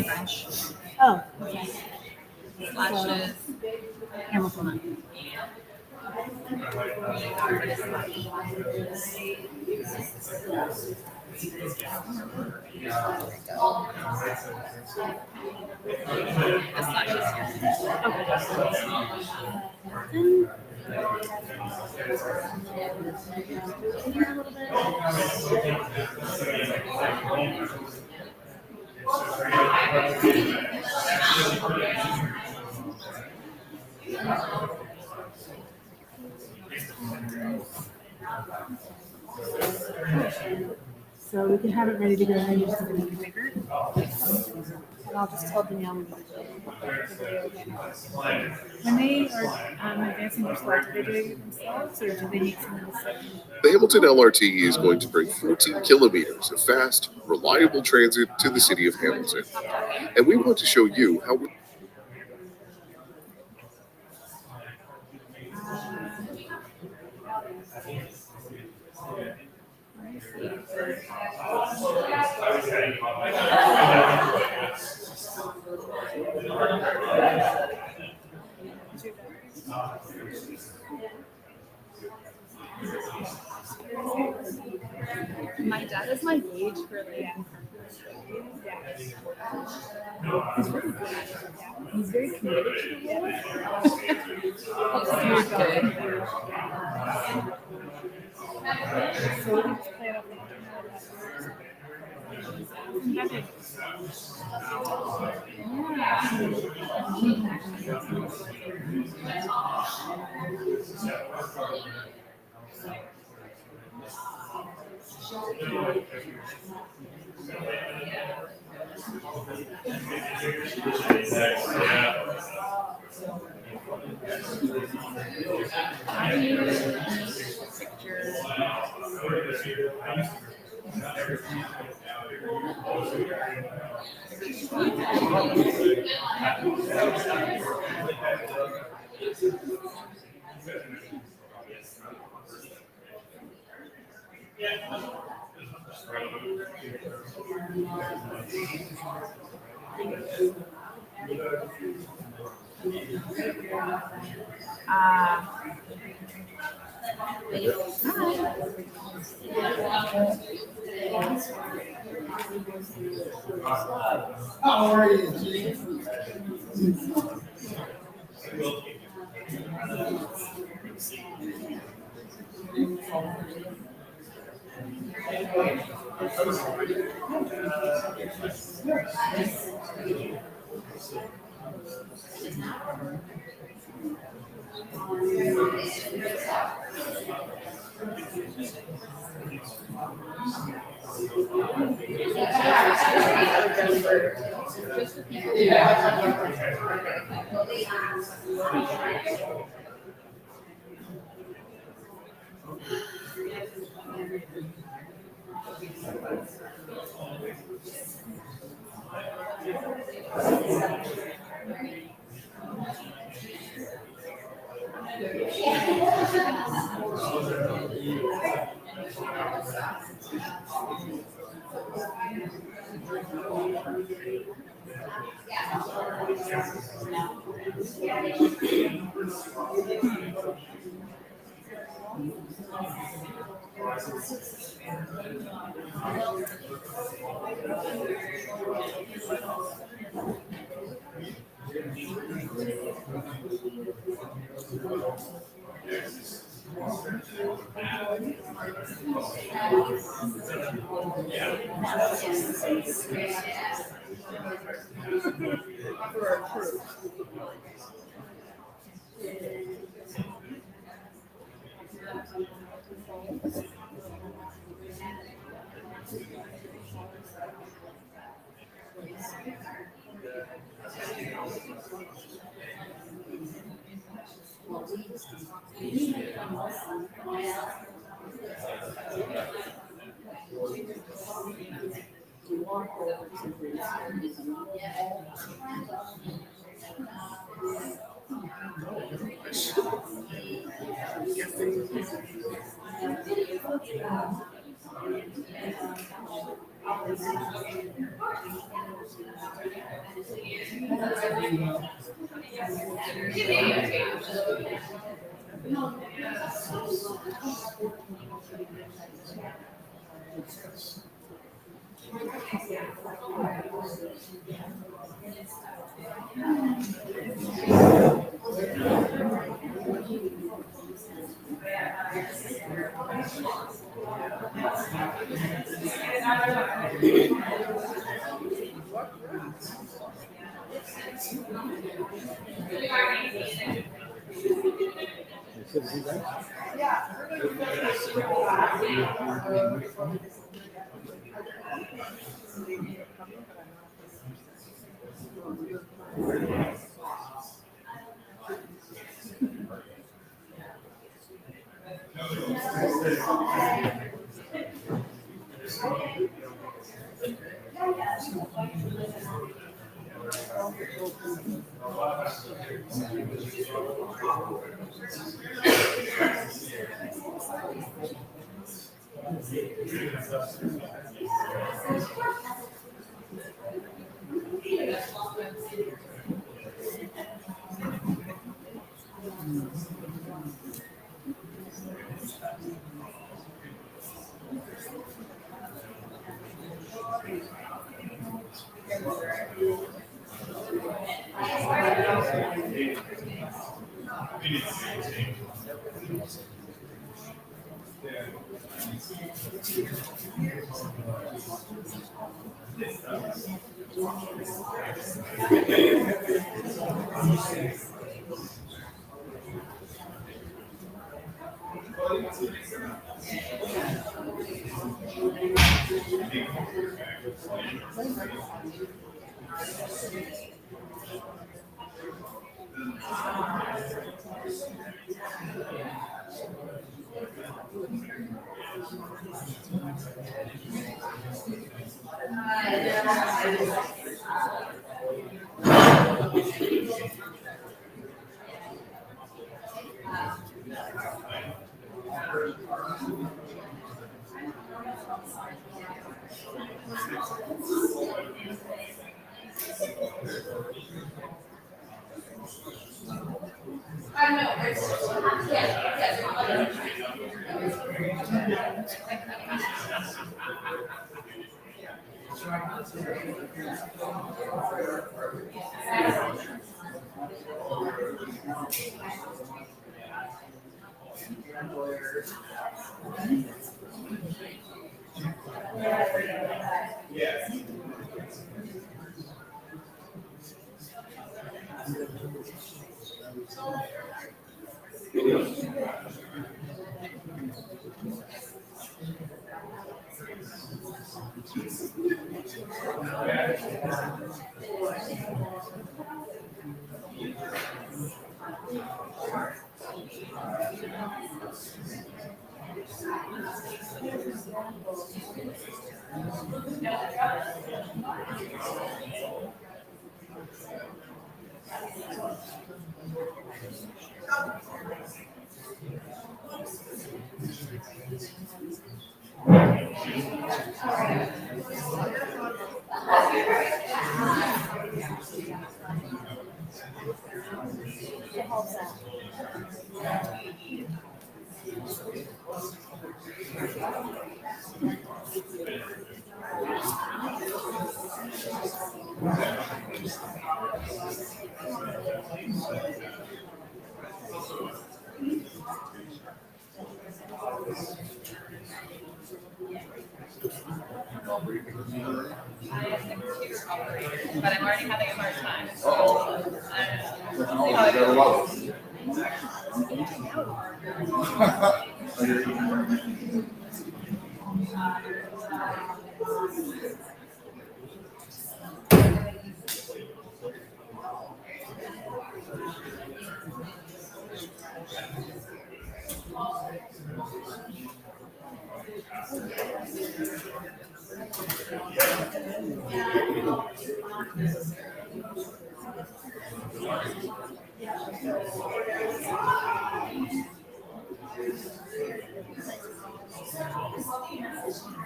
French. Oh, okay. Slashes. Hamilton. The slashes. So we can have it ready to go and use something bigger. And I'll just tell Danielle when they are advancing their slot, do they do it themselves or do they need someone to sit? The Hamilton LRT is going to bring 14 kilometers of fast, reliable transit to the city of Hamilton. And we want to show you how we My dad is my age for like. He's really good. He's very committed to the role. You're good. So we just play it off How are you, Chief? But I'm already having a hard time. I don't know. See how it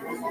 goes.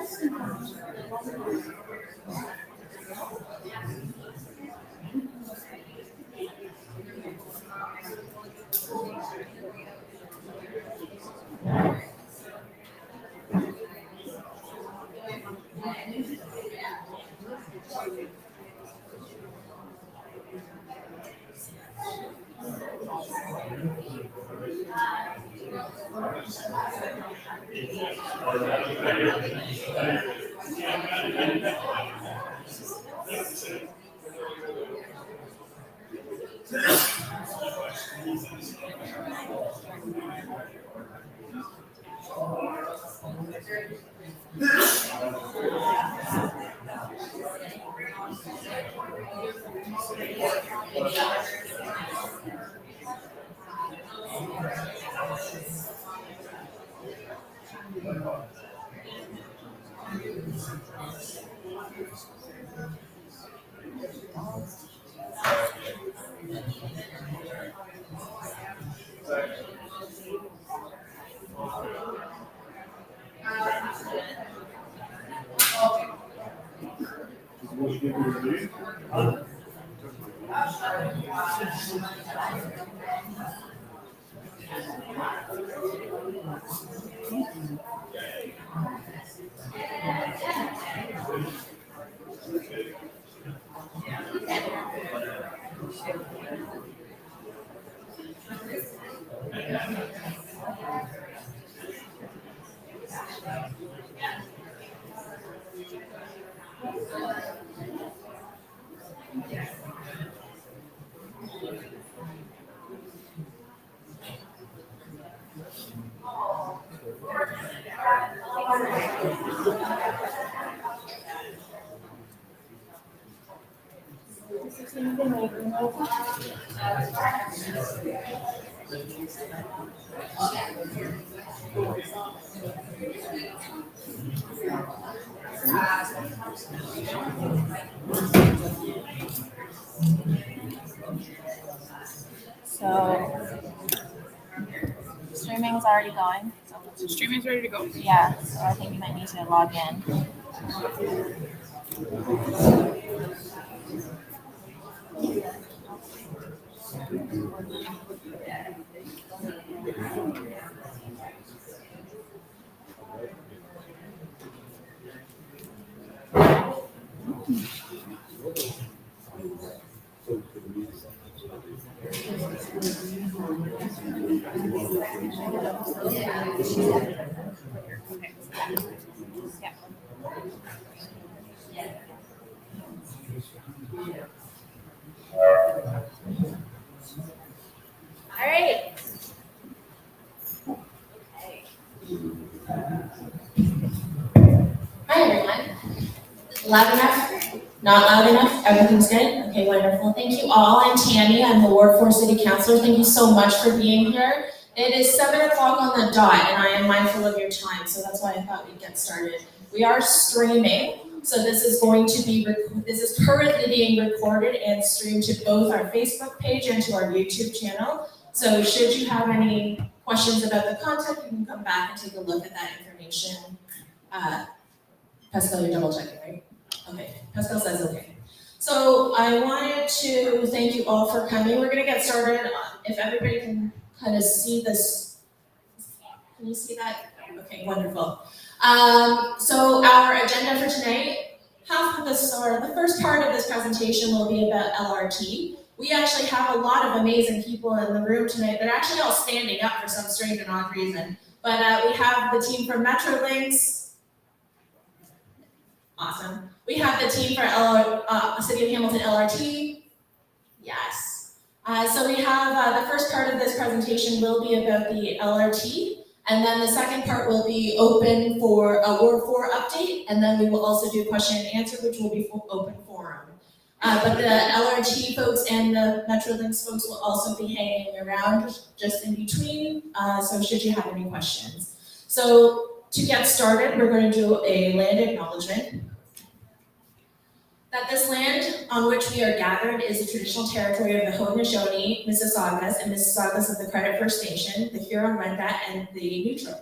So streaming's already going. So Streaming's ready to go. yeah, so I think you might need to log in. Yeah. All right. Hi everyone. Loud enough? Not loud enough? Everything's good? Okay, wonderful. Thank you all. I'm Tammy. I'm the Ward 4 City Councilor. Thank you so much for being here. It is 7 o'clock on the dot and I am mindful of your time, so that's why I thought we'd get started. We are streaming, so this is currently being recorded and streamed to both our Facebook page and to our YouTube channel. So should you have any questions about the content, you can come back and take a look at that information. Pascal, you're double checking, right? Okay, Pascal says okay. So I wanted to thank you all for coming. We're gonna get started. If everybody can kind of see this. Can you see that? Okay, wonderful. So our agenda for tonight, the first part of this presentation will be about LRT. We actually have a lot of amazing people in the room tonight. They're actually all standing up for some strange and odd reason. But we have the team from Metrolinx. Awesome. We have the team for City of Hamilton LRT. Yes. So we have the first part of this presentation will be about the LRT, and then the second part will be open for a Ward 4 update, and then we will also do question and answer, which will be open forum. But the LRT folks and the Metrolinx folks will also be hanging around just in between, so should you have any questions. So to get started, we're going to do a land acknowledgement. That this land on which we are gathered is the traditional territory of the Haudenosaunee, Mississaugas, and Mississaugas of the Credit First Nation, the Huron-Wendat, and the Neutral.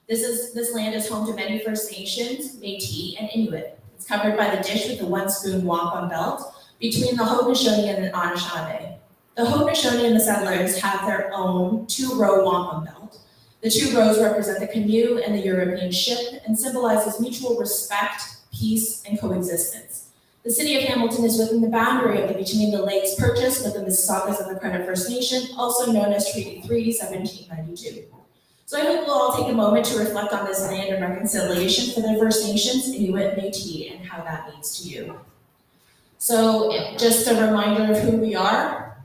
This land is home to many First Nations, Métis, and Inuit. It's covered by the ditch with the one-spoon walk-on belt between the Haudenosaunee and the Anishinaabe. The Haudenosaunee and the settlers have their own two-row walk-on belt. The two rows represent the canoe and the European ship and symbolizes mutual respect, peace, and coexistence. The city of Hamilton is within the boundary of the Between the Lakes Purchase with the Mississaugas of the Credit First Nation, also known as Treaty 3, 1792. So I hope we'll all take a moment to reflect on this land and reconciliation for the First Nations, Inuit, Métis, and how that means to you. So just a reminder of who we are.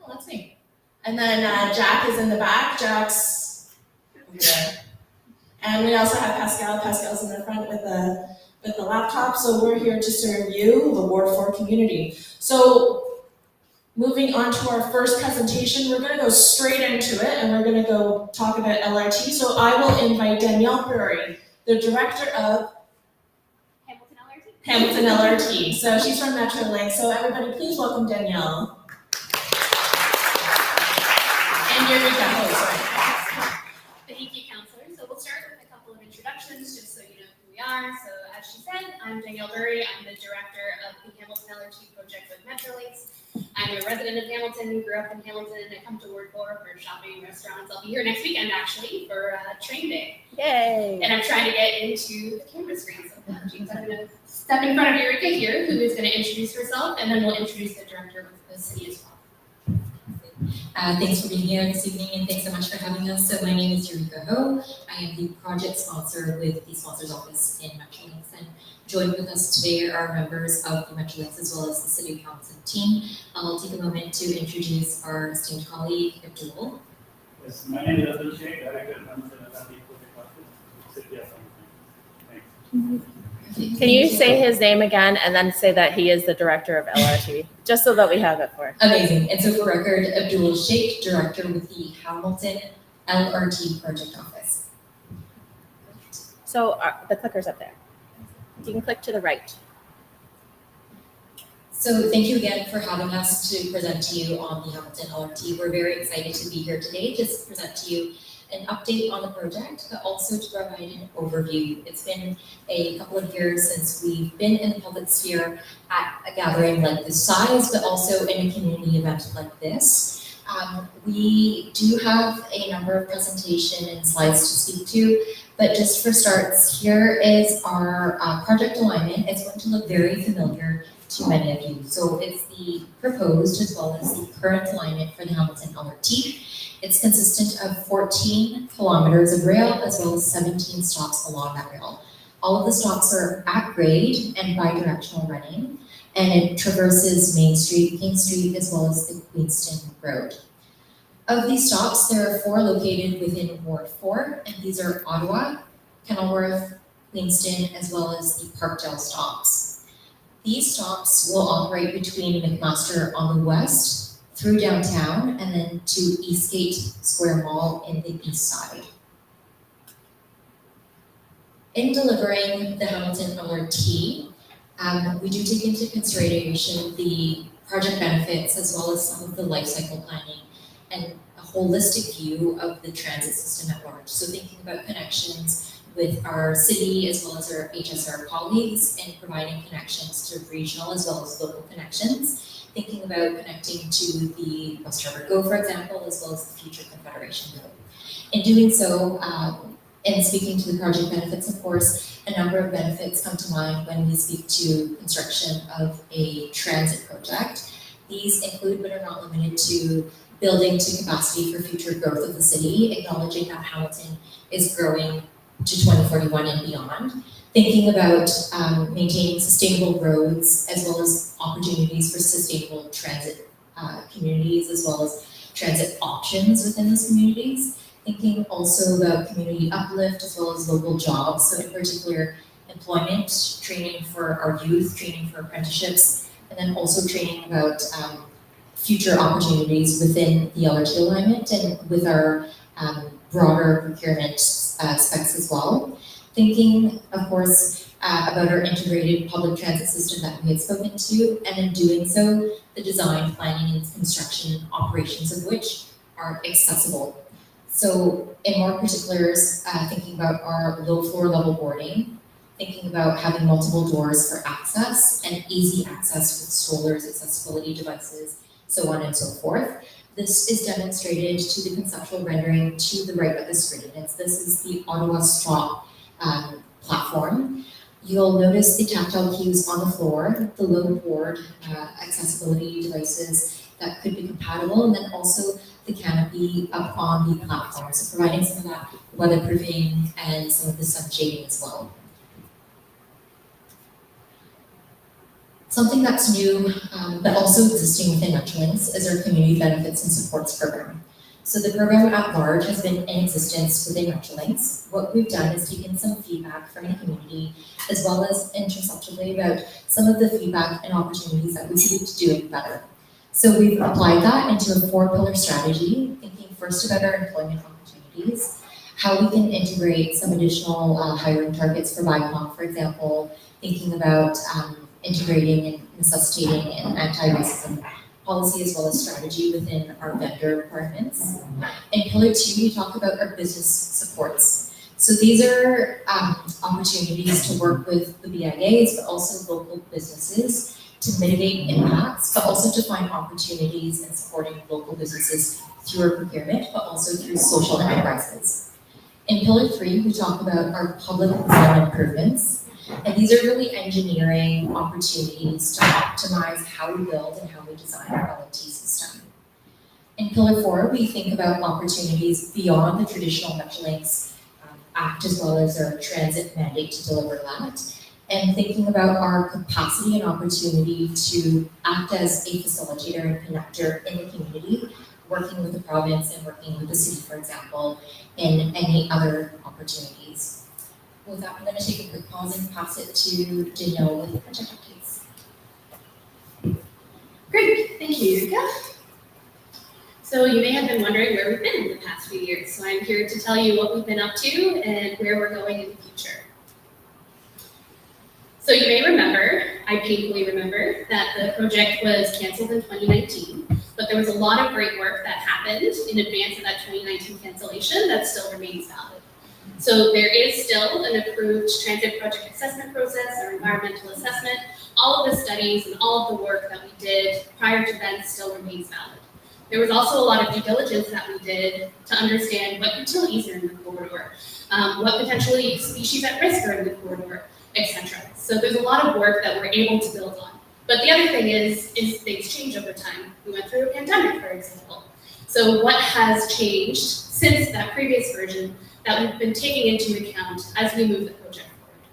Oh, that's me. And then Jack is in the back. Jack's over there. And we also have Pascal. Pascal's in the front with the laptop. So we're here to serve you, the Ward 4 community. So moving on to our first presentation, we're going to go straight into it, and we're going to go talk about LRT. So I will invite Danielle Burry, the director of Hamilton LRT. So she's from Metrolink. So everybody, please welcome Danielle. And Eureka. Oh, Thank you, counselor. So we'll start with a couple of introductions, just so you know who we are. So as she said, I'm Danielle Burry. I'm the director of the Hamilton LRT project with Metrolinks. I'm a resident of Hamilton, grew up in Hamilton. I come to Ward 4 for shopping, restaurants. I'll be here next weekend, actually, for train day. Yay! And I'm trying to get into the camera screen. So apologies. I'm going to step in front of Eureka here, who is going to introduce herself, and then we'll introduce the director of the city as well. Thanks for being here this evening, and thanks so much for having us. So my name is Eureka Ho. I am the project sponsor with the sponsors office in Metrolinks, and joined with us today are members of the Metrolinks as well as the City of Hamilton team. I'll take a moment to introduce our esteemed colleague, Abdul. Yes, my name is Abdul Sheikh, Director of Hamilton LRT Project Office, City of Hamilton. Thanks. Can you say his name again and then say that he is the director of LRT, just so that we have it for. Amazing. And so for record, Abdul Sheikh, Director with the Hamilton LRT Project Office. So the clicker's up there. You can click to the right. So thank you again for having us to present to you on the Hamilton LRT. We're very excited to be here today to present to you an update on the project, but also to provide an overview. It's been a couple of years since we've been in the public sphere at a gathering like this size, but also in a community event like this. We do have a number of presentation and slides to speak to, but just for starts, here is our project alignment. It's going to look very familiar to many of you. So it's the proposed as well as the current alignment for the Hamilton LRT. It's consistent of 14 kilometers of rail as well as 17 stops along that rail. All of the stops are at grade and bi-directional running, and it traverses Main Street, King Street, as well as the Queenston Road. Of these stops, there are 4 located within Ward 4, and these are Ottawa, Kenilworth, Queenston, as well as the Parkdale stops. These stops will operate between McMaster on the west, through downtown, and then to Eastgate Square Mall in the east side. In delivering the Hamilton LRT, we do take into consideration the project benefits as well as some of the life cycle planning and a holistic view of the transit system at large. So thinking about connections with our city as well as our HSR colleagues and providing connections to regional as well as local connections. Thinking about connecting to the West Harbour GO, for example, as well as the future Confederation GO. In doing so, and speaking to the project benefits, of course, a number of benefits come to mind when we speak to construction of a transit project. These include, but are not limited to, building to capacity for future growth of the city, acknowledging that Hamilton is growing to 2041 and beyond. Thinking about maintaining sustainable roads as well as opportunities for sustainable transit communities as well as transit options within those communities. Thinking also about community uplift as well as local jobs. So in particular, employment, training for our youth, training for apprenticeships, and then also training about future opportunities within the LRT alignment and with our broader procurement specs as well. Thinking, of course, about our integrated public transit system that we had spoken to, and in doing so, the design, planning, and construction and operations of which are accessible. So in more particulars, thinking about our low floor level boarding, thinking about having multiple doors for access and easy access with strollers, accessibility devices, so on and so forth. This is demonstrated to the conceptual rendering to the right of the screen. This is the Ottawa Straw platform. You'll notice the tactile cues on the floor, the low board accessibility devices that could be compatible, and then also the canopy up on the platform, so providing some of that weatherproofing and some of the sun shading as well. Something that's new, but also existing within Metrolinx is our community benefits and supports program. So the program at large has been in existence within Metrolinx. What we've done is taken some feedback from the community, as well as interceptively about some of the feedback and opportunities that we see to do it better. So we've applied that into a 4-pillar strategy, thinking first about our employment opportunities, how we can integrate some additional hiring targets for BIPOC, for example, thinking about integrating and necessitating an anti-racism policy as well as strategy within our vendor requirements. In pillar 2, we talk about our business supports. So these are opportunities to work with the BIAs, but also local businesses to mitigate impacts, but also to find opportunities in supporting local businesses through our procurement, but also through social enterprises. In pillar 3, we talk about our public design improvements. And these are really engineering opportunities to optimize how we build and how we design our LOT system. In pillar 4, we think about opportunities beyond the traditional Metrolinx Act, as well as our transit mandate to deliver that, and thinking about our capacity and opportunity to act as a facilitator and connector in the community, working with the province and working with the city, for example, in any other opportunities. With that, I'm going to take a quick pause and pass it to Danielle with the project updates. Great, thank you, Eureka. So you may have been wondering where we've been in the past few years. So I'm here to tell you what we've been up to and where we're going in the future. So you may remember, I painfully remember, that the project was canceled in 2019, but there was a lot of great work that happened in advance of that 2019 cancellation that still remains valid. So there is still an approved transit project assessment process or environmental assessment. All of the studies and all of the work that we did prior to then still remains valid. There was also a lot of due diligence that we did to understand what utilities are in the corridor, what potentially species at risk are in the corridor, etc. So there's a lot of work that we're able to build on. But the other thing is things change over time. We went through a pandemic, for example. So what has changed since that previous version that we've been taking into account as we move the project forward?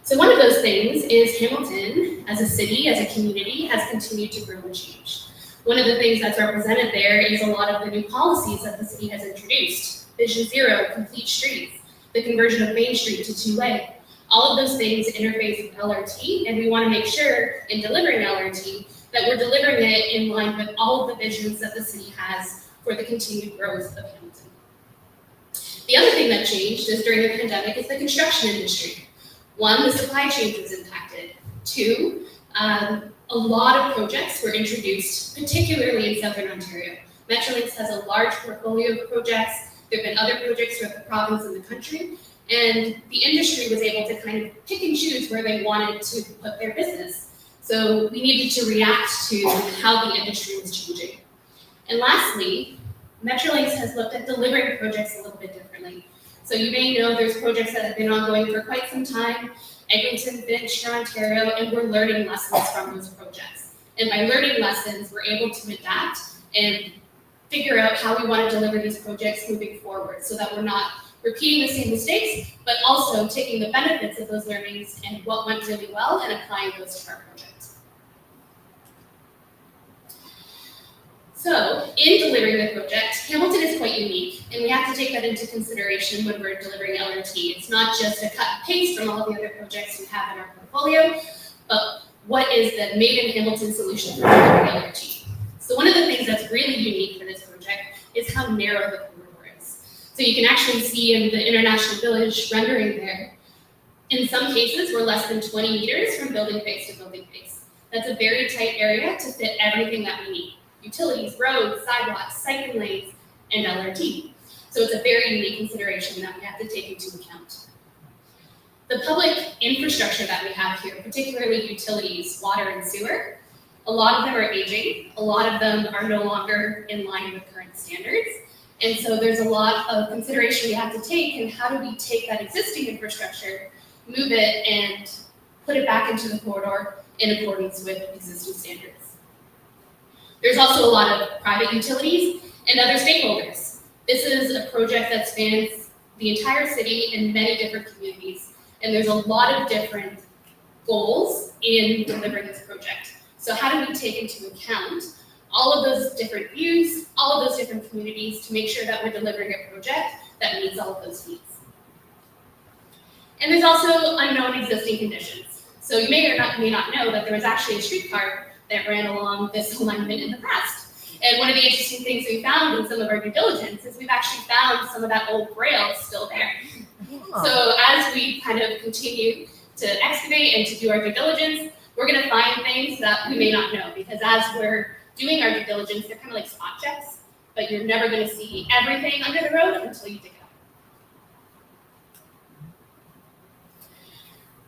So one of those things is Hamilton, as a city, as a community, has continued to grow and change. One of the things that's represented there is a lot of the new policies that the city has introduced. Vision Zero, complete streets, the conversion of Main Street to 2-way. All of those things interface with LRT, and we want to make sure in delivering LRT that we're delivering it in line with all of the visions that the city has for the continued growth of Hamilton. The other thing that changed is during the pandemic is the construction industry. 1, the supply chain was impacted. 2, a lot of projects were introduced, particularly in Southern Ontario. Metrolinx has a large portfolio of projects. There have been other projects throughout the province and the country, and the industry was able to kind of pick and choose where they wanted to put their business. So we needed to react to how the industry was changing. And lastly, Metrolinx has looked at delivering projects a little bit differently. So you may know there's projects that have been ongoing for quite some time, Eglinton, Finch, Ontario, and we're learning lessons from those projects. And by learning lessons, we're able to adapt and figure out how we want to deliver these projects moving forward so that we're not repeating the same mistakes, but also taking the benefits of those learnings and what went really well and applying those to our projects. So in delivering the project, Hamilton is quite unique, and we have to take that into consideration when we're delivering LRT. It's not just a cut and paste from all of the other projects we have in our portfolio, but what is the made in Hamilton solution for delivering LRT? So one of the things that's really unique for this project is how narrow the corridor is. So you can actually see in the International Village rendering there, in some cases, we're less than 20 meters from building face to building face. That's a very tight area to fit everything that we need. Utilities, roads, sidewalks, cycling lanes, and LRT. So it's a very unique consideration that we have to take into account. The public infrastructure that we have here, particularly utilities, water and sewer, a lot of them are aging. A lot of them are no longer in line with current standards. And so there's a lot of consideration we have to take in how do we take that existing infrastructure, move it, and put it back into the corridor in accordance with existing standards. There's also a lot of private utilities and other stakeholders. This is a project that spans the entire city and many different communities, and there's a lot of different goals in delivering this project. So how do we take into account all of those different views, all of those different communities to make sure that we're delivering a project that meets all of those needs? And there's also unknown existing conditions. So you may not know that there was actually a streetcar that ran along this alignment in the past. And one of the interesting things we found in some of our due diligence is we've actually found some of that old rail still there. So as we kind of continue to excavate and to do our due diligence, we're going to find things that we may not know, because as we're doing our due diligence, they're kind of like spot checks, but you're never going to see everything under the road until you dig it up.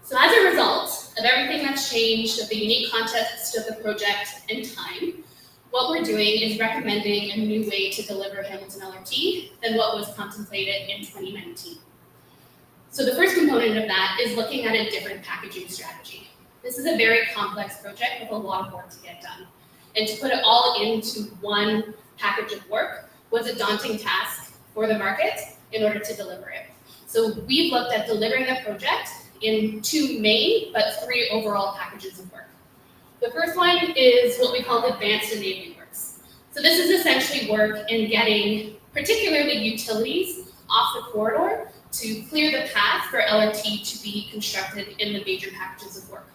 So as a result of everything that's changed, of the unique context of the project and time, what we're doing is recommending a new way to deliver Hamilton LRT than what was contemplated in 2019. So the first component of that is looking at a different packaging strategy. This is a very complex project with a lot of work to get done. And to put it all into one package of work was a daunting task for the market in order to deliver it. So we've looked at delivering the project in 2 main, but 3 overall packages of work. The first one is what we call advanced enabling works. So this is essentially work in getting particularly utilities off the corridor to clear the path for LRT to be constructed in the major packages of work.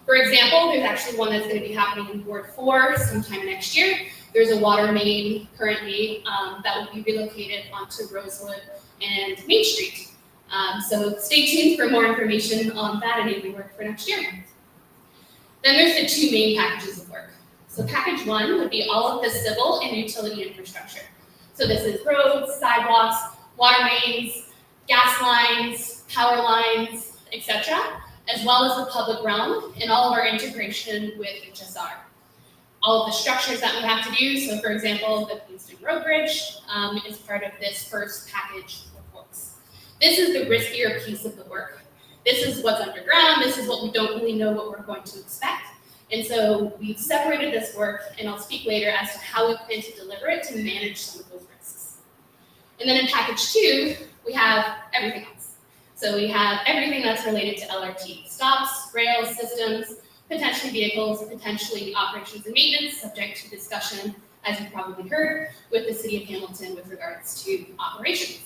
For example, there's actually one that's going to be happening in Ward 4 sometime next year. There's a water main currently that will be relocated onto Rosewood and Main Street. So stay tuned for more information on that enabling work for next year. Then there's the 2 main packages of work. So package 1 would be all of the civil and utility infrastructure. So this is roads, sidewalks, water mains, gas lines, power lines, etc., as well as the public realm and all of our integration with HSR. All of the structures that we have to do, so for example, the Queenston Road Bridge is part of this first package of works. This is the riskier piece of the work. This is what's underground, this is what we don't really know what we're going to expect. And so we've separated this work, and I'll speak later as to how we plan to deliver it to manage some of those risks. And then in package 2, we have everything else. So we have everything that's related to LRT, stops, rails, systems, potentially vehicles, potentially operations and maintenance, subject to discussion, as you've probably heard, with the City of Hamilton with regards to operations.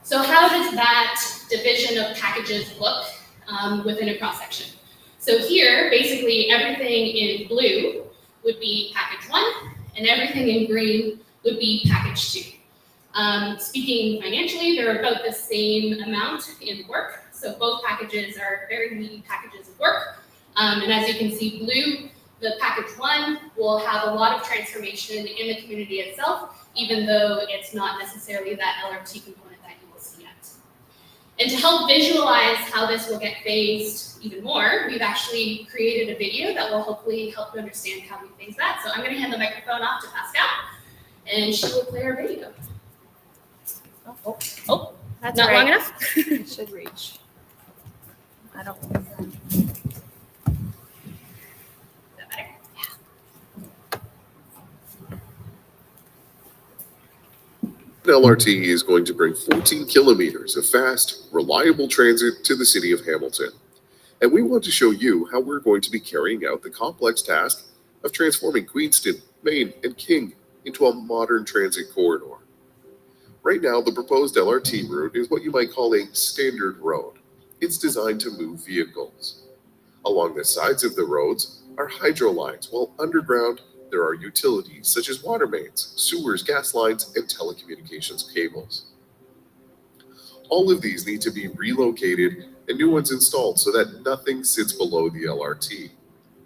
So how does that division of packages look within a cross-section? So here, basically everything in blue would be package 1, and everything in green would be package 2. Speaking financially, they're about the same amount in work. So both packages are very meaty packages of work. And as you can see, blue, the package 1 will have a lot of transformation in the community itself, even though it's not necessarily that LRT component that you will see yet. And to help visualize how this will get phased even more, we've actually created a video that will hopefully help you understand how we phase that. So I'm going to hand the microphone off to Pascal, and she will play our video. Oh, that's Not right. long enough? It should reach. I don't. Is that better? LRT is going to bring 14 kilometers of fast, reliable transit to the city of Hamilton. And we want to show you how we're going to be carrying out the complex task of transforming Queenston, Main, and King into a modern transit corridor. Right now, the proposed LRT route is what you might call a standard road. It's designed to move vehicles. Along the sides of the roads are hydro lines, while underground there are utilities such as water mains, sewers, gas lines, and telecommunications cables. All of these need to be relocated and new ones installed so that nothing sits below the LRT.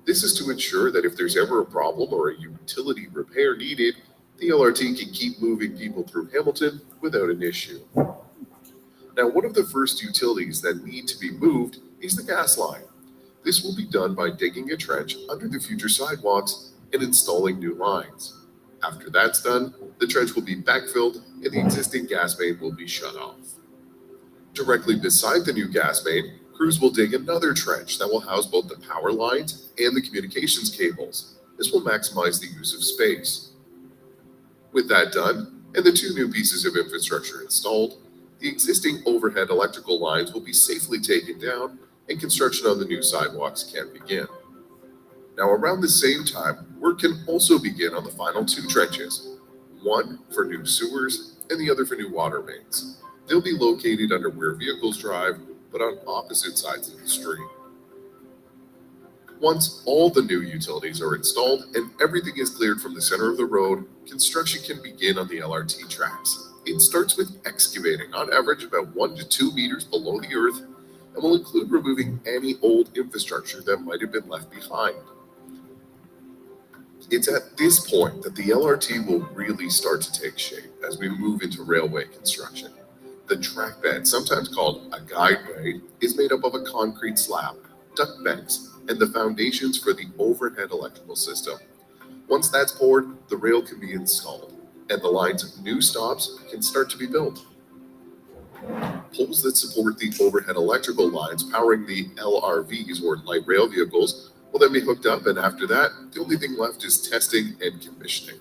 This is to ensure that if there's ever a problem or a utility repair needed, The LRT can keep moving people through Hamilton without an issue. Now, one of the first utilities that need to be moved is the gas line. This will be done by digging a trench under the future sidewalks and installing new lines. After that's done, the trench will be backfilled and the existing gas main will be shut off. Directly beside the new gas main, crews will dig another trench that will house both the power lines and the communications cables. This will maximize the use of space. With that done, and the two new pieces of infrastructure installed, the existing overhead electrical lines will be safely taken down and construction on the new sidewalks can begin. Now, around the same time, work can also begin on the final two trenches, one for new sewers and the other for new water mains. They'll be located under where vehicles drive, but on opposite sides of the street. Once all the new utilities are installed and everything is cleared from the center of the road, construction can begin on the LRT tracks. It starts with excavating, on average about 1 to 2 meters below the earth, and will include removing any old infrastructure that might have been left behind. It's at this point that the LRT will really start to take shape as we move into railway construction. The track bed, sometimes called a guideway, is made up of a concrete slab, duct banks, and the foundations for the overhead electrical system. Once that's poured, the rail can be installed, and the line's new stops can start to be built. Poles that support the overhead electrical lines powering the LRVs, or light rail vehicles, will then be hooked up, and after that, the only thing left is testing and commissioning.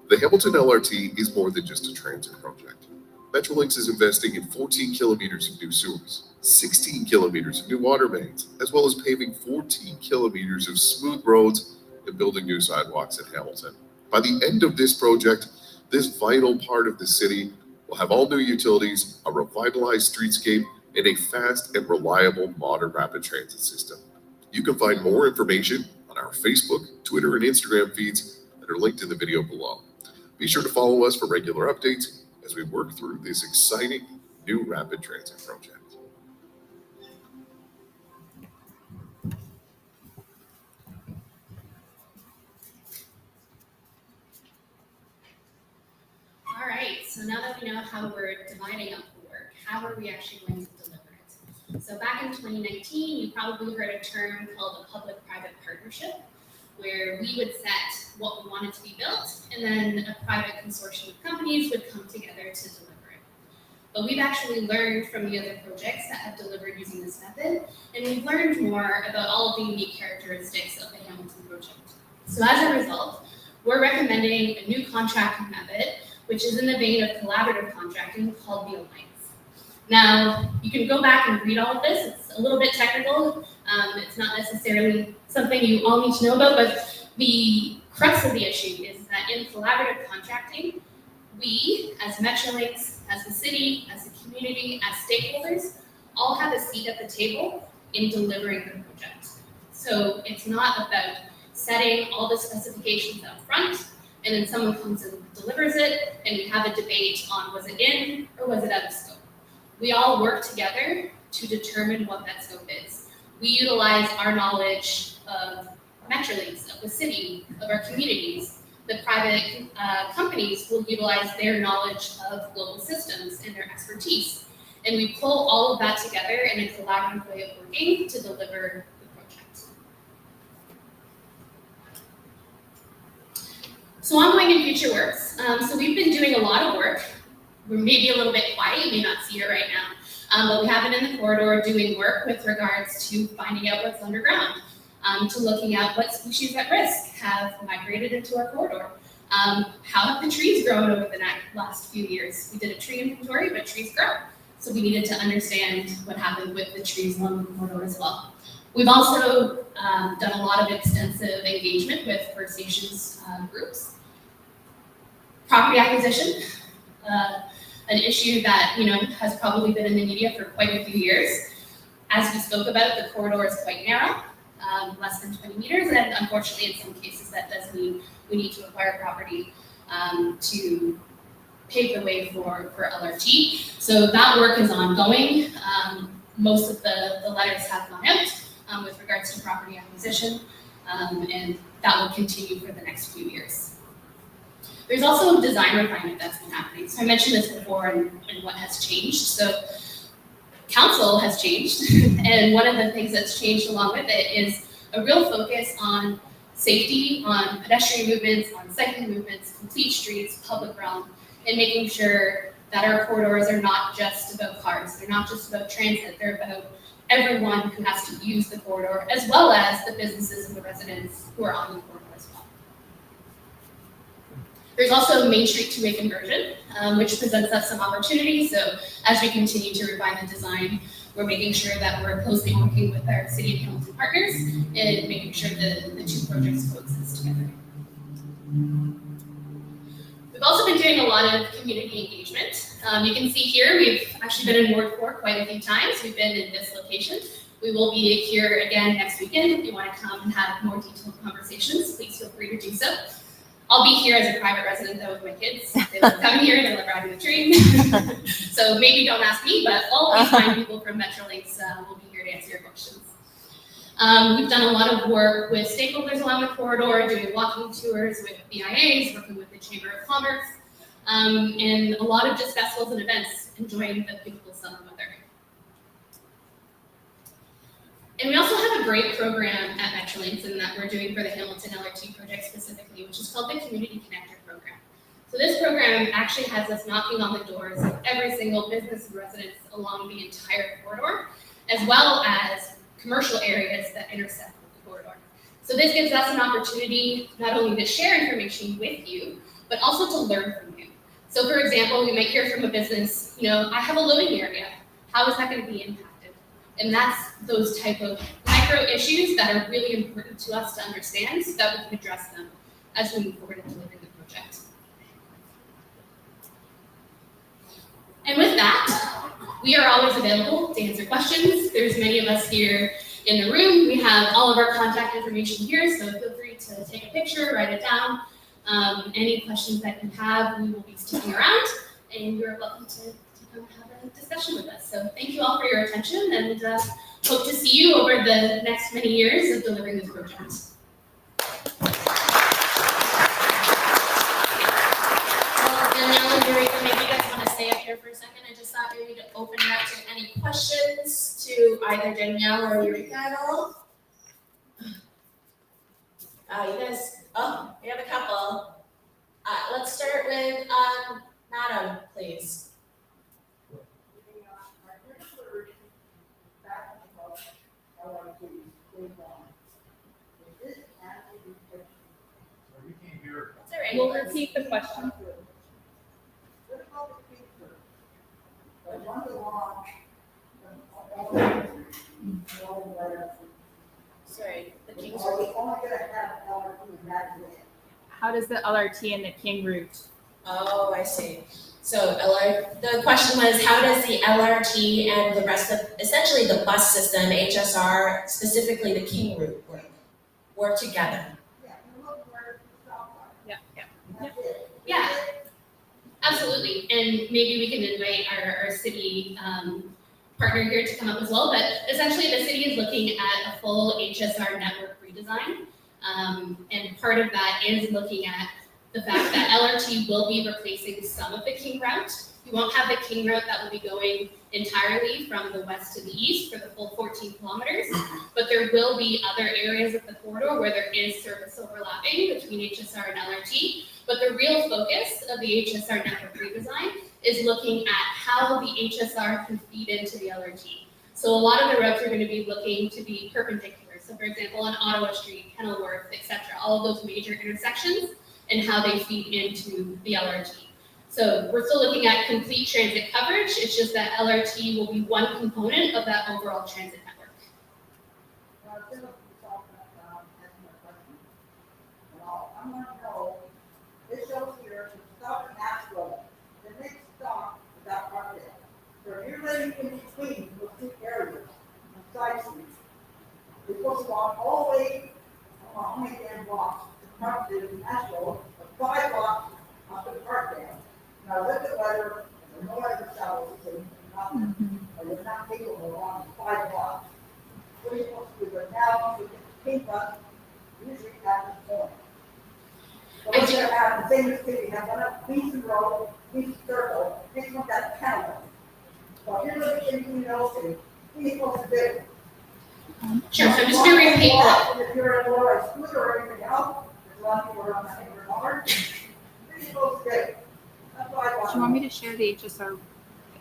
The Hamilton LRT is more than just a transit project. Metrolinx is investing in 14 kilometers of new sewers, 16 kilometers of new water mains, as well as paving 14 kilometers of smooth roads and building new sidewalks in Hamilton. By the end of this project, this vital part of the city will have all new utilities, a revitalized streetscape, and a fast and reliable modern rapid transit system. You can find more information on our Facebook, Twitter, and Instagram feeds that are linked in the video below. Be sure to follow us for regular updates as we work through this exciting new rapid transit project. All right, so now that we know how we're dividing up the work, how are we actually going to deliver it? So back in 2019, you probably heard a term called a public-private partnership, where we would set what we wanted to be built, and then a private consortium of companies would come together to deliver it. But we've actually learned from the other projects that have delivered using this method, and we've learned more about all of the unique characteristics of the Hamilton project. So as a result, we're recommending a new contracting method, which is in the vein of collaborative contracting, called the Alliance. Now, you can go back and read all of this. It's a little bit technical. It's not necessarily something you all need to know about, but the crux of the issue is that in collaborative contracting, we, as Metrolinx, as the city, as the community, as stakeholders, all have a seat at the table in delivering the project. So it's not about setting all the specifications up front, and then someone comes and delivers it, and we have a debate on was it in or was it out of scope. We all work together to determine what that scope is. We utilize our knowledge of Metrolinx, of the city, of our communities. The private companies will utilize their knowledge of global systems and their expertise. And we pull all of that together in a collaborative way of working to deliver the project. So ongoing in future works. So we've been doing a lot of work. We're maybe a little bit quiet, you may not see it right now, but we have been in the corridor doing work with regards to finding out what's underground, to looking at what species at risk have migrated into our corridor. How have the trees grown over the last few years? We did a tree inventory, but trees grow. So we needed to understand what happened with the trees along the corridor as well. We've also done a lot of extensive engagement with First Nations groups. Property acquisition, an issue that has probably been in the media for quite a few years. As we spoke about, the corridor is quite narrow, less than 20 meters, and unfortunately in some cases that does mean we need to acquire property to pave the way for LRT. So that work is ongoing. Most of the letters have gone out with regards to property acquisition, and that will continue for the next few years. There's also design refinement that's been happening. So I mentioned this before and what has changed. So council has changed, and one of the things that's changed along with it is a real focus on safety, on pedestrian movements, on cycling movements, complete streets, public realm, and making sure that our corridors are not just about cars, they're not just about transit, they're about everyone who has to use the corridor, as well as the businesses and the residents who are on the corridor as well. There's also Main Street two-way conversion, which presents us some opportunities. So as we continue to refine the design, we're making sure that we're closely working with our City of Hamilton partners and making sure that the two projects coexist together. We've also been doing a lot of community engagement. You can see here, we've actually been in Ward 4 quite a few times. We've been in this location. We will be here again next weekend. If you want to come and have more detailed conversations, please feel free to do so. I'll be here as a private resident though with my kids. They love coming here, they love riding the train. So maybe don't ask me, but all these fine people from Metrolinx will be here to answer your questions. We've done a lot of work with stakeholders along the corridor, doing walking tours with BIAs, working with the Chamber of Commerce, and a lot of just festivals and events, enjoying the beautiful summer weather. And we also have a great program at Metrolinx and that we're doing for the Hamilton LRT project specifically, which is called the Community Connector Program. So this program actually has us knocking on the doors of every single business and residence along the entire corridor, as well as commercial areas that intersect with the corridor. So this gives us an opportunity not only to share information with you, but also to learn from you. So for example, we might hear from a business, I have a loading area. How is that going to be impacted? And that's those type of micro issues that are really important to us to understand so that we can address them as we move forward in delivering the project. And with that, we are always available to answer questions. There's many of us here in the room. We have all of our contact information here, so feel free to take a picture, write it down. Any questions that you have, we will be sticking around, and you're welcome to come have a discussion with us. So thank you all for your attention, and hope to see you over the next many years of delivering this project. Well, Danielle and Eureka, maybe you guys want to stay up here for a second. I just thought maybe to open it up to any questions to either Danielle or Eureka at all. You guys, we have a couple. Let's start with Madam, please. That's all right. We'll repeat the question. Sorry, the King's How does the LRT and the King route? Oh, I see. So the question was, how does the LRT and the rest of, essentially the bus system, HSR, specifically the King route work together? Yeah, absolutely. And maybe we can invite our city partner here to come up as well. But essentially, the city is looking at a full HSR network redesign. And part of that is looking at the fact that LRT will be replacing some of the King route. You won't have the King route that will be going entirely from the west to the east for the full 14 kilometers, but there will be other areas of the corridor where there is service overlapping between HSR and LRT. But the real focus of the HSR network redesign is looking at how the HSR can feed into the LRT. So a lot of the routes are going to be looking to be perpendicular. So for example, on Ottawa Street, Kenilworth, etc., all of those major intersections and how they feed into the LRT. So we're still looking at complete transit coverage. It's just that LRT will be one component of that overall transit network. I want to know, this shows here, the stop and Nashville, the next stop is that part there. So if you're living in between those two areas, on side streets, you're supposed to walk all the way, how many damn blocks, to park there in Nashville, or 5 blocks up to park there. Now, look at whether, there's no other showers, so nothing, or you're not capable on 5 blocks. What are you supposed to do? But now, you get the pink bus, usually at the point. So I do, They're out in the same city, have one up Beeson Road, Beeson Circle, this one got Townhall. So here's what the thing you know, what you're supposed to do. sure, so I'm just gonna repeat that. And if you're in a lower scooter or anything else, there's a lot of people around that neighborhood hard. What are you supposed to do? That's what I want. Do you want me to share the HSR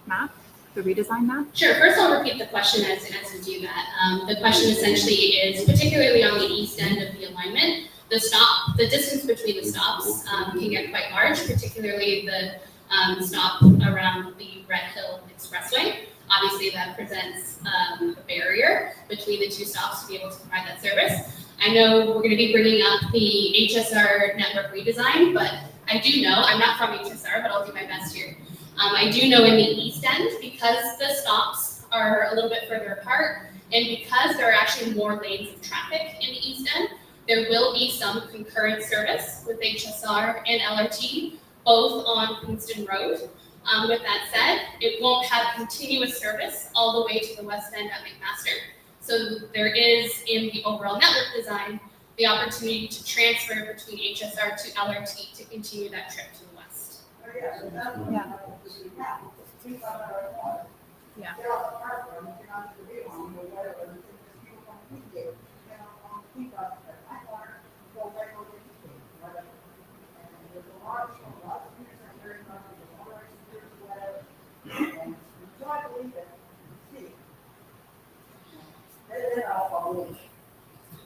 map, the redesigned map? Sure, first I'll repeat the question as we do that. The question essentially is, particularly on the east end of the alignment, the distance between the stops can get quite large, particularly the stop around the Red Hill Expressway. Obviously, that presents a barrier between the two stops to be able to provide that service. I know we're going to be bringing up the HSR network redesign, but I do know, I'm not from HSR, but I'll do my best here. I do know in the east end, because the stops are a little bit further apart, and because there are actually more lanes of traffic in the east end, there will be some concurrent service with HSR and LRT, both on Queenston Road. With that said, it won't have continuous service all the way to the west end at McMaster. So there is, in the overall network design, the opportunity to transfer between HSR to LRT to continue that trip to the west. Yeah. Yeah.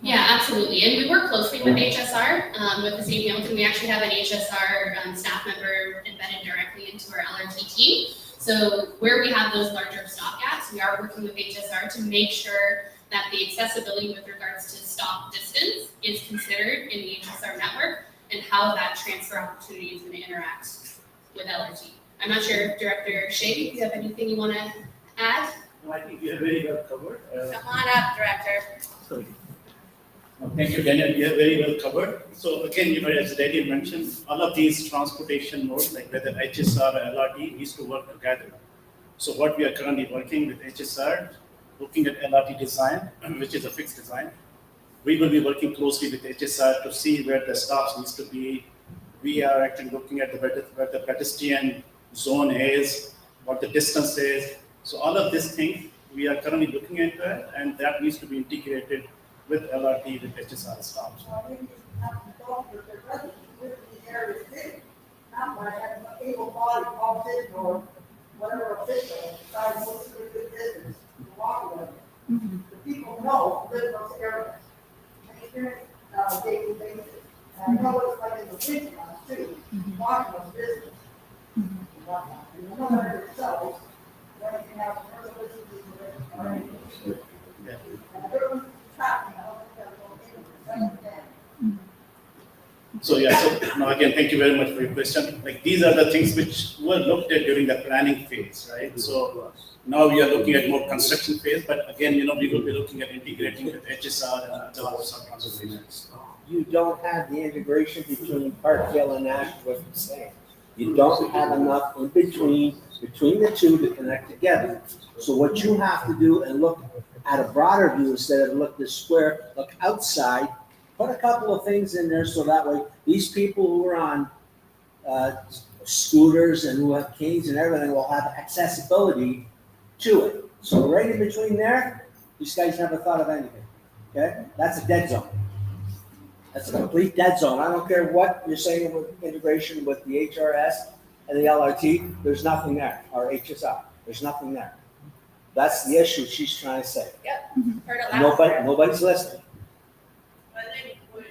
Yeah, absolutely. And we work closely with HSR, with the city of Hamilton. We actually have an HSR staff member embedded directly into our LRT team. So where we have those larger stop gaps, we are working with HSR to make sure that the accessibility with regards to stop distance is considered in the HSR network and how that transfer opportunity is going to interact with LRT. I'm not sure, Director Shea, if you have anything you want to add? I think you have very well covered. Come on up, Director. Sorry. Thank you, Daniel. You have very well covered. So again, as Daniel mentioned, all of these transportation modes, like whether HSR or LRT, needs to work together. So what we are currently working with HSR, looking at LRT design, which is a fixed design. We will be working closely with HSR to see where the stops needs to be. We are actually looking at where the pedestrian zone is, what the distance is. So all of these things, we are currently looking at that, and that needs to be integrated with LRT, with HSR stops. So I think you have to talk with the residents, with the area city, not by having an able-bodied politician or whatever official decide what's a good business to walk away. The people know, live in those areas, and experience daily basis. And I know it's like in the winter months too, walking those business. And whatnot. And no matter themselves, when you have commercial businesses, Yeah. and everyone's traffic, I don't think that's going to be. So now again, thank you very much for your question. Like these are the things which were looked at during the planning phase, right? So now we are looking at more construction phase, but again, we will be looking at integrating with HSR and other sub-consultations. You don't have the integration between Parkdale and Ashwood the same. You don't have enough in between the two to connect together. So what you have to do and look at a broader view instead of look this square, look outside, put a couple of things in there so that way these people who are on scooters and who have canes and everything will have accessibility to it. So right in between there, these guys never thought of anything. Okay? That's a dead zone. That's a complete dead zone. I don't care what you're saying with integration with the HRS and the LRT, there's nothing there, or HSR, there's nothing there. That's the issue she's trying to say. Heard it loud. Nobody's listening. I think what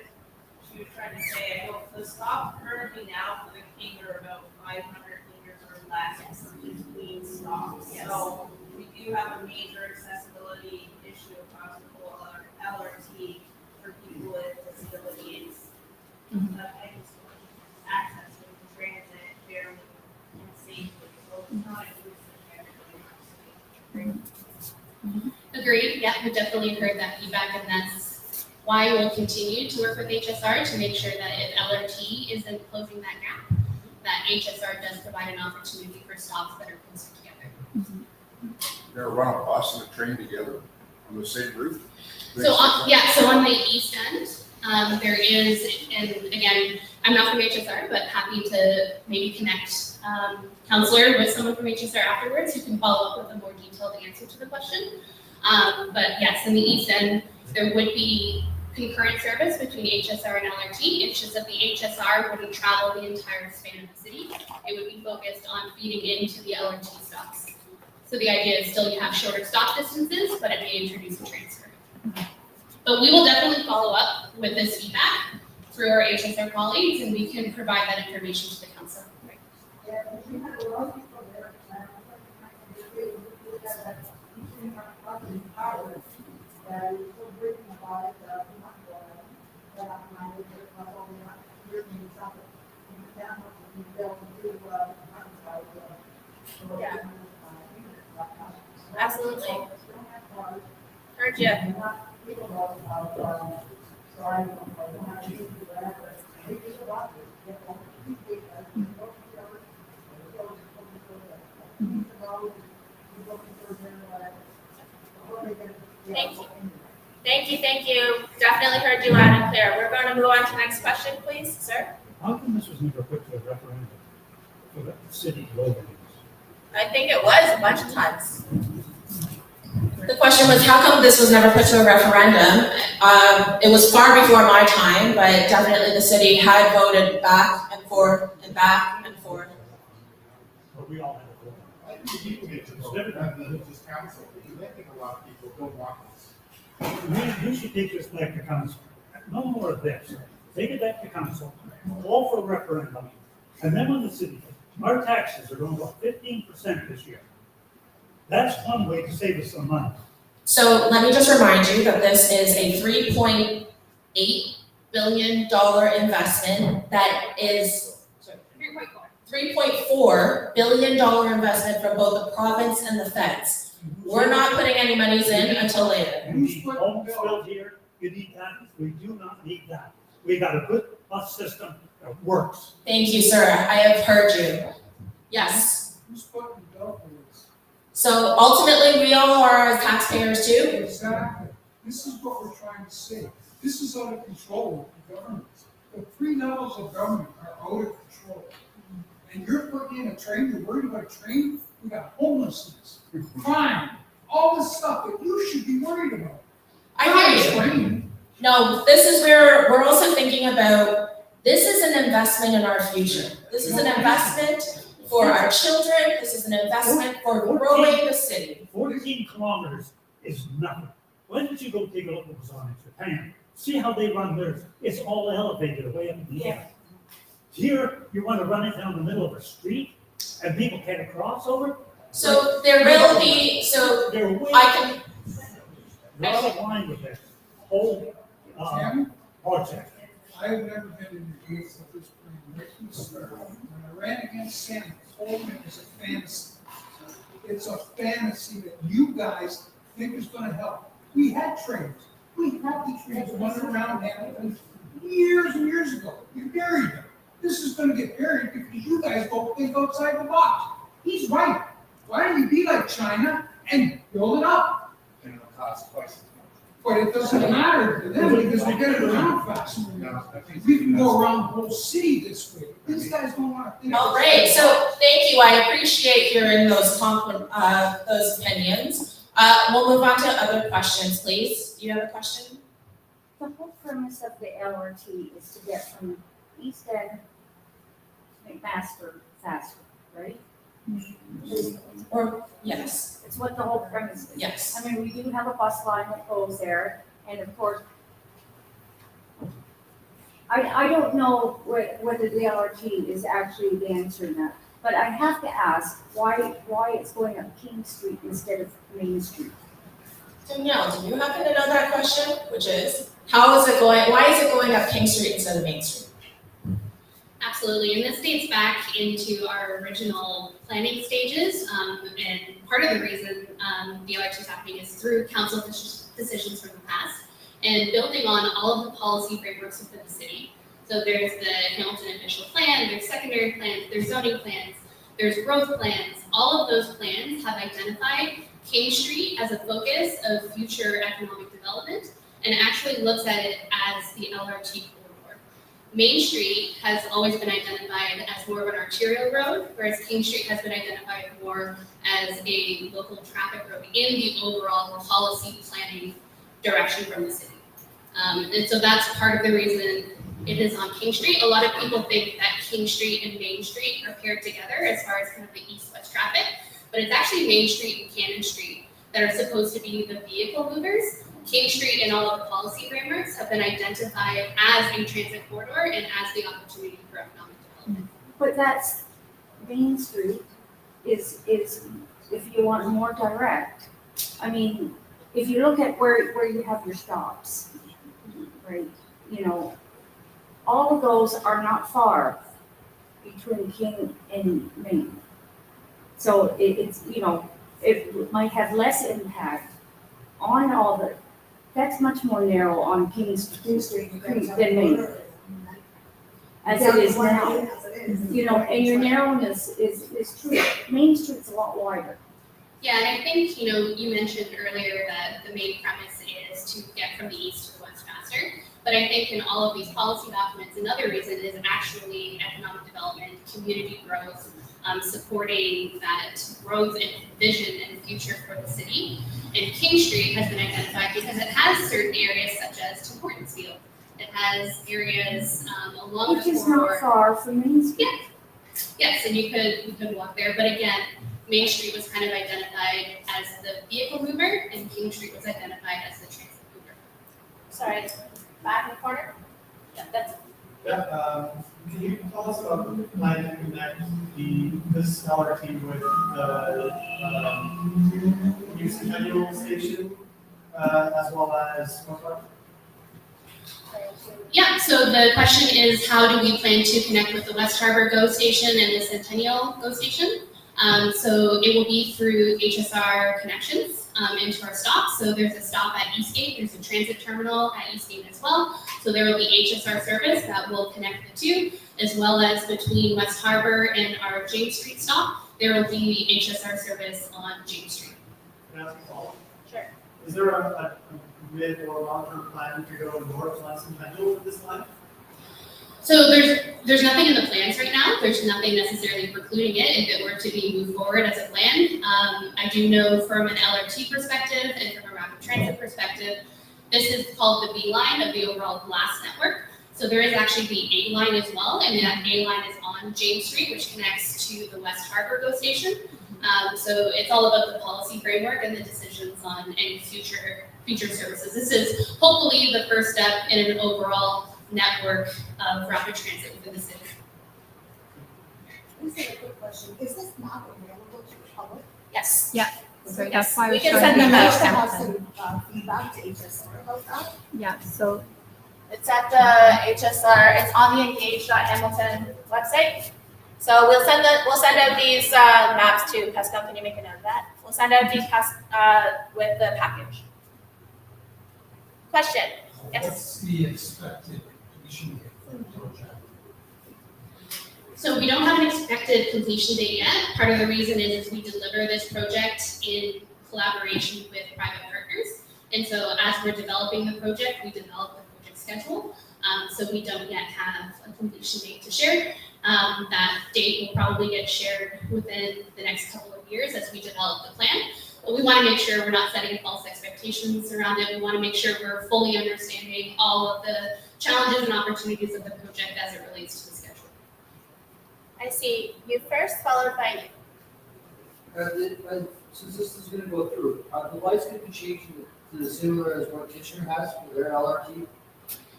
she was trying to say, I know the stop currently now for the king are about 500 meters or less between stops. Yes. So we do have a major accessibility issue across the whole LRT for people with disabilities. Access to transit fairly and safely, so it's not inclusive of everybody. Agreed, yeah, we've definitely heard that feedback, and that's why we'll continue to work with HSR to make sure that if LRT isn't closing that gap, that HSR does provide an opportunity for stops that are closer together. They're run a bus and a train together on the same route. So on the east end, there is, and again, I'm not from HSR, but happy to maybe connect counselor with someone from HSR afterwards who can follow up with a more detailed answer to the question. But yes, in the East End, there would be concurrent service between HSR and LRT. It's just that the HSR wouldn't travel the entire span of the city. It would be focused on feeding into the LRT stops. So the idea is still you have shorter stop distances, but it may introduce a transfer. But we will definitely follow up with this feedback through our HSR colleagues, and we can provide that information to the council. Yeah, but you have a lot of people there, power, that is so great about it, that I'm not really something. You build to, Yeah. Absolutely. Heard you. Thank you. Thank you. Definitely heard you loud and clear. We're going to move on to the next question, please, sir. How come this was never put to a referendum for the city buildings? I think it was a bunch of times. The question was, how come this was never put to a referendum? It was far before my time, but definitely the city had voted back and forth and back and forth. But we all had a vote. I think people get to vote, not this council, because I think a lot of people don't want this. We should take this back to council. No more of this. Take it back to council, call for a referendum, and then when the city, our taxes are going up 15% this year. That's one way to save us some money. So let me just remind you that this is a $3.8 billion investment that is $3.4 billion investment from both the province and the feds. We're not putting any monies in until later. We need homes built here, you need that, we do not need that. We got a good bus system that works. Thank you, sir. I have heard you. Yes. Who's putting the bill for this? So ultimately, we all are taxpayers too. Exactly. This is what we're trying to say. This is out of control with the government. The three levels of government are out of control. And you're putting in a train, you're worried about a train, we got homelessness, crime, all this stuff that you should be worried about. I hear you. Train. No, this is where we're also thinking about, this is an investment in our future. This is an investment for our children. This is an investment for growing the city. 14 kilometers is nothing. Why don't you go take a look at what was on in Japan? See how they run theirs. It's all elevated way up in the air. Here, you want to run it down the middle of a street and people can't cross over? So there will be, so They're way I out of line with this whole project. I have never been in the gates of this train right from the start. When I ran against Sam, I told him it was a fantasy. It's a fantasy that you guys think is gonna help. We had trains. We had the trains running around Hamilton years and years ago. You buried them. This is gonna get buried because you guys don't think outside the box. He's right. Why don't you be like China and build it up? And it'll cost twice as much. But it doesn't matter to them because they get it around fast. We can go around the whole city this way. These guys don't want to think. All right, so thank you. I appreciate hearing those opinions. We'll move on to other questions, please. Do you have a question? The whole premise of the LRT is to get from East End to McMaster faster, right? Or, yes, It's what the whole premise is. yes. I mean, we do have a bus line that goes there, and of course, I don't know whether the LRT is actually the answer in that, but I have to ask why it's going up King Street instead of Main Street. Danielle, do you happen to know that question? Which is, how is it going, why is it going up King Street instead of Main Street? Absolutely, and this dates back into our original planning stages, and part of the reason the LRT is happening is through council decisions from the past, and building on all of the policy frameworks within the city. So there's the Hamilton official plan, there's secondary plans, there's zoning plans, there's growth plans. All of those plans have identified King Street as a focus of future economic development, and actually looks at it as the LRT corridor. Main Street has always been identified as more of an arterial road, whereas King Street has been identified more as a local traffic road in the overall policy planning direction from the city. And so that's part of the reason it is on King Street. A lot of people think that King Street and Main Street are paired together as far as kind of the east-west traffic, but it's actually Main Street and Cannon Street that are supposed to be the vehicle movers. King Street and all of the policy frameworks have been identified as a transit corridor and as the opportunity for economic development. But that's, Main Street is, if you want more direct, I mean, if you look at where you have your stops, right, you know, all of those are not far between King and Main. So it's, you know, it might have less impact on all the, that's much more narrow on King Street than Main. As it is now, you know, and your narrowness is true. Main Street's a lot wider. Yeah, and I think, you know, you mentioned earlier that the main premise is to get from the east to the west faster. But I think in all of these policy documents, another reason is actually economic development, community growth, supporting that growth and vision and future for the city. And King Street has been identified because it has certain areas such as Tim Hortons Field. It has areas along Which the is corridor. not far from Main Street. Yeah. Yes, and you could walk there, but again, Main Street was kind of identified as the vehicle mover, and King Street was identified as the transit mover. Sorry, back in the corner? Yeah, that's. Yeah, can you tell us about the plan to connect this LRT with the new Centennial Station, as well as Northwest? Yeah, so the question is, how do we plan to connect with the West Harbor GO station and the Centennial GO station? So it will be through HSR connections into our stops. So there's a stop at Eastgate, there's a transit terminal at Eastgate as well. So there will be HSR service that will connect the two, as well as between West Harbor and our James Street stop, there will be HSR service on James Street. Can I ask a follow-up? Sure. Is there a mid or long-term plan to go north on Centennial with this line? So there's nothing in the plans right now. There's nothing necessarily precluding it if it were to be moved forward as a plan. I do know from an LRT perspective and from a rapid transit perspective, this is called the B line of the overall GLASS network. So there is actually the A line as well, and that A line is on James Street, which connects to the West Harbor GO station. So it's all about the policy framework and the decisions on any future services. This is hopefully the first step in an overall network of rapid transit within the city. Let me say a quick question. Is this map available to the public? Yes. Yeah. So that's why we we can showed send you them that. out. To have some feedback to HSR about that. Yeah, so It's at the HSR, it's on the engage.hamilton website. So we'll send out these maps to Pest Company, make a note of that. We'll send out these with the package. Question? Yes. What's the expected completion date for the project? So we don't have an expected completion date yet. Part of the reason is we deliver this project in collaboration with private partners. And so as we're developing the project, we develop the project schedule. So we don't yet have a completion date to share. That date will probably get shared within the next couple of years as we develop the plan. But we want to make sure we're not setting false expectations around it. We want to make sure we're fully understanding all of the challenges and opportunities of the project as it relates to the schedule. I see you first, followed by you. Since this is gonna go through, the lights gonna be changed to the similar as what Kitchener has for their LRT?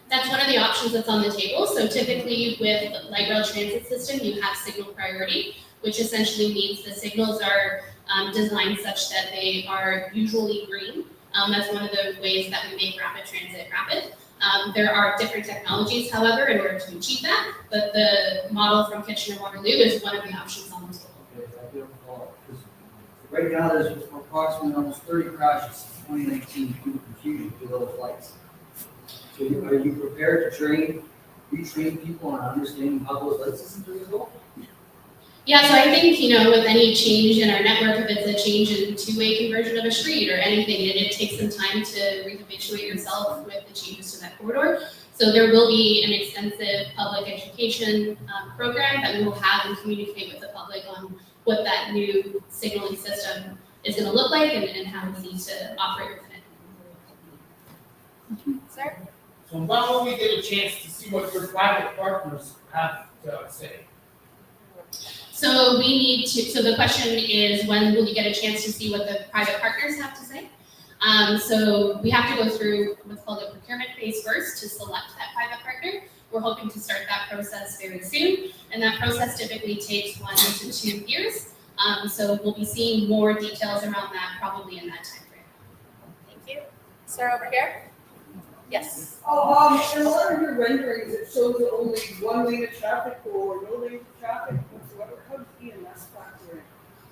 That's one of the options that's on the table. So typically with light rail transit system, you have signal priority, which essentially means the signals are designed such that they are usually green. That's one of the ways that we make rapid transit rapid. There are different technologies, however, in order to achieve that, but the model from Kitchener-Waterloo is one of the options on the table. Okay, I do follow, 'cause right now, there's approximately almost 30 crashes in 2019 due to confusion to those lights. So are you prepared to retrain people on understanding how those light systems are going? Yeah, so I think, with any change in our network, if it's a change in two-way conversion of a street or anything, it takes some time to rehabituate yourself with the changes to that corridor. So there will be an extensive public education program that we will have and communicate with the public on what that new signaling system is going to look like and how we need to operate within it. Sir? So when will we get a chance to see what your private partners have to say? So we need to, so the question is, when will you get a chance to see what the private partners have to say? So we have to go through what's called a procurement phase first to select that private partner. We're hoping to start that process very soon, and that process typically takes 1 to 2 years. So we'll be seeing more details around that probably in that time frame. Thank you. Sir, over here? Yes. In one of your renderings, it shows only one lane of traffic or no lane of traffic whatsoever. How does EMS factor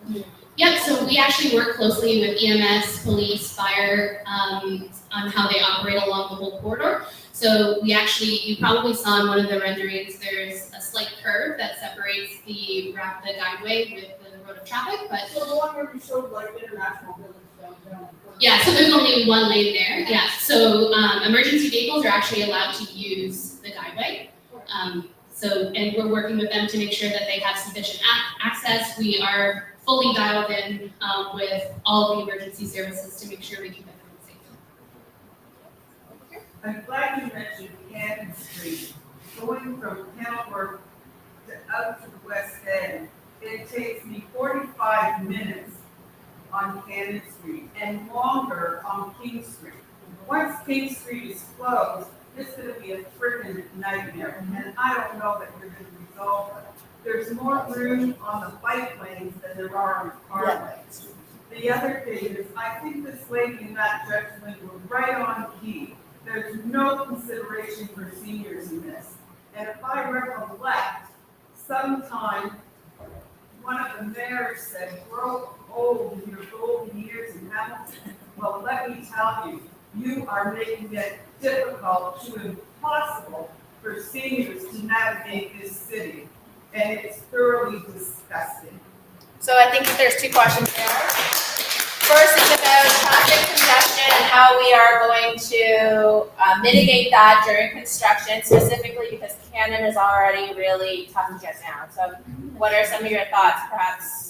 in? Yep, so we actually work closely with EMS, police, fire, on how they operate along the whole corridor. So we actually, you probably saw in one of the renderings, there's a slight curve that separates the guideway with the road of traffic, but. So the one where you showed like International Village downtown. Yeah, so there's only one lane there, yeah. So emergency vehicles are actually allowed to use the guideway. And we're working with them to make sure that they have sufficient access. We are fully dialed in with all of the emergency services to make sure we keep everyone safe. I'm glad you mentioned Cannon Street. Going from Kenilworth to out to the west end, it takes me 45 minutes on Cannon Street and longer on King Street. Once King Street is closed, it's gonna be a freaking nightmare, and I don't know that you're gonna resolve it. There's more room on the bike lanes than there are on the car lanes. The other thing is, I think this lady in that judgment were right on key. There's no consideration for seniors in this. And if I recollect, sometime one of the mayors said, grow old in your golden years in Hamilton. Well, let me tell you, you are making it difficult to impossible for seniors to navigate this city. And it's thoroughly disgusting. So I think that there's 2 questions there. First is about traffic congestion and how we are going to mitigate that during construction, specifically because Cannon is already really tough to get down. So what are some of your thoughts, perhaps?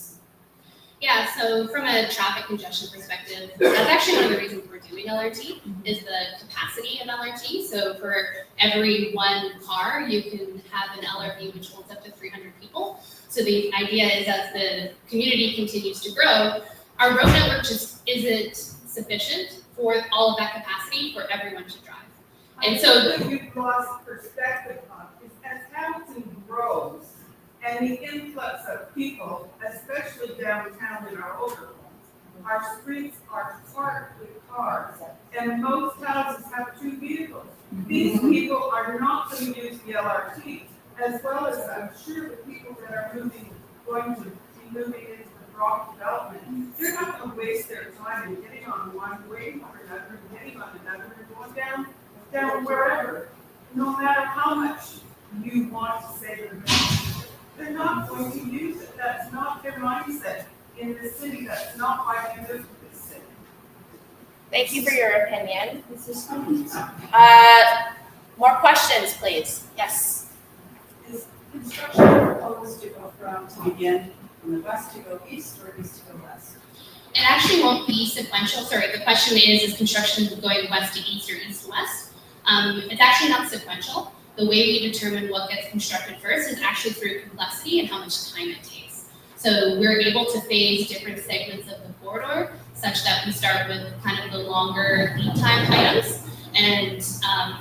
Yeah, so from a traffic congestion perspective, that's actually one of the reasons we're doing LRT is the capacity of LRT. So for every 1 car, you can have an LRT which holds up to 300 people. So the idea is as the community continues to grow, our road network just isn't sufficient for all of that capacity for everyone to drive. And so you've lost perspective on is as Hamilton grows and the influx of people, especially downtown in our older homes, our streets are parked with cars, and most houses have 2 vehicles. These people are not going to use the LRT, as well as I'm sure the people that are going to be moving into the Brock development, they're not going to waste their time in getting on one, waiting for another, getting on another, and going down wherever. No matter how much you want to say to them, they're not going to use it. That's not their mindset in the city. That's not why they live in this city. Thank you for your opinion. More questions, please. Yes. Is construction proposed to go to begin from the west to go east or east to go west? it actually won't be sequential. Sorry, the question is construction going west to east or east to west? It's actually not sequential. The way we determine what gets constructed first is actually through complexity and how much time it takes. So we're able to phase different segments of the corridor such that we start with kind of the longer lead time items and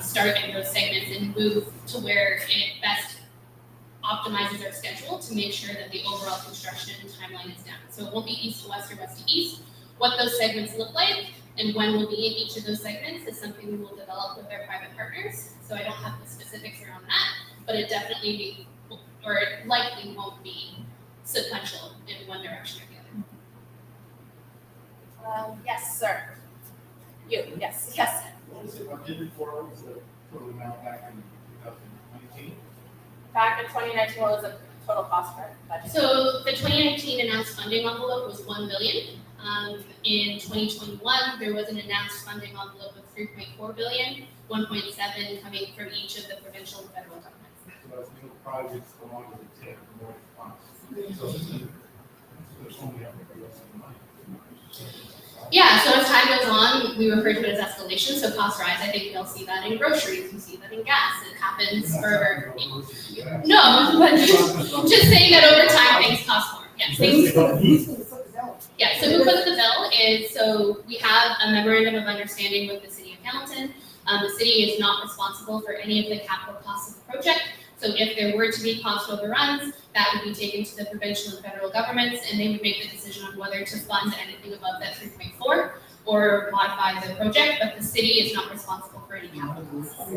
start in those segments and move to where it best optimizes our schedule to make sure that the overall construction timeline is down. So it won't be east to west or west to east. What those segments look like and when we'll be in each of those segments is something we will develop with our private partners. So I don't have the specifics around that, but it definitely or it likely won't be sequential in one direction or the other. Yes, sir. You, yes, yes. What was it budgeted for? Was the total amount back in 2019? Back in 2019, what was the total cost for budget? So the 2019 announced funding envelope was $1 billion. In 2021, there was an announced funding envelope of 3.4 billion, 1.7 coming from each of the provincial and federal governments. So as new projects go on with the TIF, the more it funds. So this is, there's only up to money. Yeah, so as time goes on, we refer to it as escalation, so costs rise. I think we all see that in groceries, we see that in gas, it happens for, no, but just saying that over time, things cost more. Yeah, things, yeah, so who puts the bill is, so we have a memorandum of understanding with the city of Hamilton. The city is not responsible for any of the capital costs of the project. So if there were to be cost overruns, that would be taken to the provincial and federal governments, and they would make the decision on whether to fund anything above that 3.4 or modify the project, but the city is not responsible for any capital costs.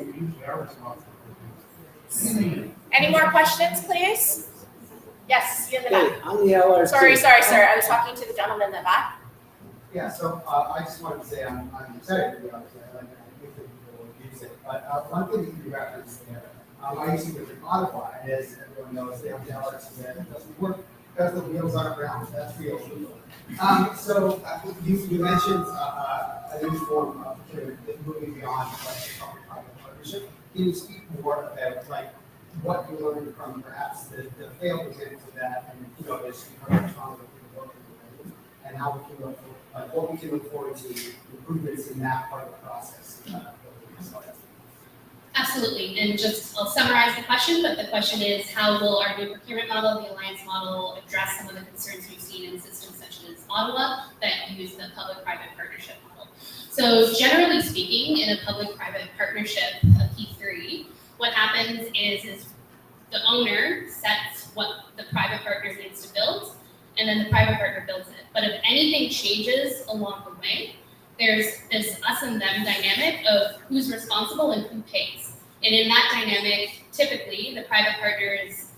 Any more questions, please? Yes, you in the back. Okay, on the LRT. Sorry, sir. I was talking to the gentleman in the back. Yeah, so I just wanted to say I'm excited to be honest. I think that people will use it. But one thing that you referenced there, I used to live in Ottawa, and as everyone knows, they have the LRT that doesn't work because the wheels aren't round. That's real. So you mentioned a new form of moving beyond like public-private partnership. Can you speak more about like what you learned from perhaps the failed examples of that, and you know, there's and how we can look for, like, what we can look forward to improvements in that part of the process. Absolutely, and just, I'll summarize the question, but the question is, how will our new procurement model, the alliance model, address some of the concerns we've seen in systems such as Ottawa that use the public-private partnership model? So generally speaking, in a public-private partnership, a P3, what happens is the owner sets what the private partner needs to build, and then the private partner builds it. But if anything changes along the way, there's this us and them dynamic of who's responsible and who pays. And in that dynamic, typically, the private partner is,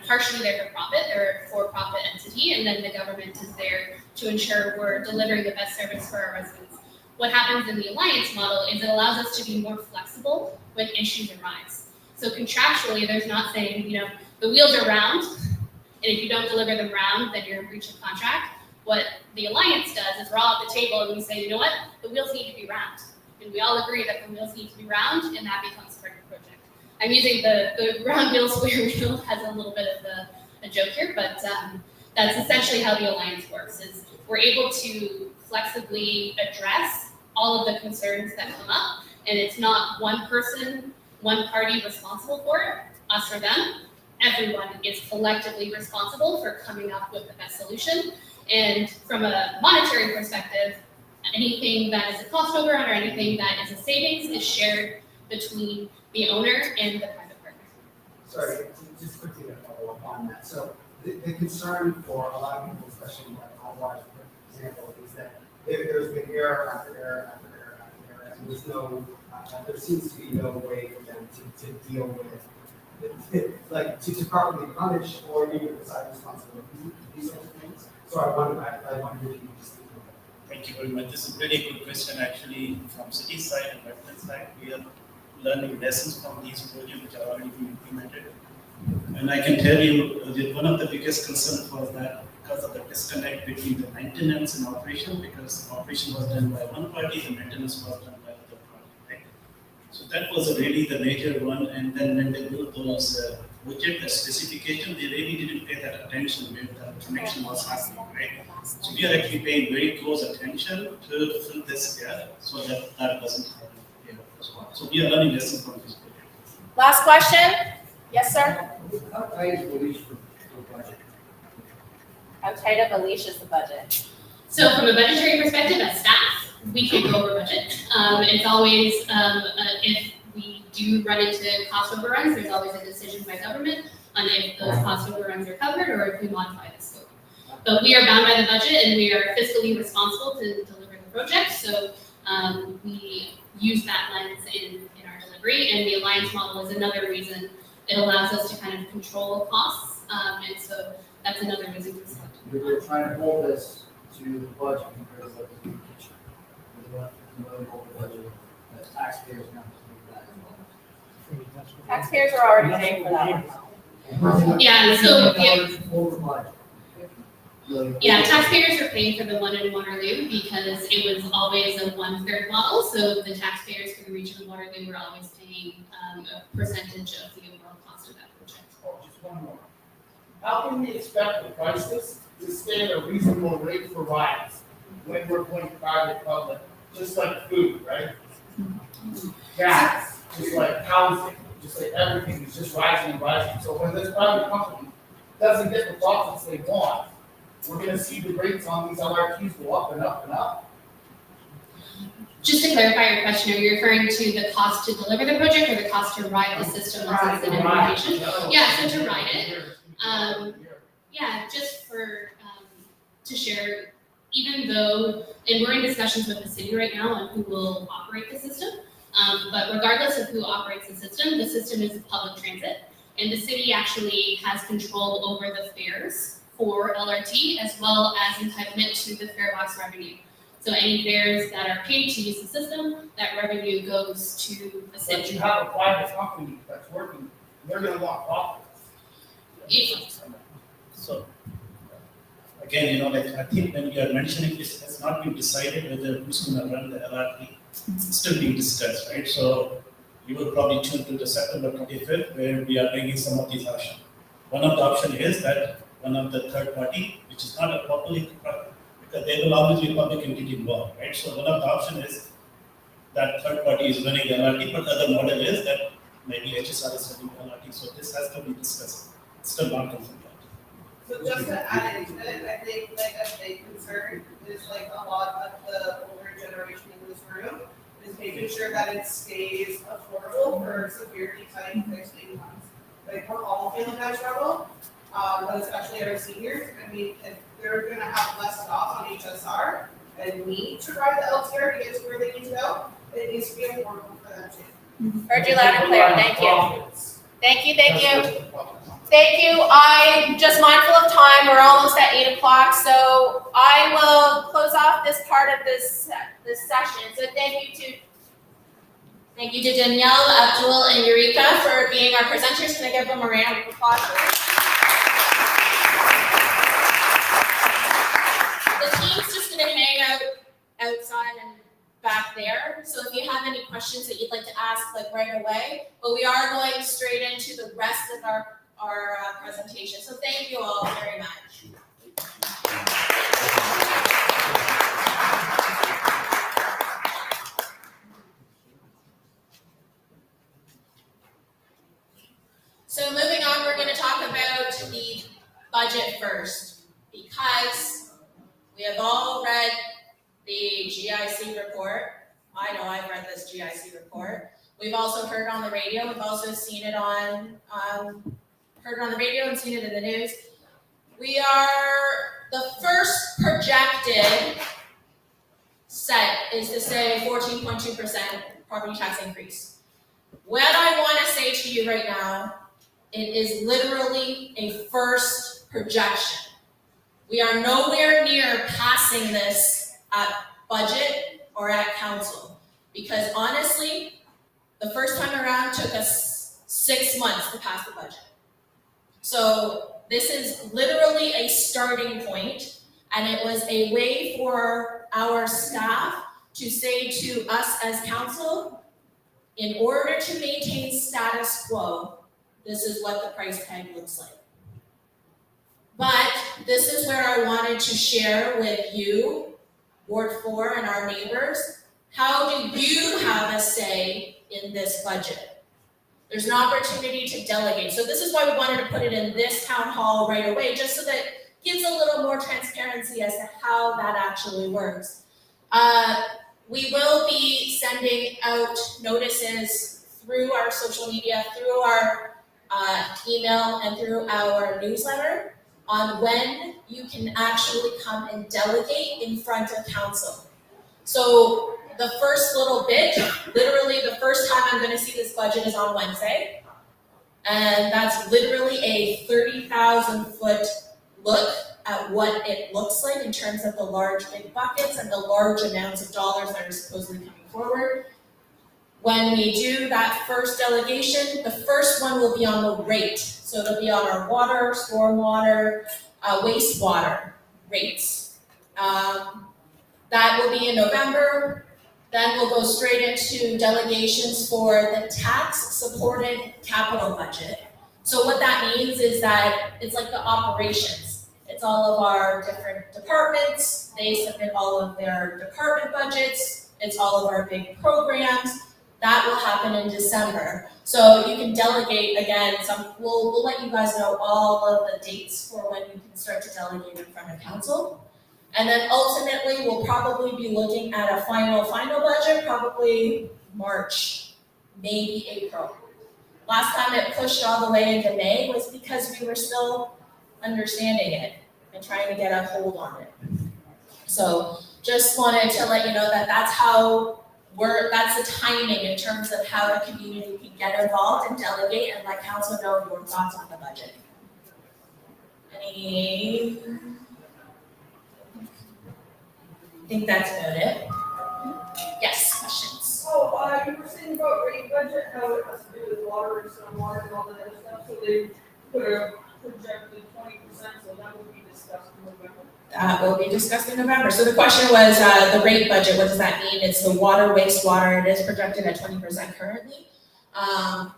partially there for profit, they're a for-profit entity, and then the government is there to ensure we're delivering the best service for our residents. What happens in the alliance model is it allows us to be more flexible when issues arise. So contractually, there's not saying, the wheels are round, and if you don't deliver them round, then you're in breach of contract. What the alliance does is we're all at the table and we say, you know what, the wheels need to be round. And we all agree that the wheels need to be round, and that becomes part of the project. I'm using the round wheel, square wheel as a little bit of a joke here, but that's essentially how the alliance works, is we're able to flexibly address all of the concerns that come up, and it's not one person, one party responsible for it, us or them. Everyone is collectively responsible for coming up with the best solution. And from a monetary perspective, anything that is a cost overrun or anything that is a savings is shared between the owner and the private partner. Sorry, just quickly to follow up on that. So the concern for a lot of people, especially like Ottawa, for example, is that there's been error after error after error after error, and there's no, there seems to be no way for them to deal with it, like to properly punish or even decide responsibility for these sorts of things. So I wonder if you could just think about that. Thank you very much. This is a very good question actually from city side and wetland side. We are learning lessons from these projects which are already being implemented. And I can tell you that one of the biggest concerns was that because of the disconnect between the maintenance and operation, because operation was done by one party, the maintenance was done by the other party, right? So that was really the major one. And then when they built those project, the specification, they really didn't pay that attention where the connection was happening, right? So we are actually paying very close attention to fill this gap so that that doesn't happen here as well. So we are learning lessons from this project. Last question. Yes, sir? How tight is the leash for budget? How tight of a leash is the budget? So from a budgetary perspective, as staff, we can go over budget. It's always, if we do run into cost overruns, there's always a decision by government on if those cost overruns are covered or if we modify the scope. But we are bound by the budget and we are fiscally responsible to deliver the project. So we use that lens in our delivery, and the alliance model is another reason. It allows us to kind of control costs, and so that's another reason for selecting. We're trying to hold this to the budget because of the kitchen. We want to really hold the budget as taxpayers now. Taxpayers are already paying for that one. Yeah, so Over budget. Yeah, taxpayers are paying for the one in Waterloo because it was always a 1/3 model. So the taxpayers for the region of Waterloo were always paying a percentage of the overall cost of that project. Oh, just one more. How can we expect the prices to stay at a reasonable rate for rides when we're going private public, just like food, right? Gas, just like housing, just like everything is just rising and rising. So when this private company doesn't get the profits they want, we're gonna see the rates on these LRTs go up and up and up. Just to clarify your question, are you referring to the cost to deliver the project or the cost to ride the system once it's in implementation? Yeah, so to ride it, yeah, just for, to share, even though, and we're in discussions with the city right now on who will operate the system, but regardless of who operates the system is public transit, and the city actually has control over the fares for LRT as well as entitlement to the fare box revenue. So any fares that are paid to use the system, that revenue goes to the city. But you have a private company that's working, they're gonna want profits. So, again, like, I think when you are mentioning this, has not been decided whether who's gonna run the LRT. It's still being discussed, right? So, you will probably tune to the September 25th, where we are bringing some of these options. One of the options is that one of the third party, which is not a public, because there will always be a public entity involved, right? So, one of the options is that third party is running the LRT, but the other model is that maybe HSR is running the LRT. So, this has to be discussed. It's still not confirmed. So just to add into it, I think like a big concern is like a lot of the older generation in this room is making sure that it stays affordable for severely tight fixed incomes. Like we're all feeling that struggle, but especially our seniors. I mean, if they're gonna have less stops on HSR and need to ride the LTR to get to where they need to go, it needs to be affordable for them too. Heard you loud and clear, thank you. Thank you, thank you. Thank you, I'm just mindful of time, we're almost at 8 o'clock, so I will close off this part of this session. So thank you to Danielle, Abdul, and Eureka for being our presenters. Can I give them a round of applause? The team's just gonna hang out outside and back there. So if you have any questions that you'd like to ask like right away, but we are going straight into the rest of our presentation. So thank you all very much. So moving on, we're going to talk about the budget first, because we have all read the GIC report. I know I've read this GIC report. We've also heard on the radio. We've also seen it on the radio and seen it in the news. We are, the first projected set is to say 14.2% property tax increase. What I want to say to you right now, it is literally a first projection. We are nowhere near passing this at budget or at council, because honestly, the first time around took us 6 months to pass the budget. So this is literally a starting point, and it was a way for our staff to say to us as council, in order to maintain status quo, this is what the price tag looks like. But this is where I wanted to share with you, Ward 4 and our neighbors, how do you have a say in this budget? There's an opportunity to delegate. So this is why we wanted to put it in this town hall right away, just so that it gives a little more transparency as to how that actually works. We will be sending out notices through our social media, through our email, and through our newsletter on when you can actually come and delegate in front of council. So the first little bit, literally the first time I'm gonna see this budget is on Wednesday. And that's literally a 30,000 foot look at what it looks like in terms of the large big buckets and the large amounts of dollars that are supposedly coming forward. When we do that first delegation, the first one will be on the rate. So it'll be on our water, stormwater, wastewater. rates. That will be in November. Then we'll go straight into delegations for the tax-supported capital budget. So what that means is that it's like the operations. It's all of our different departments. They submit all of their department budgets. It's all of our big programs. That will happen in December. So you can delegate, again, we'll let you guys know all of the dates for when you can start to delegate in front of council. And then ultimately, we'll probably be looking at a final budget, probably March, maybe April. Last time it pushed all the way into May was because we were still understanding it and trying to get a hold on it. So just wanted to let you know that that's the timing in terms of how the community can get involved and delegate and let council know your thoughts on the budget. I think that's about it. Yes, questions? Oh, you were saying about rate budget, how it has to do with water and stormwater and all that other stuff, so they put a projected 20%, so that will be discussed in November. That will be discussed in November. So the question was the rate budget, what does that mean? It's the water, wastewater, it is projected at 20% currently. But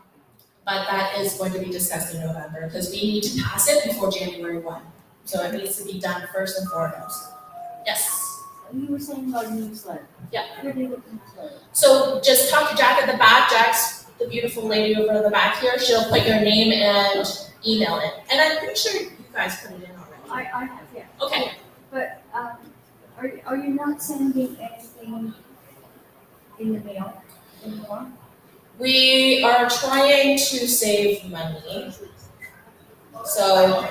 that is going to be discussed in November because we need to pass it before January 1. So it needs to be done first and foremost. Yes? You were saying about a newsletter. Yeah. Where do you look at newsletter? So just talk to Jack at the back. Jack's the beautiful lady over the back here. She'll put your name and email it. And I'm pretty sure you guys put it in already. I have, yeah. Okay. But are you not sending anything in the mail anymore? We are trying to save money. So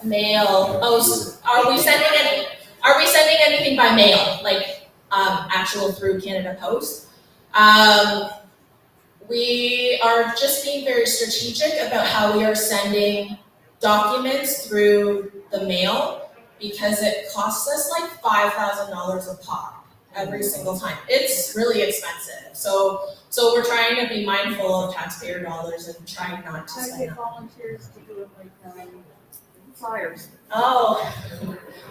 mail. Are we sending anything by mail, like actual through Canada Post? We are just being very strategic about how we are sending documents through the mail because it costs us like $5,000 a pop every single time. It's really expensive. So we're trying to be mindful of taxpayer dollars and trying not to I spend get them. volunteers to do it like flyers. Oh,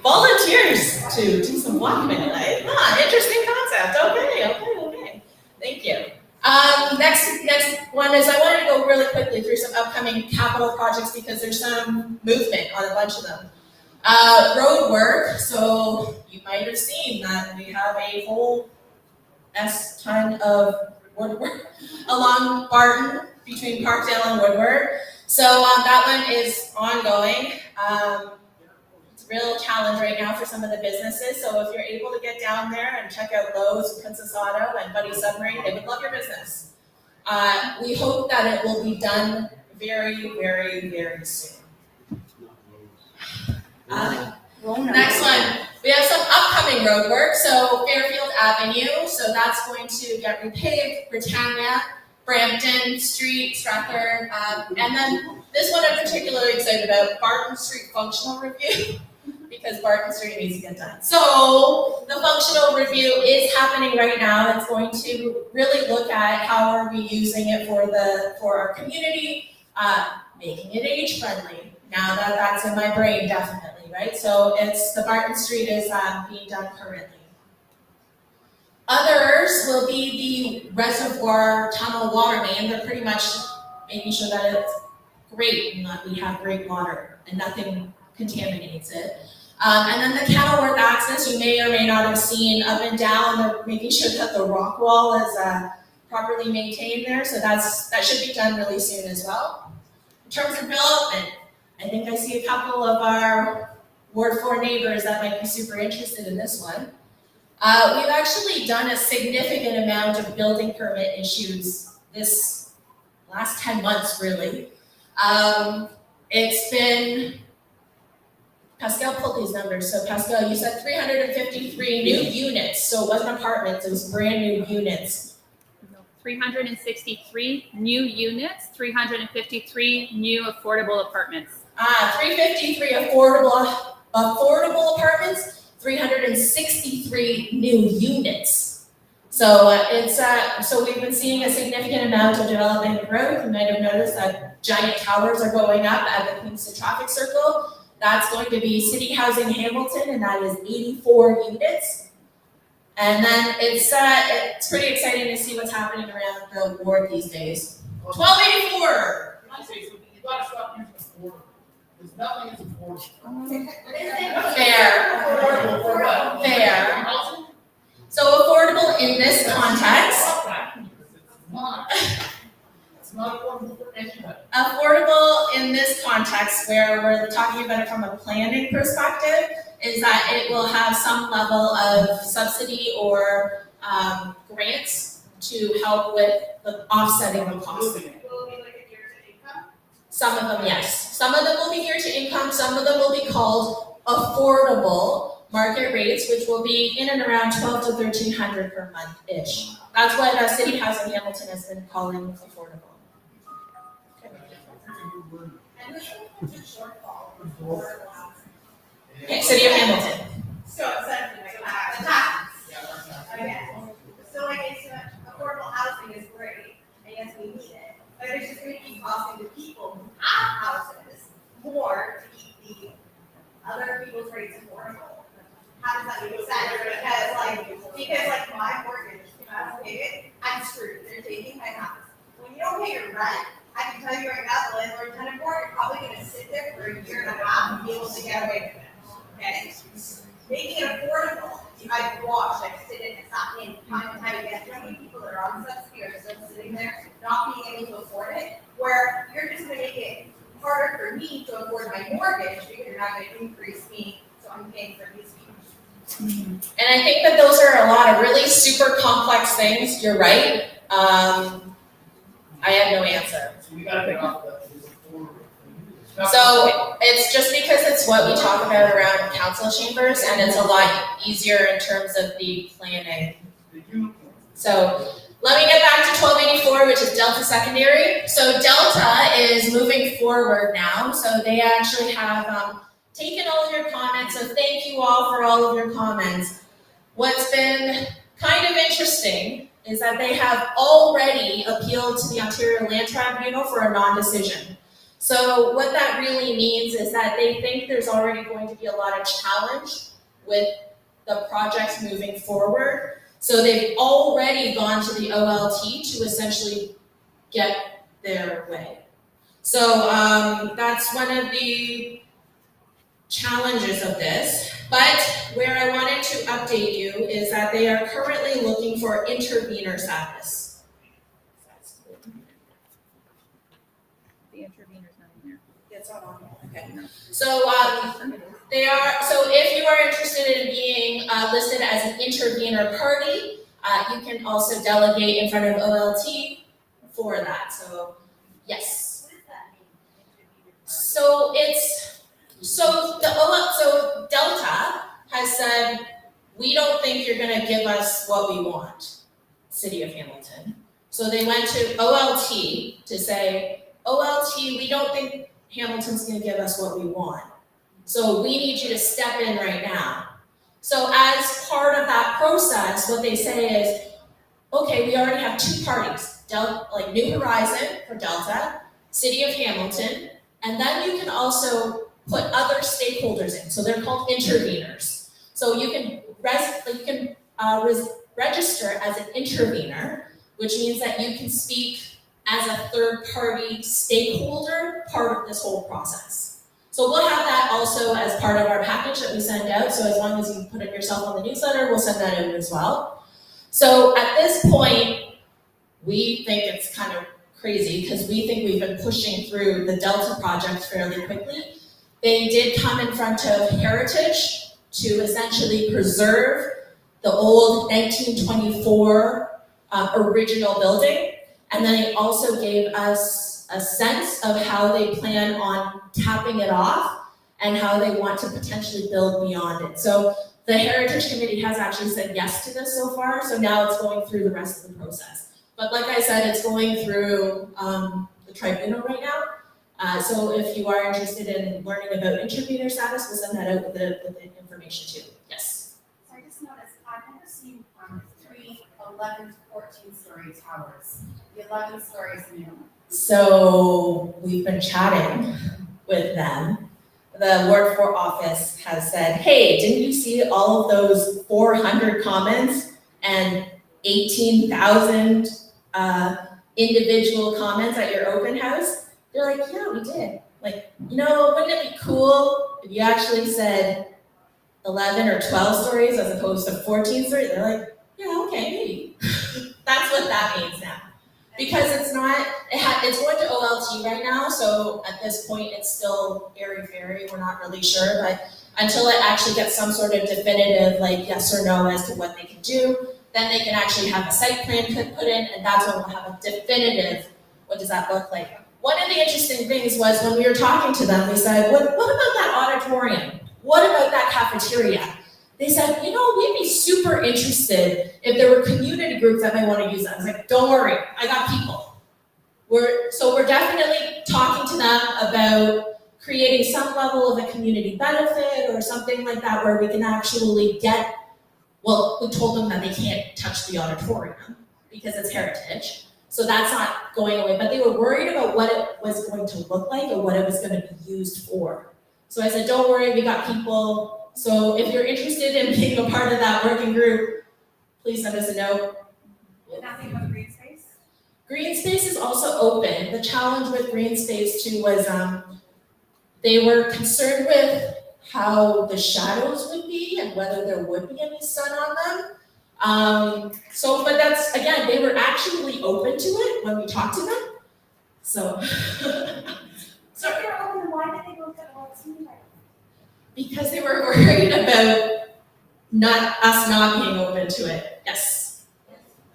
volunteers to do some blackmail, eh? Interesting concept. Okay. Thank you. Next one is I wanted to go really quickly through some upcoming capital projects because there's some movement on a bunch of them. Road work, so you might have seen that we have a whole ton of road work along Barton between Parkdale and Woodward. So that one is ongoing. It's a real challenge right now for some of the businesses. So if you're able to get down there and check out Lowe's, Princess Auto, and Buddy Submarine, they would love your business. We hope that it will be done very, very, very soon. Next one, we have some upcoming road work. So Fairfield Avenue, so that's going to get repaved. Britannia, Brampton Street, Stratford, and then this one I'm particularly excited about, Barton Street Functional Review, because Barton Street needs to get done. So the functional review is happening right now. It's going to really look at how are we using it for our community, making it age friendly. Now that's in my brain, definitely, right? So it's the Barton Street is being done currently. Others will be the reservoir tunnel water main. They're pretty much making sure that it's great and that we have great water and nothing contaminates it. And then the Kenilworth access, you may or may not have seen up and down. They're making sure that the rock wall is properly maintained there. So that should be done really soon as well. In terms of development, I think I see a couple of our Ward 4 neighbors that might be super interested in this one. We've actually done a significant amount of building permit issues this last 10 months, really. It's been, Pascal pulled these numbers. So Pascal, you said 353 new units. So it wasn't apartments, it was brand new units. 363 new units, 353 new affordable apartments. 353 affordable apartments, 363 new units. So so we've been seeing a significant amount of development growth. You might have noticed that giant towers are going up at the Queenston Traffic Circle. That's going to be City Housing Hamilton, and that is 84 units. And then it's pretty exciting to see what's happening around the ward these days. 1284. You gotta stop using affordable. Because nothing is affordable. Fair. Affordable for what? Fair. Housing? So affordable in this context. It's not affordable for anybody. Affordable in this context, where we're talking about it from a planning perspective, is that it will have some level of subsidy or grants to help with the offsetting the cost. Will it be like a year to income? Some of them, yes. Some of them will be geared to income, some of them will be called affordable market rates, which will be in and around $1,200 to $1,300 per month-ish. That's what City Housing Hamilton has been calling affordable. And this is just shortfall for affordable housing. Okay, City of Hamilton. So essentially, like the taxes. Okay. So like it's affordable housing is great, and yes, we need it, but it's just gonna keep costing the people who have houses more to keep the other people's rates affordable. How does that make sense? Because like my mortgage, if I don't pay it, I'm screwed. They're taking my house. When you don't pay your rent, I can tell you right now, the landlord tenant board, you're probably gonna sit there for a year and a half and be able to get away with it. Okay? Making it affordable, I've watched, I've sit in, it's not in time and time again. How many people that are on subsidy are still sitting there, not being able to afford it, where you're just gonna make it harder for me to afford my mortgage because you're not gonna increase me, so I'm paying for these people. And I think that those are a lot of really super complex things. You're right. I have no answer. So we gotta get off the affordable. So it's just because it's what we talk about around council chambers, and it's a lot easier in terms of the planning. So let me get back to 1284, which is Delta Secondary. So Delta is moving forward now. So they actually have taken all of your comments. So thank you all for all of your comments. What's been kind of interesting is that they have already appealed to the Ontario Land Tribunal for a non-decision. So what that really means is that they think there's already going to be a lot of challenge with the projects moving forward. So they've already gone to the OLT to essentially get their way. So that's one of the challenges of this. But where I wanted to update you is that they are currently looking for intervener status. The intervener's not in there. It's not on there. Okay. So they are. So if you are interested in being listed as an intervener party, you can also delegate in front of OLT for that. So yes. What does that mean? So it's so Delta has said, we don't think you're going to give us what we want, City of Hamilton. So they went to OLT to say, OLT, we don't think Hamilton's going to give us what we want. So we need you to step in right now. So as part of that process, what they say is, okay, we already have two parties, like New Horizon for Delta, City of Hamilton, and then you can also put other stakeholders in. So they're called interveners. So you can register as an intervener, which means that you can speak as a third-party stakeholder part of this whole process. So we'll have that also as part of our package that we send out. So as long as you put it yourself on the newsletter, we'll send that out as well. So at this point, we think it's kind of crazy because we think we've been pushing through the Delta project fairly quickly. They did come in front of Heritage to essentially preserve the old 1924 original building. And then they also gave us a sense of how they plan on tapping it off and how they want to potentially build beyond it. So the Heritage Committee has actually said yes to this so far, so now it's going through the rest of the process. But like I said, it's going through the tribunal right now. So if you are interested in learning about intervener status, we'll send that out with the information too. Yes? So I just noticed, I've never seen 3 11 to 14 story towers. The 11 stories new. So we've been chatting with them. the Ward 4 office has said, hey, didn't you see all of those 400 comments and 18,000 individual comments at your open house? They're like, yeah, we did. Like, wouldn't it be cool if you actually said 11 or 12 stories as opposed to 14 stories? They're like, yeah, okay, maybe. That's what that means now. Because it's not, it's going to OLT right now, so at this point it's still airy-fairy, we're not really sure, but until it actually gets some sort of definitive, like yes or no as to what they can do, then they can actually have a site plan put in, and that's when we'll have a definitive, what does that look like? One of the interesting things was when we were talking to them, we said, what about that auditorium? What about that cafeteria? They said, we'd be super interested if there were community groups that might want to use that. I was like, don't worry, I got people. We're definitely talking to them about creating some level of a community benefit or something like that where we can actually get, well, we told them that they can't touch the auditorium because it's heritage. So that's not going away, but they were worried about what it was going to look like or what it was going to be used for. So I said, don't worry, we got people. So if you're interested in being a part of that working group, please send us a note. Nothing about green space? Green space is also open. The challenge with green space too was they were concerned with how the shadows would be and whether there would be any sun on them. But that's, again, they were actually open to it when we talked to them. So. So if they're open, why did they go to OLT? Because they were worried about us not being open to it. Yes.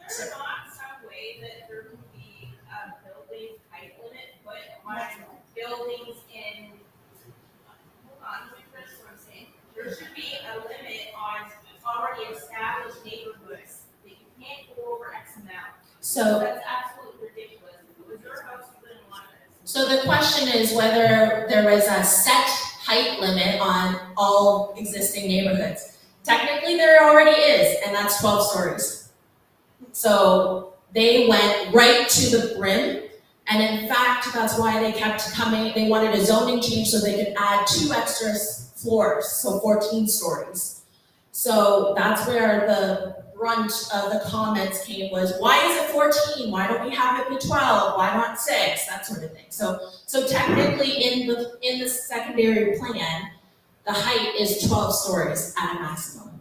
There's not some way that there can be a building height limit put on buildings in, hold on, let me finish what I'm saying. There should be a limit on already established neighborhoods that you can't go over X amount. So that's absolutely ridiculous. If it was your house, you wouldn't want this. So the question is whether there is a set height limit on all existing neighborhoods. Technically, there already is, and that's 12 stories. So they went right to the brim, and in fact, that's why they kept coming. They wanted a zoning change so they could add 2 extra floors, so 14 stories. So that's where the brunt of the comments came was, why is it 14? Why don't we have it be 12? Why not 6? That sort of thing. So technically in the secondary plan, the height is 12 stories at a maximum.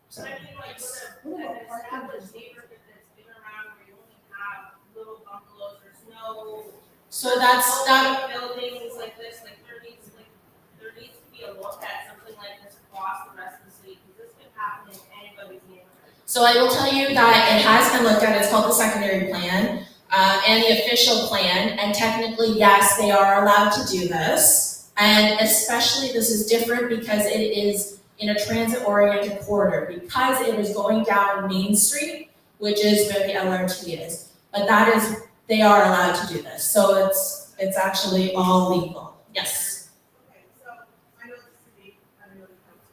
So, I mean, like with an established neighborhood that's been around where you only have little bungalows, there's no. So that's that. Buildings like this, there needs to be a look at something like this across the rest of the city, because this could happen in anybody's neighborhood. So I will tell you that it has been looked at. It's called the secondary plan and the official plan. And technically, yes, they are allowed to do this. And especially this is different because it is in a transit-oriented corridor, because it is going down Main Street, which is where the LRT is. But they are allowed to do this. So it's actually all legal. Yes. Okay, so I know the city, I know the council,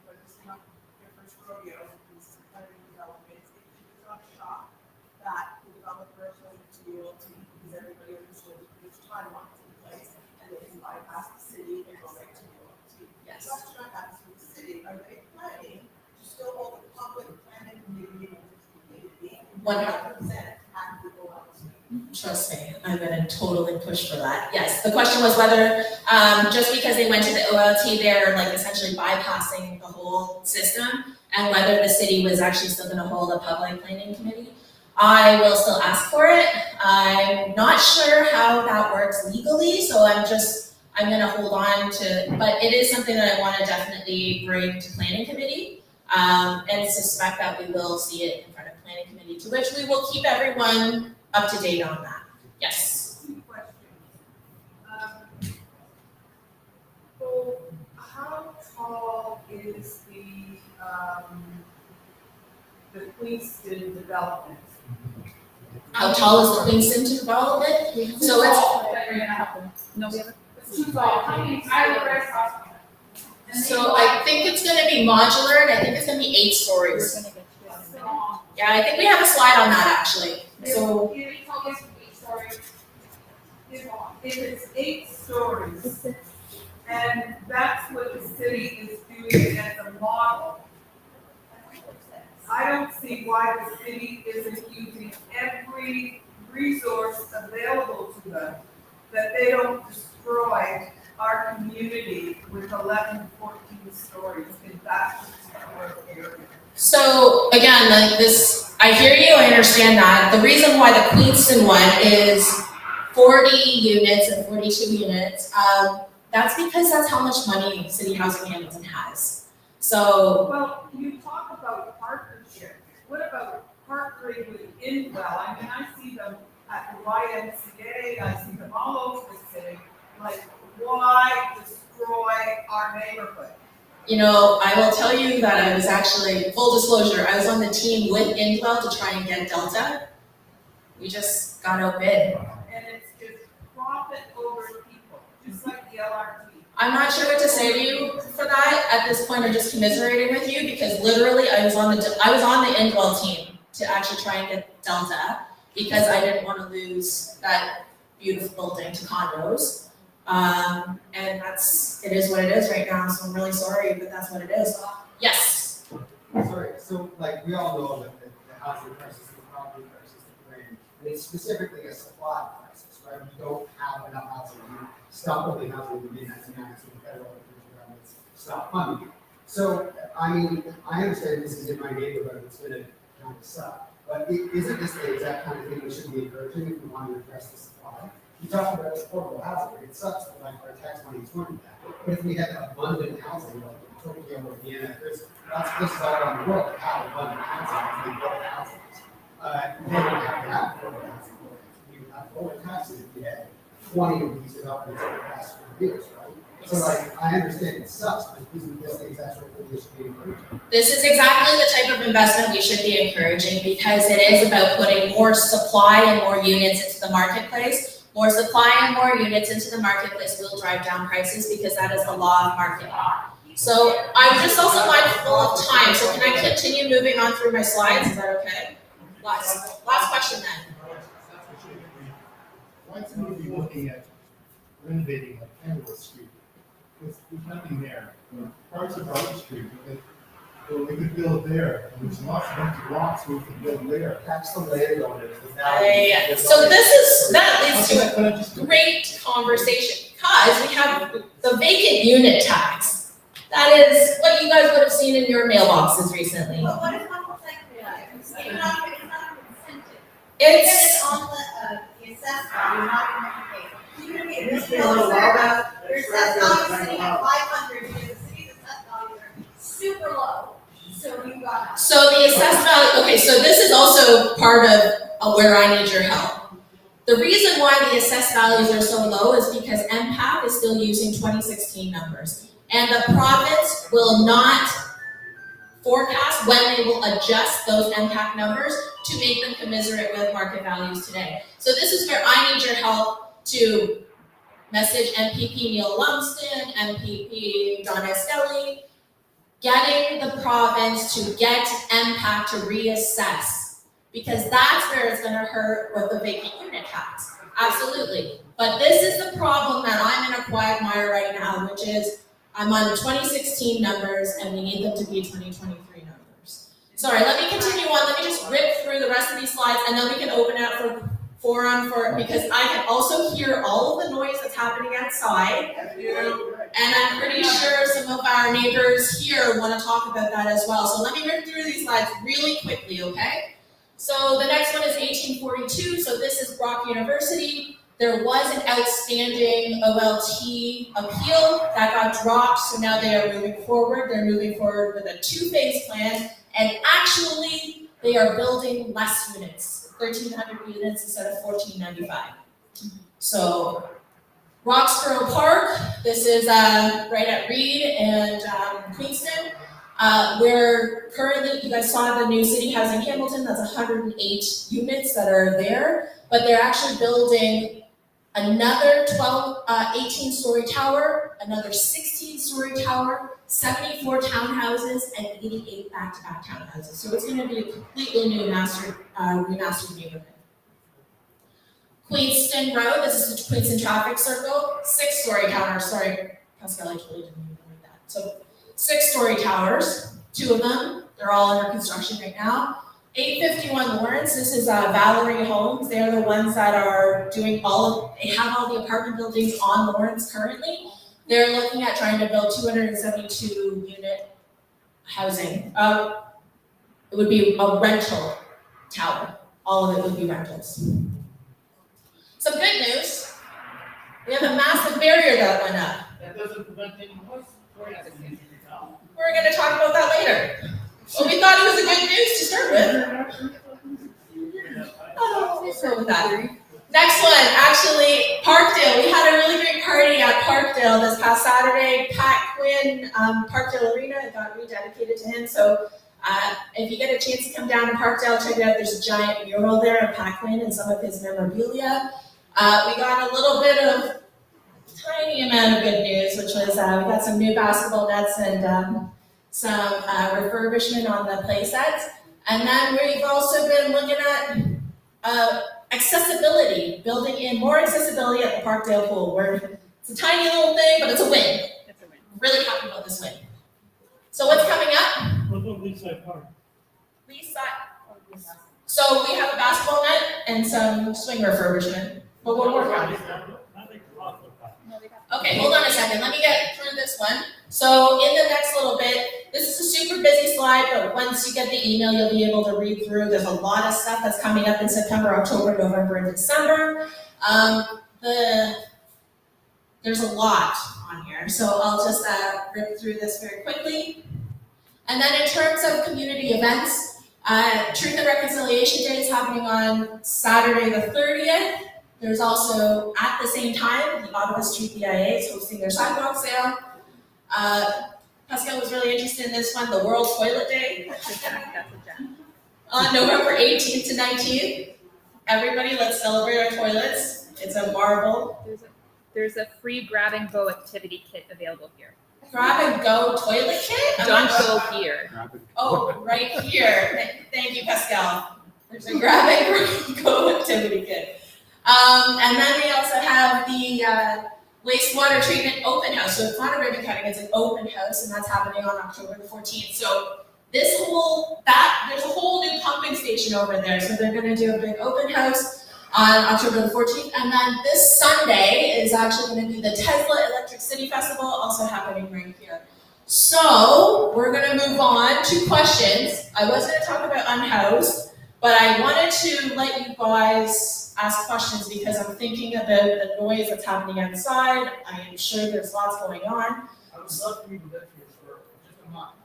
but it's not your first rodeo, it's kind of development. It's not a shock that the developer is going to be able to, because everybody understands there's timelines in place, and they can bypass the city and go right to the OLT. Yes. That's not happens with the city. Are they planning to still hold a public planning meeting in this community? 100%. At the OLT? Trust me, I'm gonna totally push for that. Yes, the question was whether, just because they went to the OLT, they're like essentially bypassing the whole system, and whether the city was actually still gonna hold a public planning committee. I will still ask for it. I'm not sure how that works legally, so I'm gonna hold on to, but it is something that I wanna definitely bring to planning committee, and suspect that we will see it in front of planning committee, to which we will keep everyone up to date on that. Yes. Two questions. So how tall is the Queenston development? How tall is the Queenston development? So It's too tall. So I think it's gonna be modular, and I think it's gonna be 8 stories. Yeah, I think we have a slide on that actually. So Can you tell me some 8 stories? If it's 8 stories, And that's what the city is doing as a model. I don't see why the city isn't using every resource available to them, that they don't destroy our community with 11, 14 stories in that particular area. So again, like this, I hear you, I understand that. The reason why the Queenston one is 40 units and 42 units, that's because that's how much money City Housing Hamilton has. So, well, you talk about partnership. What about partnering with Inwell? I mean, I see them at the YMCA, I see them all over the city. Like, why destroy our neighborhood? you know, I will tell you that I was actually, full disclosure, I was on the team with Inwell to try and get Delta. We just got outbid. And it's just profit over people, just like the LRT. I'm not sure what to say to you for that. At this point, I'm just commiserating with you because literally I was on the Inwell team to actually try and get Delta because I didn't want to lose that beautiful building to condos. And it is what it is right now, so I'm really sorry, but that's what it is. Yes? Sorry, so like we all know that the housing crisis, the property crisis, the land, and it's specifically a supply crisis, right? We don't have enough housing. We stop building housing in the mid-1990s when the federal and provincial governments stop funding it. So, I mean, I understand this is in my neighborhood, it's gonna kind of suck, but isn't this the exact kind of thing we should be encouraging if we want to address the supply? You talk about affordable housing, it sucks that like our tax money is going to that. But if we had abundant housing, like in Tokyo or Vienna, there's lots of places all around the world that have abundant housing, and they build houses. They don't have to have affordable housing. We would have lower taxes if we had 20 of these developments over the past 4 years, right? So like, I understand it sucks, but isn't this the exact sort of thing we should be encouraging? This is exactly the type of investment we should be encouraging because it is about putting more supply and more units into the marketplace. More supply and more units into the marketplace will drive down prices because that is the law of market. So I'm just also mindful of time, so can I continue moving on through my slides? Is that okay? Last question then. Why should we be looking at renovating like Campbell Street? There's nothing there. Parts of Broad Street, we could build there, and there's lots of empty lots we could build there. That's the landowner. So that leads to a great conversation because we have the vacant unit tax. That is what you guys would have seen in your mailboxes recently. But what if one was like, it's not an incentive. It's on the assessed value, not in the case. You're gonna be a business owner, your assessed value is sitting at 500, because the city's assessed values are super low. So you got. So the assessed value, okay, so this is also part of where I need your help. The reason why the assessed values are so low is because MPAC is still using 2016 numbers. And the province will not forecast when they will adjust those MPAC numbers to make them commiserate with market values today. So this is where I need your help to message MPP Neil Lumsden, MPP Don Estelli, getting the province to get MPAC to reassess, because that's where it's going to hurt with the vacant unit tax. Absolutely. But this is the problem that I'm in a quagmire right now, which is I'm on the 2016 numbers and we need them to be 2023 numbers. Sorry, let me continue on. Let me just rip through the rest of these slides and then we can open it up for forum because I can also hear all of the noise that's happening outside. And I'm pretty sure some of our neighbors here want to talk about that as well. So let me rip through these slides really quickly, okay? So the next one is 1842. So this is Brock University. There was an outstanding OLT appeal that got dropped. So now they are moving forward. They're moving forward with a 2-phase plan. And actually, they are building less units, 1,300 units instead of 1,495. So Roxborough Park, this is right at Reed and Queenston, where currently, you guys saw the new City Housing Hamilton, that's 108 units that are there, but they're actually building another 18-story tower, another 16-story tower, 74 townhouses, and 88 back-to-back townhouses. So it's gonna be a completely new remastered neighborhood. Queenston Road, this is the Queenston traffic circle, 6-story tower, sorry, Pascal, I totally didn't even read that. So 6-story towers, 2 of them, they're all under construction right now. 851 Lawrence, this is Valerie Homes. They're the ones that are doing they have all the apartment buildings on Lawrence currently. They're looking at trying to build 272 unit housing. It would be a rental tower. All of it would be rentals. Some good news. We have a massive barrier that went up. That doesn't prevent any noise. We're going to talk about that later. Well, we thought it was a good news to start with. Oh, let's go with that. Next one, actually, Parkdale. We had a really great party at Parkdale this past Saturday. Pat Quinn, Parkdale Arena, it got rededicated to him. So if you get a chance to come down to Parkdale, check it out. There's a giant mural there of Pat Quinn and some of his memorabilia. We got a little bit of tiny amount of good news, which was we got some new basketball nets and some refurbishment on the play sets. And then we've also been looking at accessibility, building in more accessibility at the Parkdale pool. It's a tiny little thing, but it's a win. I'm really happy about this win. So what's coming up? What about Leaside Park? So we have a basketball net and some swing refurbishment. But we're working on it. Okay, hold on a second. Let me get through this one. So in the next little bit, this is a super busy slide, but once you get the email, you'll be able to read through. There's a lot of stuff that's coming up in September, October, November, and December. There's a lot on here, so I'll just rip through this very quickly. And then in terms of community events, Truth and Reconciliation Day is happening on Saturday the 30th. There's also, at the same time, the Ottawa Street BIA is hosting their sidewalk sale. Pascal was really interested in this one, the World Toilet Day. On November 18th to 19th. Everybody, let's celebrate our toilets. It's a marvel. There's a free grab and go activity kit available here. Grab and go toilet kit? Don't go here. Oh, right here. Thank you, Pascal. There's a grab and go activity kit. And then we also have the wastewater treatment open house. So it's not a ribbon cutting, it's an open house, and that's happening on October the 14th. So there's a whole new pumping station over there. So they're gonna do a big open house on October the 14th. And then this Sunday is actually gonna be the Tesla Electric City Festival, also happening right here. So we're gonna move on to questions. I was gonna talk about unhoused, but I wanted to let you guys ask questions because I'm thinking about the noise that's happening outside. I am sure there's lots going on. I would love for you to live here for just a month.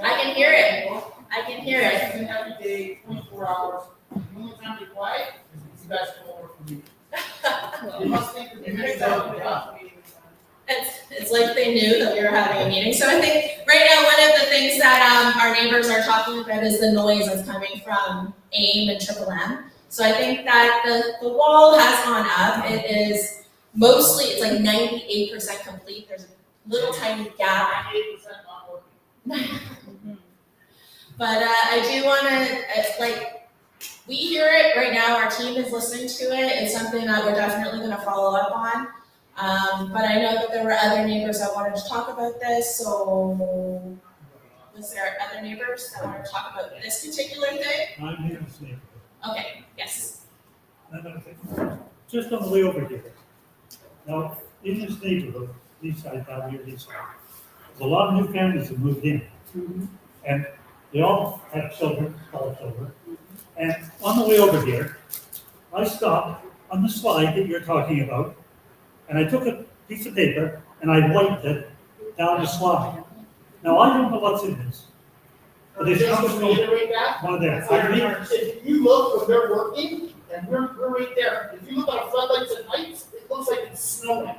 I can hear it. I can hear it. Every day, 24 hours. The only time you're quiet is you guys come over for me. You must think that you're done. It's like they knew that we were having a meeting. So I think right now one of the things that our neighbors are talking about is the noise that's coming from AIM and Triple M. So I think that the wall has gone up. It is mostly, it's like 98% complete. There's a little tiny gap. 98% not working. But I do want to, we hear it right now. Our team is listening to it. It's something that we're definitely going to follow up on. But I know that there were other neighbors that wanted to talk about this. So was there other neighbors that wanted to talk about this particular thing? I'm here in this neighborhood. Okay, yes. Just on the way over here. Now, in this neighborhood, east side, down here, east side, there's a lot of new families that moved in. And they all have children, college children. And on the way over here, I stopped on the slide that you're talking about, and I took a piece of paper and I wiped it down the slide. Now, I don't know what's in this. But it's Just comes to from reiterate that, one there. if you look when they're working, and we're right there, if you look at floodlights at night, it looks like it's snowing.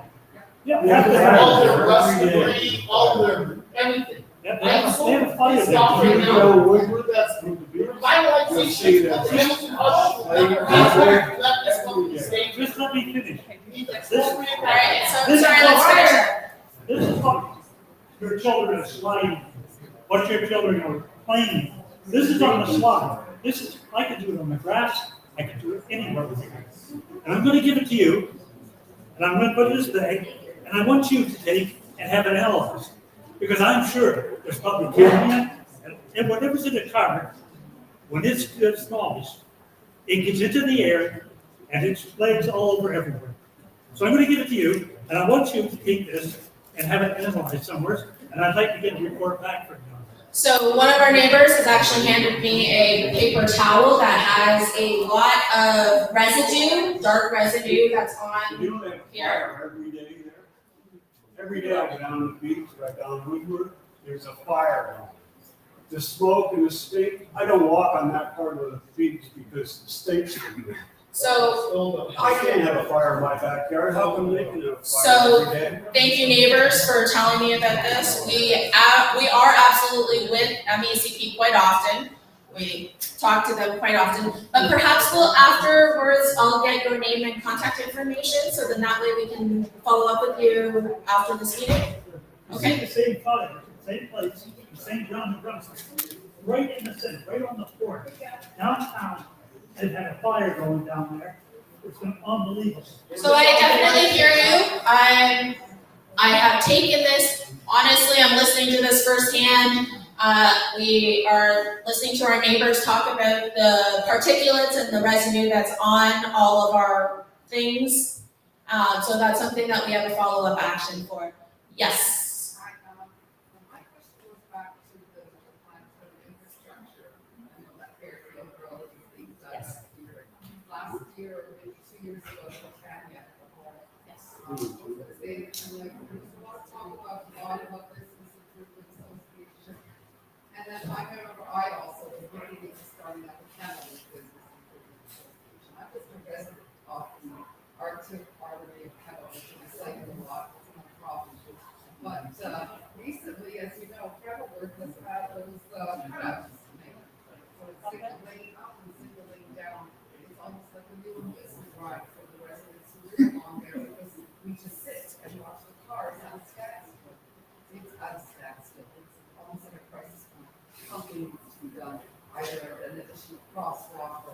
Yeah, we have to have All it. their rust, debris, all their, everything. Yeah, I am they have a fire pissed off there. right now. That's revitalization of the Hamilton Hub. Let this company stay. Just let me finish. Appropriate. Alright, so This sorry, is let's what- finish. This is what your children are sliding, what your children are playing. This is on the slide. This is, I can do it on the grass, I can do it anywhere with it. And I'm gonna give it to you, and I'm gonna put it this bag, And I want you to take and have it analyzed, because I'm sure there's probably cadmium and whatever's in the car, when it's smallish, it gets into the air and it spreads all over everywhere. So I'm going to give it to you, and I want you to take this and have it analyzed somewhere, and I'd like to get a report back from you. So one of our neighbors has actually handed me a paper towel that has a lot of residue, dark residue that's on You know they have here. fire every day there? Every day I go down to the beach, right down Woodward, there's a fire going. The smoke and the stink, I don't walk on that part of the beach because the stink's from there. So I can't have a fire in my backyard, how come they can have a fire So, every day? thank you neighbors for telling me about this. We are absolutely with MECP quite often. We talk to them quite often, but perhaps afterwards, I'll get your name and contact information, so then that way we can follow up with you after this meeting. Okay. The same fire, same place, St. John and Brunswick, right in the center, right on the port, downtown. They've had a fire going down there. It's been unbelievable. So I definitely hear you. I have taken this, honestly, I'm listening to this firsthand. We are listening to our neighbors talk about the particulates and the residue that's on all of our things. So that's something that we have a follow-up action for. Yes. My question goes back to the plan for the infrastructure. I know that Fairfield Road, things done last year or maybe 2 years ago, the Tanya. Yes. They, like, there was a lot of talk about the audit of this improvement association. And then I remember I also was looking into starting up a cannabis business improvement association. I'm just a resident of the Arctic Artery of cannabis, and I say it a lot, it's not a problem. But recently, as you know, Kettlebird has had those cutouts. So it's single lane up and single lane down. It's almost like a new amusement ride for the residents who live along there, because we just sit and watch the cars at a standstill. It's at a standstill. It's almost like a crisis point. Something needs to be done, either an additional crosswalk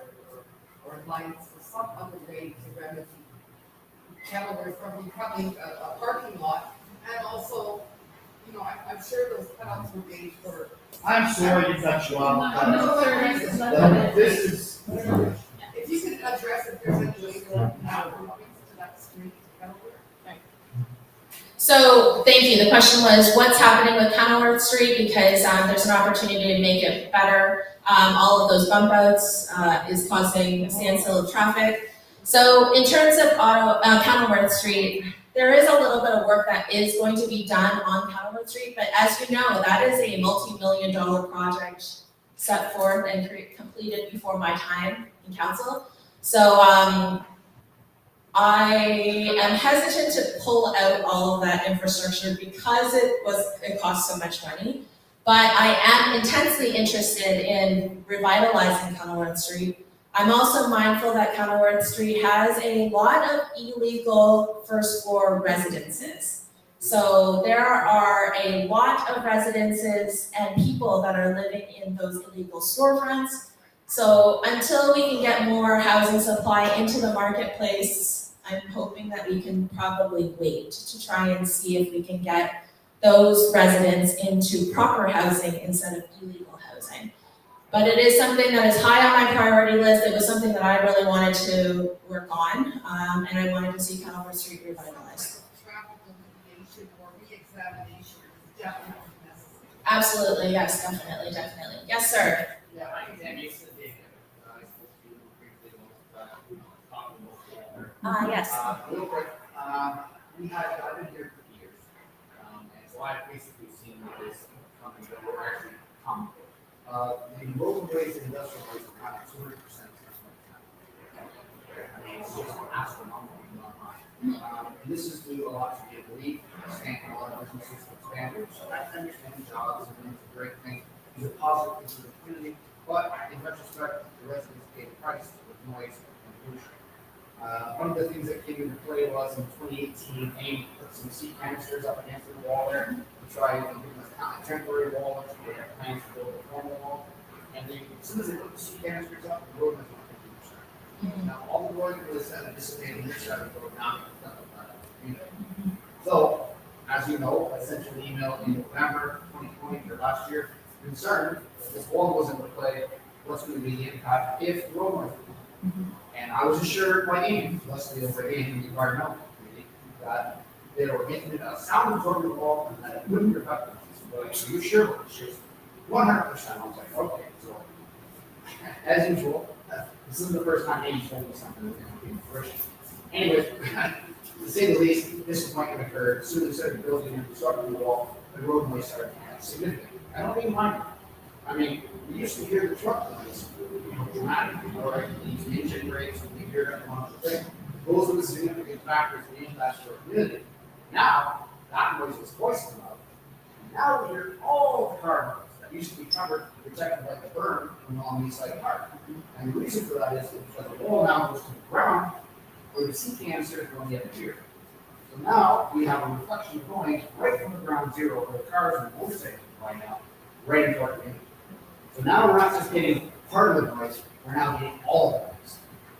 or lights or some other way to remedy Kettlebird from becoming a parking lot. And also, you know, I'm sure those cutouts were made for. I'm sorry to cut you off. No other reason. This is. If you could address if there's any way to have to that street to Kettlebird. So thank you. The question was, what's happening with Kenilworth Street? Because there's an opportunity to make it better. All of those bump outs is causing standstill of traffic. So in terms of Kenilworth Street, there is a little bit of work that is going to be done on Kenilworth Street, but as you know, that is a multi-million-dollar project set forth and completed before my time in council. So I am hesitant to pull out all of that infrastructure because it costs so much money. But I am intensely interested in revitalizing Kenilworth Street. I'm also mindful that Kenilworth Street has a lot of illegal first floor residences. So there are a lot of residences and people that are living in those illegal storefronts. So until we can get more housing supply into the marketplace, I'm hoping that we can probably wait to try and see if we can get those residents into proper housing instead of illegal housing. But it is something that is high on my priority list. It was something that I really wanted to work on, and I wanted to see Kenilworth Street revitalized. Traffic delineation or re-examination is definitely necessary. Absolutely, yes, definitely. Yes, sir. Yeah, my name is Andy Siddiq. I spoke to you briefly about Yes. Real quick, I've been here for years, and so I've basically seen this company that we're actually come. The local waste and industrial waste are kind of 200%. I mean, it's just astronomical in my mind. And this is due a lot to the elite, stamping a lot of businesses to expand. So I understand jobs and it's a great thing. It's a positive thing for the community, but in retrospect, the residents pay the price with noise and pollution. One of the things that came into play was in 2018, AIM put some sea canisters up against the wall there to try and give them a temporary wall, so they have plans to build a formal wall. And they, as soon as they put the sea canisters up, the road went up 50%. Now, all the road was dissipating this side of the road, not the community. So, as you know, I sent you an email in November 2020 or last year, concerned that this wall was into play, what's going to be the impact if the road went through. And I was assured by Amy, Leslie over at Amy, the environmental committee, that they were making a sound absorbent wall and that it wouldn't affect them. So you sure? She was 100%. I was like, okay, so as usual, this isn't the first time Amy told me something that's going to be fruition. Anyways, to say the least, disappointment occurred. As soon as they started building and constructing the wall, the roadway started to get significant. I don't mean minor. I mean, we used to hear the truck noise, dramatic, right? These engine brakes, we hear that one other thing. Those are the significant factors in the impact to our community. Now, that noise is voiced about. Now we hear all the car noise that used to be covered, protected like a berm along the East Side Park. And the reason for that is because the wall now goes to the ground, where the sea canisters are on the other here. So now we have a reflection of noise right from the ground zero where the cars and motorcycles right now, right into our community. So now we're not just getting part of the noise, we're now getting all of the noise.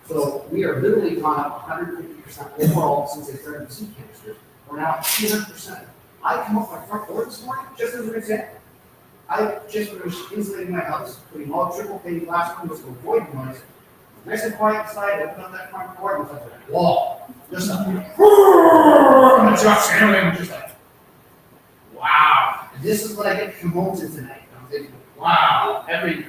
So we are literally gone up 150% overall since they started the sea canisters. We're now 200%. I come up my front door this morning, just as an example. I just finished insulating my house, putting all triple pane glass windows to avoid noise. Nice and quiet inside, open up that front door, and it's like a wall. Just a and the truck's handling, just like, wow. And this is what I get from home to tonight. I'm thinking, wow, every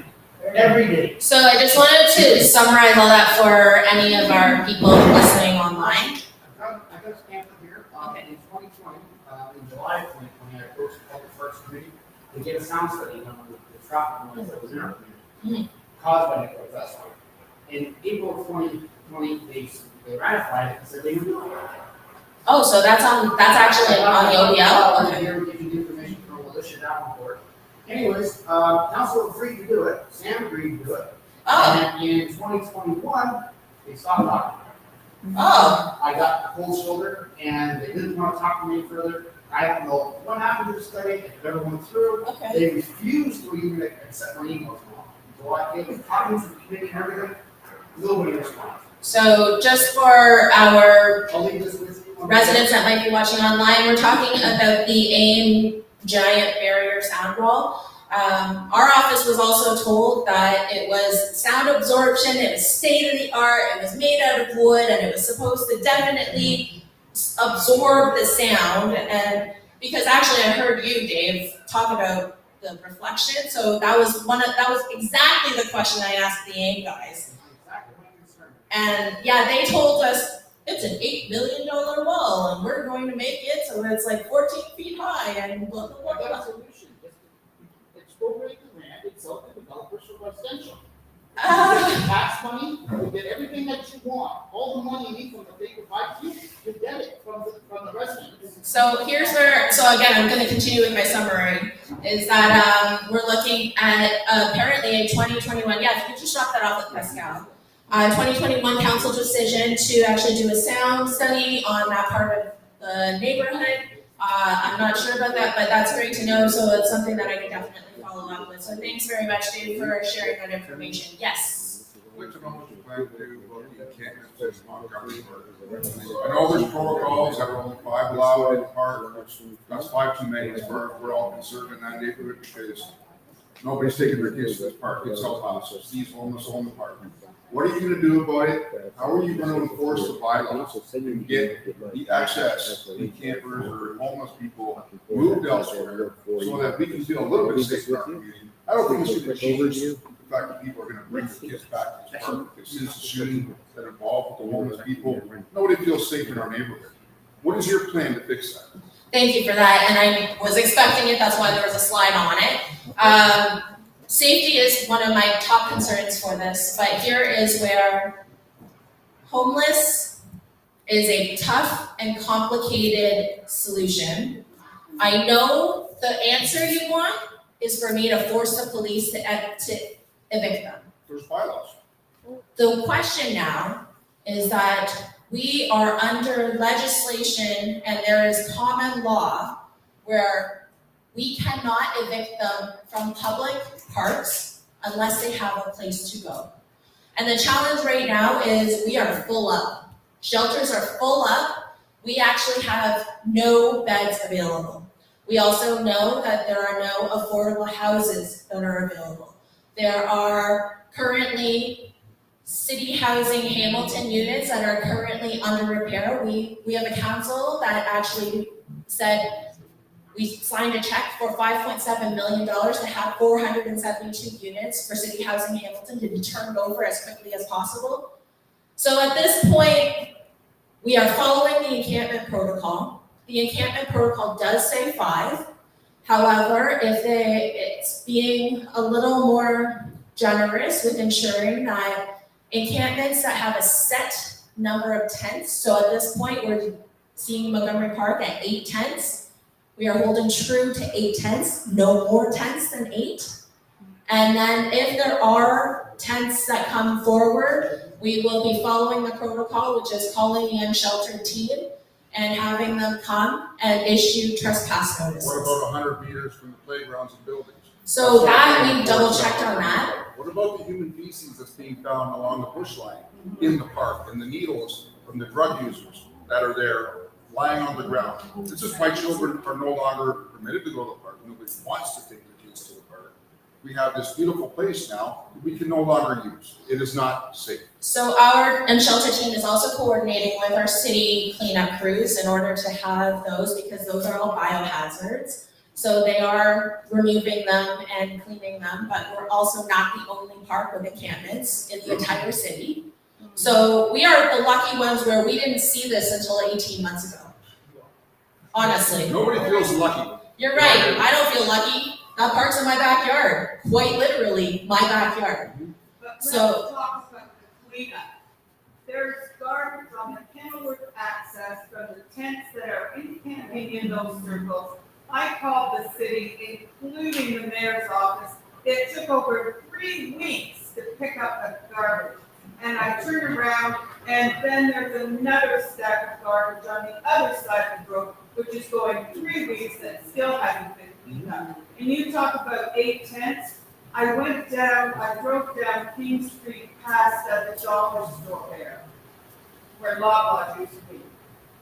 day. So I just wanted to summarize all that for any of our people listening online. I got a stamp here. In 2020, in July of 2020, I approached the Public Works Committee to get a sound study on the traffic noise that was in our community, caused by Nicola Festival. In April of 2020, they ratified it and said they would do it. Oh, so that's actually on the OBL? Okay. Here, giving you information from Alicia Davenport. Anyways, council agreed to do it. Sam agreed to do it. Oh. And in 2021, they stopped talking. Oh. I got a cold shoulder, and they didn't want to talk to me further. I don't know what happened to the study. If it ever went through, they refused to even accept my emails now. So I gave them copies of the committee and everything. Nobody responded. So just for our I'll leave this with you. residents that might be watching online, we're talking about the AIM giant barrier sound wall. Our office was also told that it was sound absorption, it was state of the art, it was made out of wood, and it was supposed to definitely absorb the sound. And because actually I heard you, Dave, talk about the reflection, so that was exactly the question I asked the AIM guys. And yeah, they told us it's an $8 million wall, and we're going to make it so it's like 14 feet high, and blah, blah, blah, I got blah. a solution. Just expropriate the land and sell it to developers for residential. You get tax money, you get everything that you want. All the money you need from the they provide you, you get it from the residents. So here's where, so again, I'm gonna continue with my summary, is that we're looking at apparently a 2021, yeah, if you could just drop that off at Pascal. 2021 council decision to actually do a sound study on that part of the neighborhood. I'm not sure about that, but that's great to know, so it's something that I can definitely follow up with. So thanks very much, Dave, for sharing that information. Yes? I'd like to know what you plan to do about the encampments in Montgomery Park. I know there's protocols that are only 5 allowed in the park. That's 5 too many as far as we're all concerned in that neighborhood because nobody's taking their kids to this park. It's all houses. Steve's homeless home apartment. What are you gonna do about it? How are you gonna enforce the bylaws and get the access to campers or homeless people moved elsewhere so that we can feel a little bit safer in our community? I don't think it's gonna change the fact that people are gonna bring their kids back to the park. Because since the shooting that involved with the homeless people, nobody feels safe in our neighborhood. What is your plan to fix that? Thank you for that, and I was expecting it, that's why there was a slide on it. Safety is one of my top concerns for this, but here is where homeless is a tough and complicated solution. I know the answer you want is for me to force the police to evict them. There's bylaws. The question now is that we are under legislation and there is common law where we cannot evict them from public parks unless they have a place to go. And the challenge right now is we are full up. Shelters are full up. we actually have no beds available. We also know that there are no affordable houses that are available. There are currently city housing Hamilton units that are currently under repair. We have a council that actually said we signed a check for $5.7 million to have 472 units for city housing Hamilton to be turned over as quickly as possible. So at this point, we are following the encampment protocol. The encampment protocol does say 5. However, it's being a little more generous with ensuring that encampments that have a set number of tents, so at this point, we're seeing Montgomery Park at 8 tents. We are holding true to 8 tents, no more tents than 8. And then if there are tents that come forward, we will be following the protocol, which is calling the unsheltered team and having them come and issue trespass notices. What about 100 meters from the playgrounds and buildings? So that, we double checked on that. What about the human feces that's being found along the bush line in the park, and the needles from the drug users that are there lying on the ground? It's just my children are no longer permitted to go to the park. Nobody wants to take their kids to the park. We have this beautiful place now that we can no longer use. It is not safe. So our unsheltered team is also coordinating with our city cleanup crews in order to have those, because those are all biohazards. So they are removing them and cleaning them, but we're also not the only park with encampments in the entire city. So we are the lucky ones where we didn't see this until 18 months ago. Honestly. Nobody feels lucky. You're right, I don't feel lucky. That park's in my backyard, quite literally my backyard. But let's So- talk about the cleanup. There's garbage on the Kenilworth access from the tents that are encamping in those circles. I called the city, including the mayor's office. It took over 3 weeks to pick up the garbage. And I turned around, and then there's another stack of garbage on the other side of the road, which is going 3 weeks that still hasn't been cleaned up. And you talk about 8 tents. I drove down King Street past the dollar store there, where Loblaw used to be.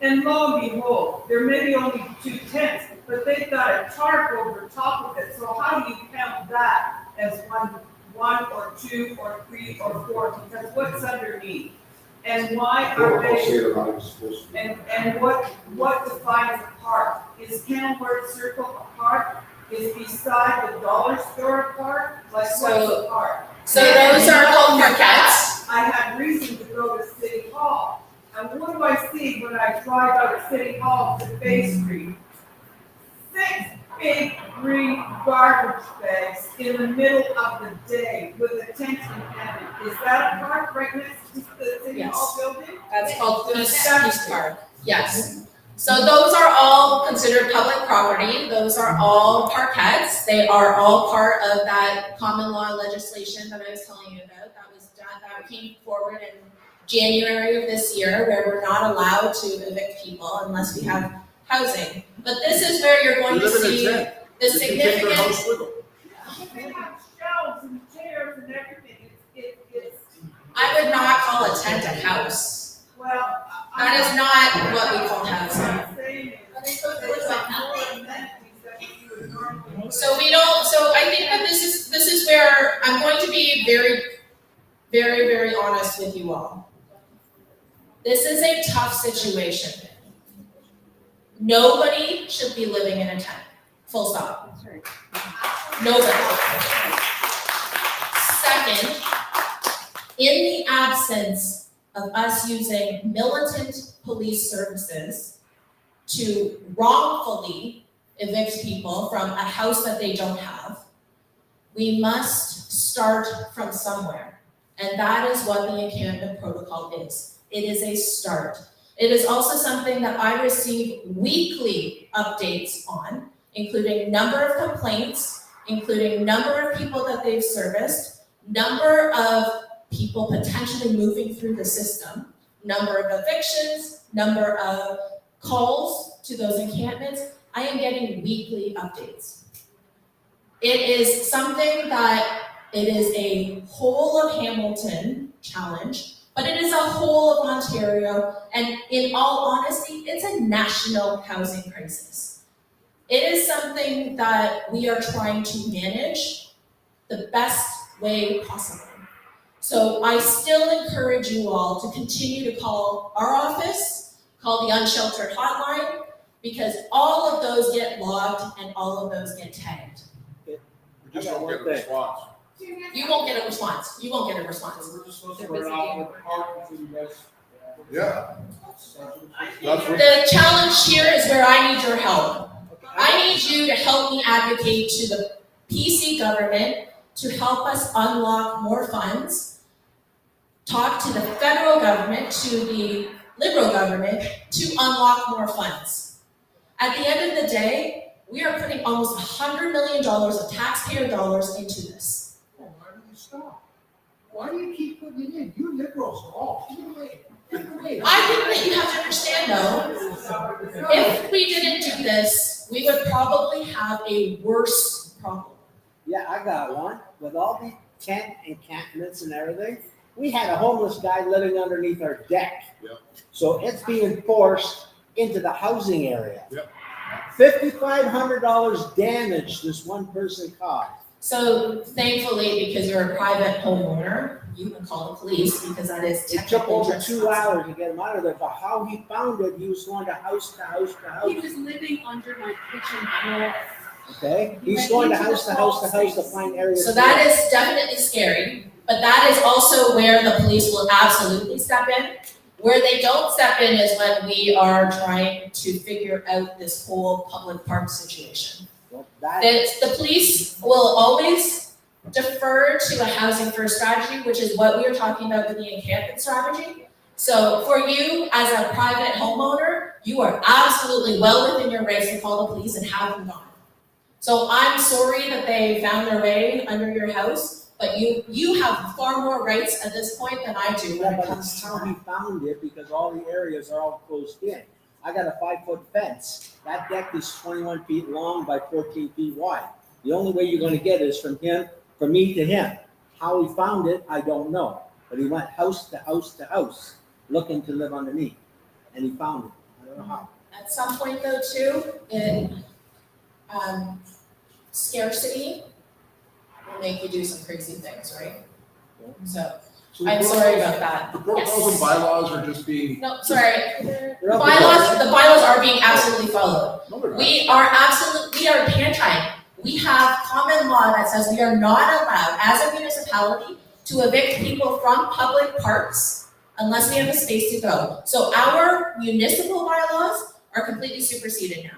And lo and behold, there may be only 2 tents, but they've got a tarp over top of it. So how do you count that as one or 2 or 3 or 4? Because what's underneath? And why are they? And what defines a park? Is Kenilworth Circle a park? Is beside the dollar store a park? Like what's a park? So those are called parkettes. I had reason to go to City Hall. And what do I see when I drive out of City Hall to Bay Street? 6 big green garbage bags in the middle of the day with a tent in. Is that a park right next to the City Hall building? That's called East Park, yes. So those are all considered public property. Those are all parkettes. They are all part of that common law legislation that I was telling you about. That came forward in January of this year, where we're not allowed to evict people unless we have housing. But this is where you're going to see the significant. They have shelves and chairs and everything. It's. I would not call a tent a house. Well. That is not what we call housing. So we don't, so I think that this is where I'm going to be very, very, very honest with you all. This is a tough situation. Nobody should be living in a tent, full stop. Nobody. Second, in the absence of us using militant police services to wrongfully evict people from a house that they don't have, we must start from somewhere. And that is what the encampment protocol is. It is a start. It is also something that I receive weekly updates on, including number of complaints, including number of people that they've serviced, number of people potentially moving through the system, number of evictions, number of calls to those encampments. I am getting weekly updates. It is something that it is a whole of Hamilton challenge but it is a whole of Ontario, and in all honesty, it's a national housing crisis. It is something that we are trying to manage the best way possible. So I still encourage you all to continue to call our office, call the unsheltered hotline, because all of those get logged and all of those get tagged. We just don't get a response. You won't get a response. You won't get a response. We're just supposed to run off with the park until you guys. Yeah. The challenge here is where I need your help. I need you to help me advocate to the PC government to help us unlock more funds, talk to the federal government, to the Liberal government, to unlock more funds. At the end of the day, we are putting almost $100 million of taxpayer dollars into this. Why do you stop? Why do you keep putting it in? You liberals are all, take it away. I think that you have to understand though, if we didn't do this, we would probably have a worse problem. Yeah, I got one. With all the tent encampments and everything, we had a homeless guy living underneath our deck. Yep. So it's being forced into the housing area. Yep. $5,500 damage this one person caused. So thankfully, because you're a private homeowner, you can call the police because that is It took technical over trespassing. 2 hours to get him out of there, but how he found it, he was going to house to house to house. He was living under my kitchen floor. Okay? He's going to house to house to house to find areas. So that is definitely scary, but that is also where the police will absolutely step in. Where they don't step in is when we are trying to figure out this whole public park situation. Well, that, The police will always defer to a housing first strategy, which is what we were talking about with the encampment strategy. So for you as a private homeowner, you are absolutely well within your rights to call the police and have them gone. So I'm sorry that they found their way under your house, but you have far more rights at this point than I do when yeah, it but comes it's to how that. he found it because all the areas are all closed in. I got a 5-foot fence. That deck is 21 feet long by 14 feet wide. The only way you're going to get is from me to him. How he found it, I don't know. But he went house to house to house looking to live underneath. And he found it. I don't know how. At some point though too, scarcity will make you do some crazy things, right? So So the I'm sorry about that. The protocols and Yes. bylaws are just being. No, sorry. The They're up bylaws are being absolutely followed. No, they're not. We are pan-tying. We have common law that says we are not allowed, as a municipality, to evict people from public parks unless we have a space to go. So our municipal bylaws are completely superseded now.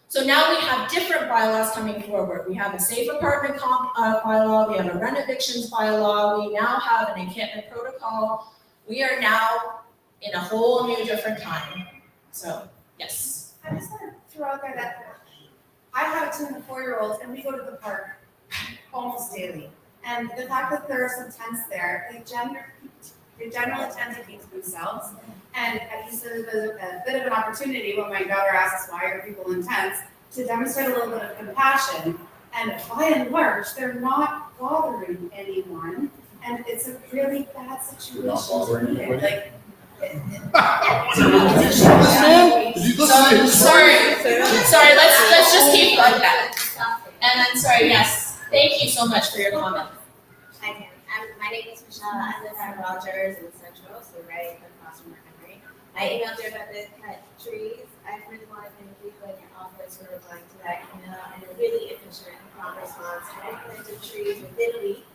So now we have different bylaws coming forward. We have a safe apartment bylaw, we have a rent evictions bylaw, we now have an encampment protocol. We are now in a whole new different time. So, yes. I just want to throw out there that I have 2 and 4-year-olds and we go to the park almost daily. And the fact that there are some tents there, they generally tend to keep to themselves. And I use it as a bit of an opportunity when my daughter asks why are people in tents to demonstrate a little bit of compassion. And by and large, they're not bothering anyone. And it's a really bad situation to be in. Like, Sorry, let's just keep like that. And then, sorry, yes, thank you so much for your comment. Hi, Tammy. My name is Michelle. I live at Rogers in Central, so right across from Henry. I emailed you about the cut trees. I really want to thank you for your office for replying to that email and a really efficient and prompt response. I planted trees within a week.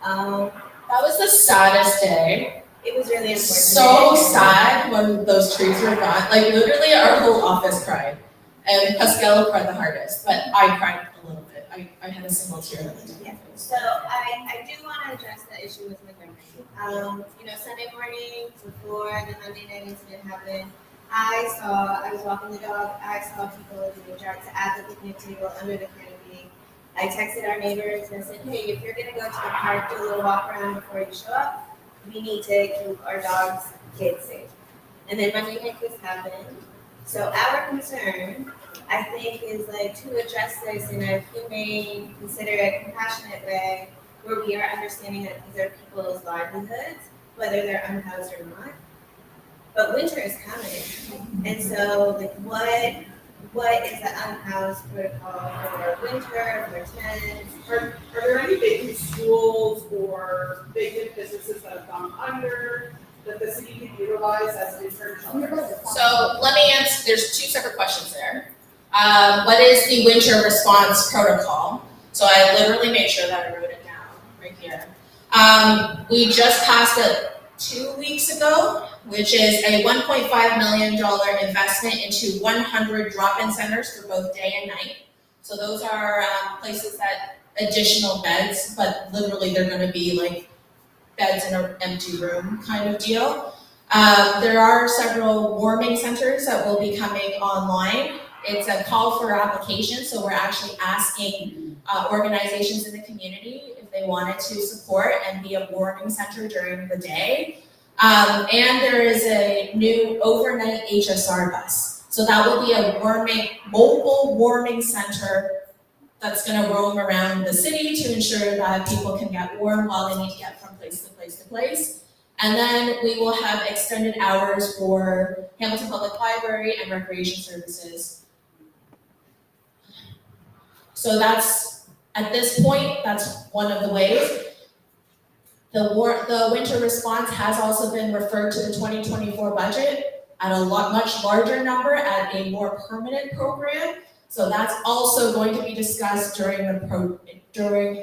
That was the saddest day. It was really important. So sad when those trees were gone. Like literally our whole office cried. And Pascal cried the hardest, but I cried a little bit. I had a single tear that went down my face. So I do want to address the issue with Montgomery. Sunday morning before the Monday night incident happened, I was walking the dog, I saw people doing drugs at the picnic table under the canopy. I texted our neighbors and said, hey, if you're gonna go to the park, do a little walk around before you show up. We need to keep our dogs, kids safe. And then Monday night this happened. So our concern, I think, is to address this in a humane, considerate, compassionate way, where we are understanding that these are people's livelihoods whether they're unhoused or not. But winter is coming, and so like what is the unhoused protocol for winter, for tenants? Are there any vacant schools or vacant businesses that have gone under that the city can utilize as an interim shelter? So let me answer, there's two separate questions there. What is the winter response protocol? So I literally made sure that I wrote it down right here. We just passed it 2 weeks ago, which is a $1.5 million investment into 100 drop-in centers for both day and night. So those are places that additional beds, but literally they're going to be like beds in an empty room kind of deal. There are several warming centers that will be coming online. It's a call for application, so we're actually asking organizations in the community if they wanted to support and be a warming center during the day. And there is a new overnight HSR bus. So that will be a mobile warming center that's going to roam around the city to ensure that people can get warm while they need to get from place to place to place. And then we will have extended hours for Hamilton Public Library and recreation services. So that's, at this point, that's one of the ways. The winter response has also been referred to the 2024 budget at a much larger number at a more permanent program. So that's also going to be discussed during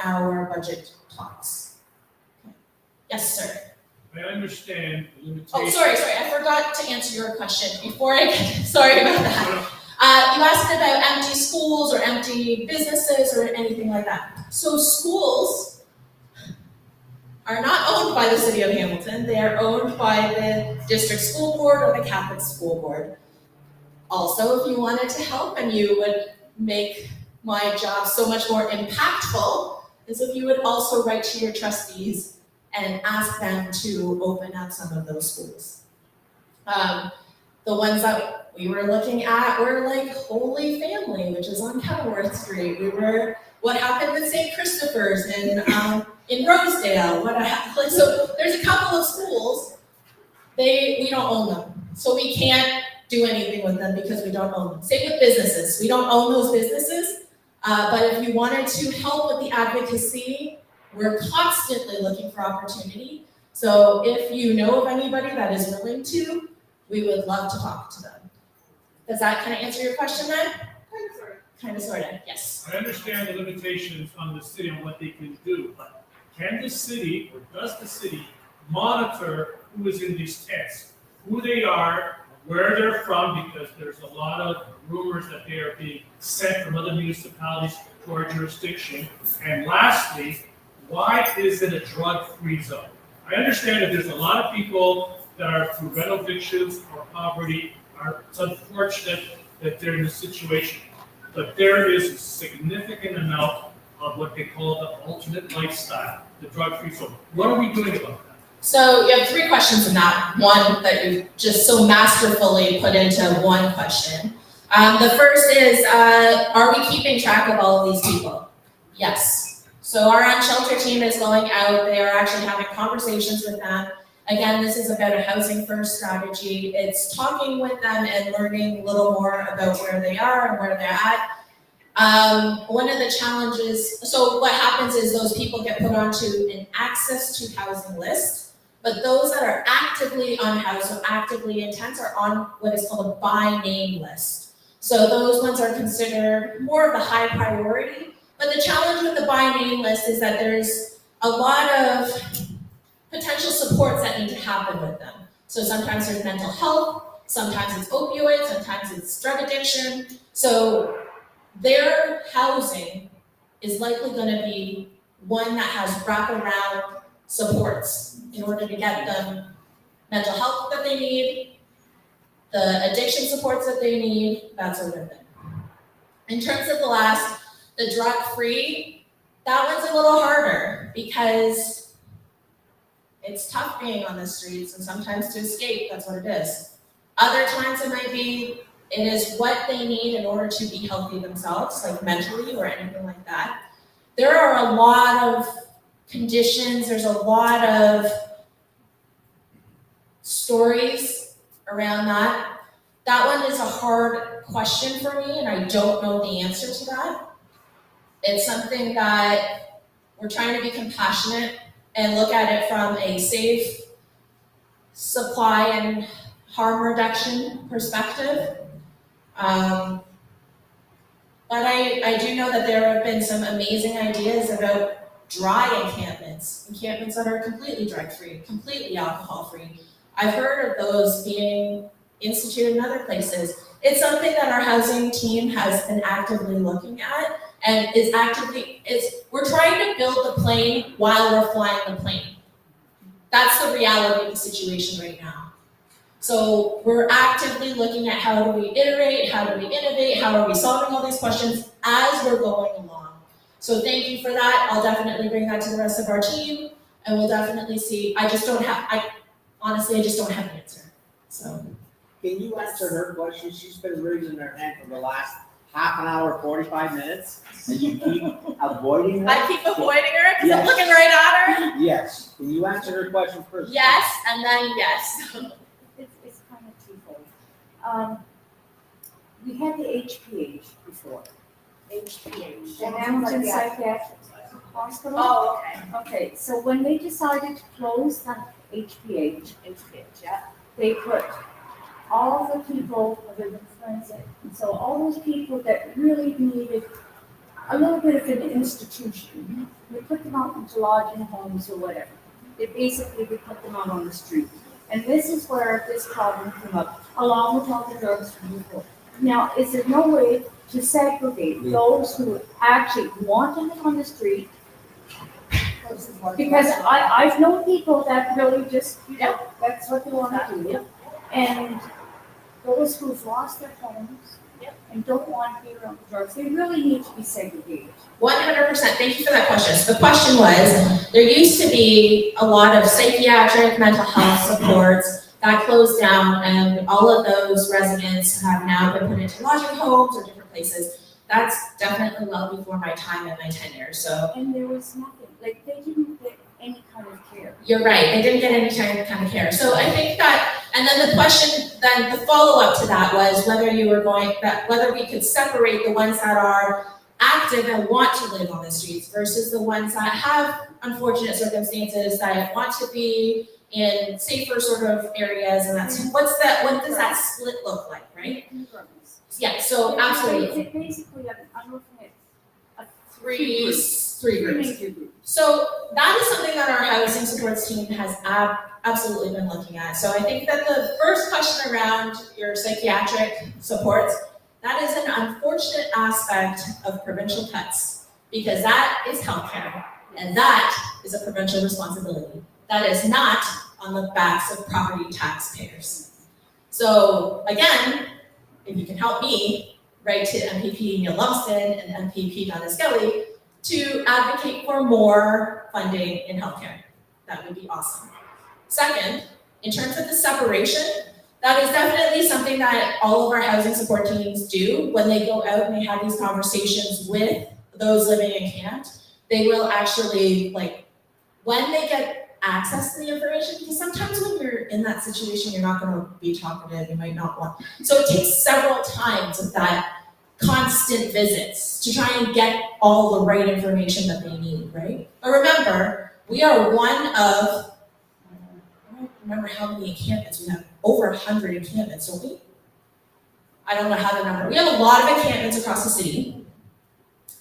our budget talks. Yes, sir. I understand the limitations. Oh, sorry, I forgot to answer your question before sorry about that. You asked about empty schools or empty businesses or anything like that. So schools are not owned by the city of Hamilton. They are owned by the district school board or the Catholic school board. Also, if you wanted to help and you would make my job so much more impactful, is if you would also write to your trustees and ask them to open up some of those schools. The ones that we were looking at were like Holy Family, which is on Kenilworth Street. What happened with St. Christopher's in Rosedale? So there's a couple of schools, we don't own them. So we can't do anything with them because we don't own them. Same with businesses. We don't own those businesses, but if you wanted to help with the advocacy, we're constantly looking for opportunity. So if you know of anybody that is willing to, we would love to talk to them. Does that kind of answer your question then? Kind of, sort of, yes. I understand the limitations on the city on what they can do, but can the city, or does the city, monitor who is in these tents? Who they are, where they're from, because there's a lot of rumors that they are being sent from other municipalities to our jurisdiction. And lastly, why is it a drug-free zone? I understand that there's a lot of people that are through rental evictions or poverty. It's unfortunate that they're in this situation. But there is a significant amount of what they call the alternate lifestyle, the drug-free zone. What are we doing about that? So you have three questions in that. One that you just so masterfully put into one question. The first is, are we keeping track of all of these people? Yes. So our unsheltered team is going out. They are actually having conversations with them. Again, this is about a housing first strategy. It's talking with them and learning a little more about where they are and where they're at. One of the challenges, so what happens is those people get put onto an access to housing list, but those that are actively unhoused or actively in tents are on what is called a by name list. So those ones are considered more of a high priority, but the challenge with the by name list is that there's a lot of potential supports that need to happen with them. So sometimes there's mental health, sometimes it's opioids, sometimes it's drug addiction. So their housing is likely going to be one that has wraparound supports in order to get them mental health that they need, the addiction supports that they need, that sort of thing. In terms of the last, the drug-free, that one's a little harder because it's tough being on the streets and sometimes to escape, that's what it is. Other times it might be, it is what they need in order to be healthy themselves, like mentally or anything like that. There are a lot of conditions, there's a lot of stories around that. That one is a hard question for me, and I don't know the answer to that. It's something that we're trying to be compassionate and look at it from a safe supply and harm reduction perspective. But I do know that there have been some amazing ideas about dry encampments that are completely drug-free, completely alcohol-free. I've heard of those being instituted in other places. It's something that our housing team has been actively looking at and we're trying to build the plane while we're flying the plane. That's the reality of the situation right now. So we're actively looking at how do we iterate, how do we innovate, how are we solving all these questions as we're going along. So thank you for that. I'll definitely bring that to the rest of our team, and we'll definitely see. Honestly, I just don't have an answer. So. Can you answer her question? She's been raising her hand for the last half an hour, 45 minutes, and you keep avoiding her? I keep avoiding her because Yes. I'm looking right at her. Yes. Can you answer her question first? Yes, and then yes. It's kind of twofold. We had the HPH before. HPH. The Hamilton Psychiatric Hospital. Oh, okay. Okay, so when they decided to close the HPH, Yeah. they put all the people, other than forensic, and so all those people that really needed a little bit of an institution, we put them out into lodging homes or whatever. We put them out on the street. And this is where this problem came up, along with all the drugs from before. Now, is there no way to segregate those who actually want to live on the street? Because I've known people that really just, that's what they want to do. And those who've lost their homes and don't want to be around drugs, they really need to be segregated. 100%. Thank you for that question. So the question was, there used to be a lot of psychiatric mental health supports that closed down, and all of those residents have now been put into lodging homes or different places. That's definitely well before my time and my tenure. So. And there was nothing, like they didn't get any kind of care. You're right. They didn't get any kind of care. So I think that, and then the question, then the follow-up to that was whether whether we could separate the ones that are active and want to live on the streets versus the ones that have unfortunate circumstances that want to be in safer sort of areas, and that's what does that split look like, right? Yeah, so absolutely. It's basically, I'm looking at three groups. major groups. So that is something that our housing supports team has absolutely been looking at. So I think that the first question around your psychiatric supports, that is an unfortunate aspect of provincial cuts, because that is healthcare, and that is a provincial responsibility. That is not on the backs of property taxpayers. So again, if you can help me, write to MPP Neil Lumsden and MPP Donna Skelly to advocate for more funding in healthcare. That would be awesome. Second, in terms of the separation, that is definitely something that all of our housing support teams do when they go out and they have these conversations with those living in Kent. They will actually, when they get access to the information, because sometimes when you're in that situation, you're not going to be talkative, you might not want. So it takes several times of that constant visits to try and get all the right information that they need, right? But remember, we are one of, I don't remember how many encampments, we have over 100 encampments, don't we? I don't know how the number, we have a lot of encampments across the city.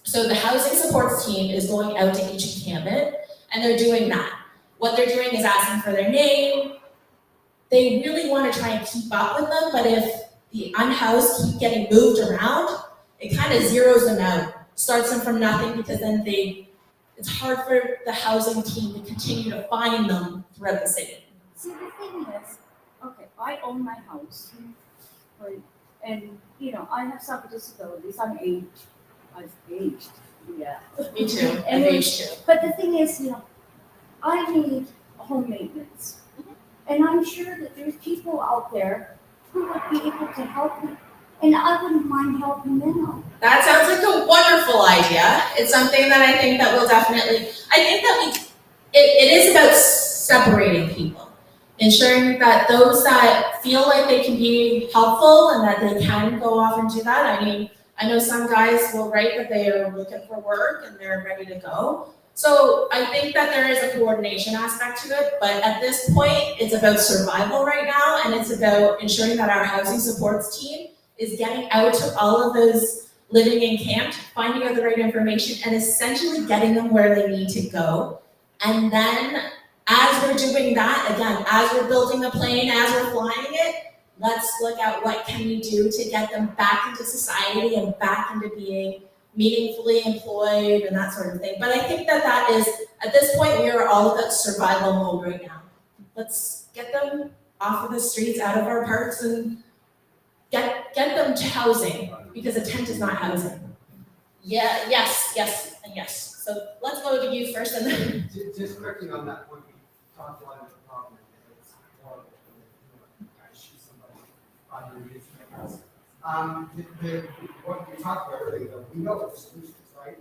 So the housing supports team is going out to each encampment, and they're doing that. What they're doing is asking for their name. They really want to try and keep up with them, but if the unhoused keep getting moved around, it kind of zeroes them out, starts them from nothing, because then it's hard for the housing team to continue to find them throughout the city. See, the thing is, okay, I own my house, right? And, I have some disabilities, I've aged, yeah. Me too, I've And aged too. But the thing is, I need home maintenance. And I'm sure that there's people out there who would be able to help me, and I wouldn't mind helping them out. That sounds like a wonderful idea. It's something that I think that will definitely, it is about separating people. ensuring that those that feel like they can be helpful and that they can go off and do that. I mean, I know some guys will write that they are looking for work and they're ready to go. So I think that there is a coordination aspect to it, but at this point, it's about survival right now, and it's about ensuring that our housing supports team is getting out to all of those living in camp, finding out the right information, and essentially getting them where they need to go. And then, as we're doing that, again, as we're building the plane, as we're flying it, let's look at what can we do to get them back into society and back into being meaningfully employed and that sort of thing. But I think that that is, at this point, we are all about survival mode right now. Let's get them off of the streets, out of our parks, and get them to housing, because a tent is not housing. Yeah, yes, and yes. So let's go to you first, and then. Just quickly on that point, we talked a lot about the problem, and it's horrible when you shoot somebody on your roof. What we talked about earlier, though, we know what the solutions, right?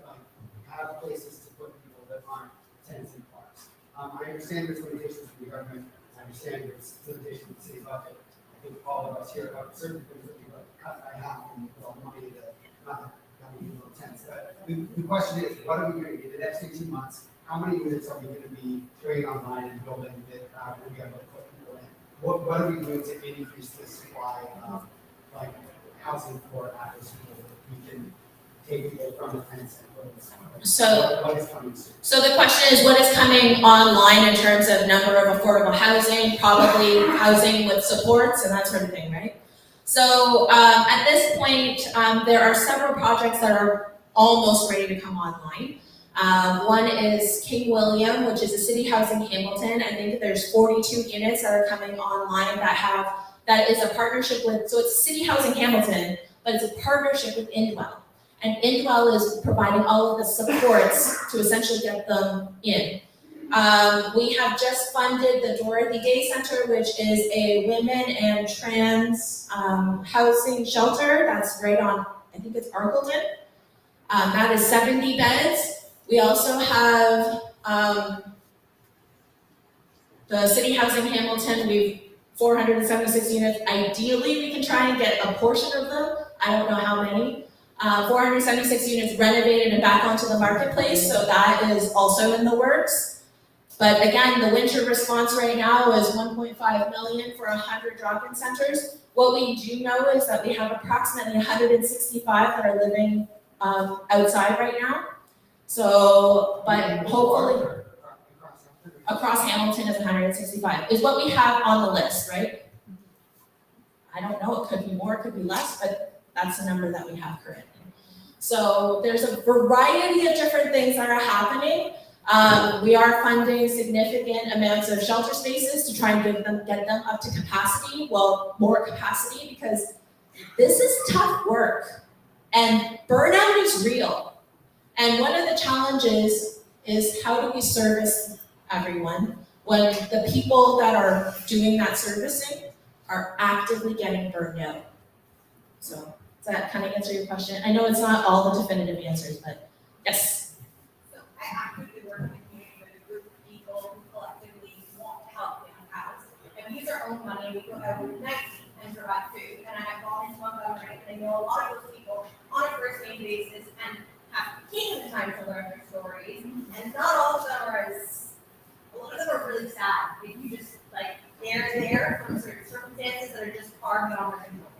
Have places to put people that aren't tents in parks. I understand there's limitations from the government. I understand there's limitations in the city budget. I think all of us here about certain things that we cut by half and put all the money into not having little tents. But the question is, what are we going to do in the next 18 months? How many units are we going to be doing online and building that we'll be able to put people in? What are we doing to increase the supply of like housing for after school that we can take people from the tents and put them somewhere? So, what is coming soon? So the question is, what is coming online in terms of number of affordable housing, probably housing with supports and that sort of thing, right? So at this point, there are several projects that are almost ready to come online. One is King William, which is a city housing Hamilton. I think there's 42 units that are coming online that is a partnership with, so it's City Housing Hamilton, but it's a partnership with Indwell. And Indwell is providing all of the supports to essentially get them in. We have just funded the Dorothy Day Center, which is a women and trans housing shelter that's right on, I think it's Argleton. That is 70 beds. We also have the City Housing Hamilton. We've 476 units. Ideally, we can try and get a portion of them. I don't know how many. 476 units renovated and back onto the marketplace, so that is also in the works. But again, the winter response right now is 1.5 million for 100 drop-in centers. What we do know is that we have approximately 165 that are living outside right now. So, but hopefully, across Hamilton is 165, is what we have on the list, right? I don't know, it could be more, it could be less, but that's the number that we have currently. So there's a variety of different things that are happening. We are funding significant amounts of shelter spaces to try and get them up to capacity, well, more capacity, because this is tough work and burnout is real. And one of the challenges is, how do we service everyone when the people that are doing that servicing are actively getting burned out? So does that kind of answer your question? I know it's not all the definitive answers, but yes. So I actively work in the community with a group of people who collectively want to help in the house. And we use our own money, we go every night and provide food. And I have volunteers on that, right? And I know a lot of those people on a first name basis and have taken the time to learn their stories. And not all of them are a lot of them are really sad. If you just, like, they're there from certain circumstances that are just hard and unrecognizable.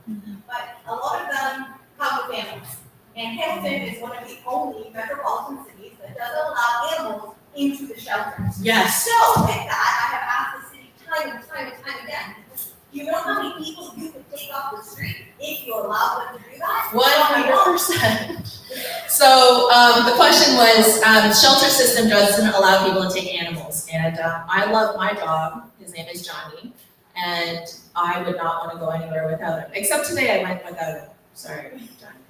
But a lot of them come with families. And Hamilton is one of the only metropolitan cities that doesn't allow animals into the shelters. Yes. So with that, I have asked the city time and time again, do you know how many people you could take off the street if you allow them to do that? 100%. So the question was, shelter system doesn't allow people to take animals. And I love my dog. His name is Johnny. And I would not want to go anywhere without him. Except today I went without him. Sorry, Johnny.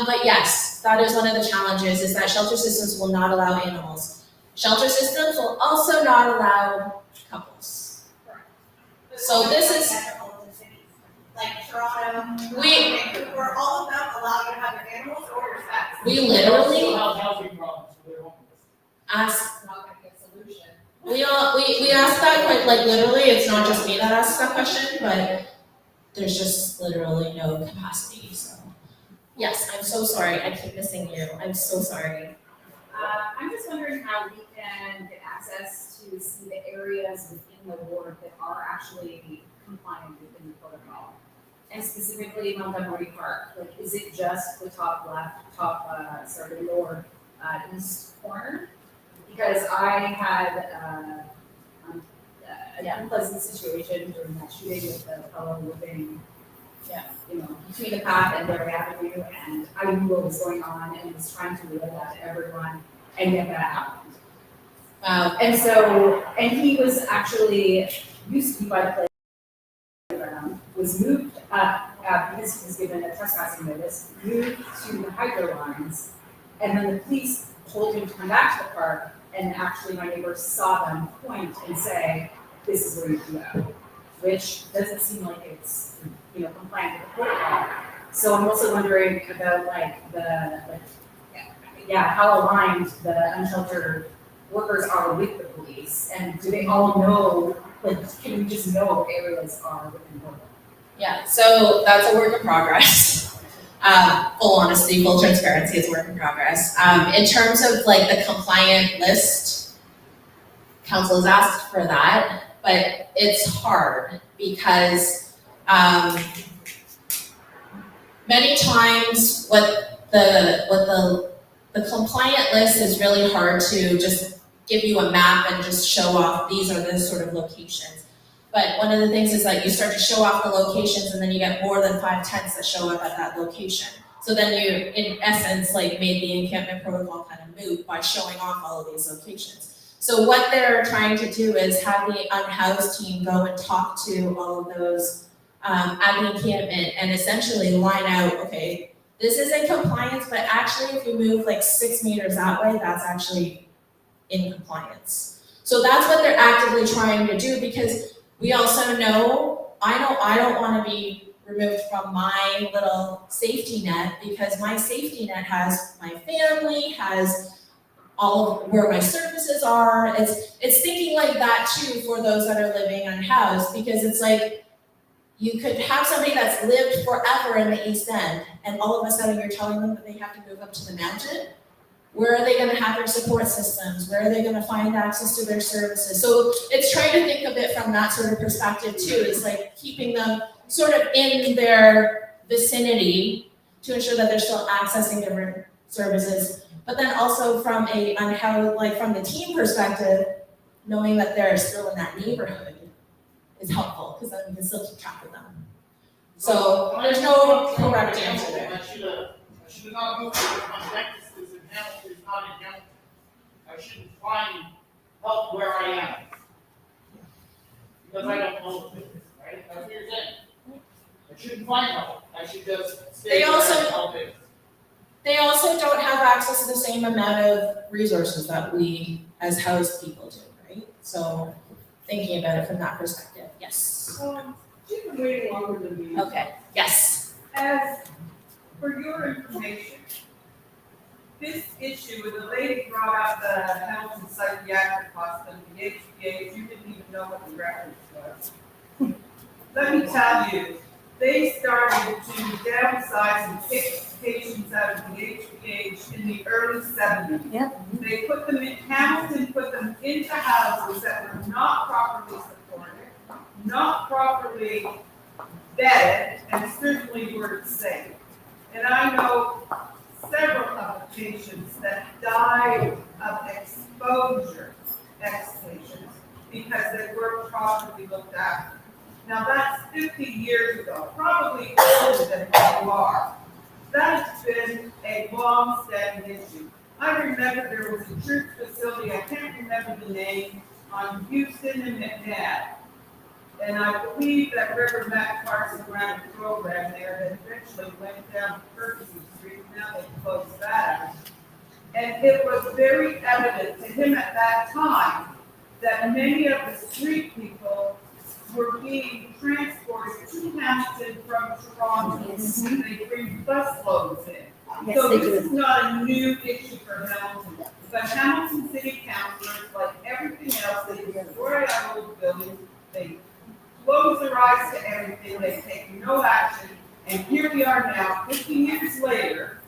But yes, that is one of the challenges, is that shelter systems will not allow animals. Shelter systems will also not allow couples. So this is, like Toronto, we, Vancouver, all of them allow you to have your animals or your pets. we literally Housing problems, so they're homeless. ask, It's not gonna be a solution. we we ask that quite, like, literally, it's not just me that asks that question, but there's just literally no capacity, so. Yes, I'm so sorry, I keep missing you, I'm so sorry. I'm just wondering how we can get access to see the areas within the ward that are actually compliant within the protocol. And specifically Montgomery Park, like, is it just the top lower east corner? Because I had an unpleasant situation during that shooting with the fellow living, between the path and Derry Avenue, and I knew what was going on and was trying to relay that to everyone, and yet that happened. And he was actually used to be by the playground, was moved because he was given a trespassing notice, moved to the hydro lines, and then the police told him to come back to the park, and actually my neighbors saw them point and say, this is where you can go, which doesn't seem like it's, compliant with the protocol. So I'm also wondering about how aligned the unsheltered workers are with the police, and do they all know, can we just know what areas are within protocol? Yeah, so that's a work in progress. Full honesty, full transparency, it's a work in progress. In terms of like the compliant list, council has asked for that, but it's hard because many times what the compliant list is really hard to just give you a map and just show off these are the sort of locations. But one of the things is that you start to show off the locations and then you get more than 5 tents that show up at that location. So then you, in essence, like made the encampment protocol kind of moot by showing off all of these locations. So what they're trying to do is have the unhoused team go and talk to all of those at the encampment and essentially line out, okay, this is in compliance, but actually if you move like 6 meters that way, that's actually in compliance. So that's what they're actively trying to do, because we also know, I don't want to be removed from my little safety net, because my safety net has my family, has all of where my services are. It's thinking like that too for those that are living unhoused, because it's like you could have somebody that's lived forever in the East End, and all of a sudden you're telling them that they have to move up to the mountain. Where are they going to have their support systems? Where are they going to find access to their services? So it's trying to think of it from that sort of perspective too, is like keeping them sort of in their vicinity to ensure that they're still accessing different services. But then also from from the team perspective, knowing that they're still in that neighborhood is helpful, because then we can still keep track of them. So there's no correct answer there. I should not move because my dentist is in Hamilton, is not in Hamilton. I shouldn't find help where I am. Because I don't know the business, right? That's what you're saying. I shouldn't find help. I should just stay where help is. They also don't have access to the same amount of resources that we as housed people do, right? So thinking about it from that perspective, yes. You've been waiting longer than me. Okay, yes. As for your information, this issue, when the lady brought up the Hamilton psychiatric hospital, the HPA, you didn't even know what the reference was. Let me tell you, they started to downsize and kick patients out of the HPH in the early 70s. Yep. They put them in, Hamilton put them into houses that were not properly supported, not properly vetted, and certainly weren't safe. And I know several of the patients that died of exposure, ex-patients, because they weren't properly looked after. Now that's 50 years ago, probably older than you are. That has been a long-standing issue. I remember there was a church facility, I can't remember the name, on Houston and McNabb. And I believe that Reverend Matt Carson ran a program there that eventually went down to Ferguson Street, now they closed that out. And it was very evident to him at that time that many of the street people were being transported to Hamilton from Toronto. Yes. They bring bus loads in. Yes, So they this do. is not a new issue for Hamilton. But Hamilton City Councilors, like everything else, they destroy our old buildings, they close their eyes to everything, they take no action, and here we are now, 50 years later,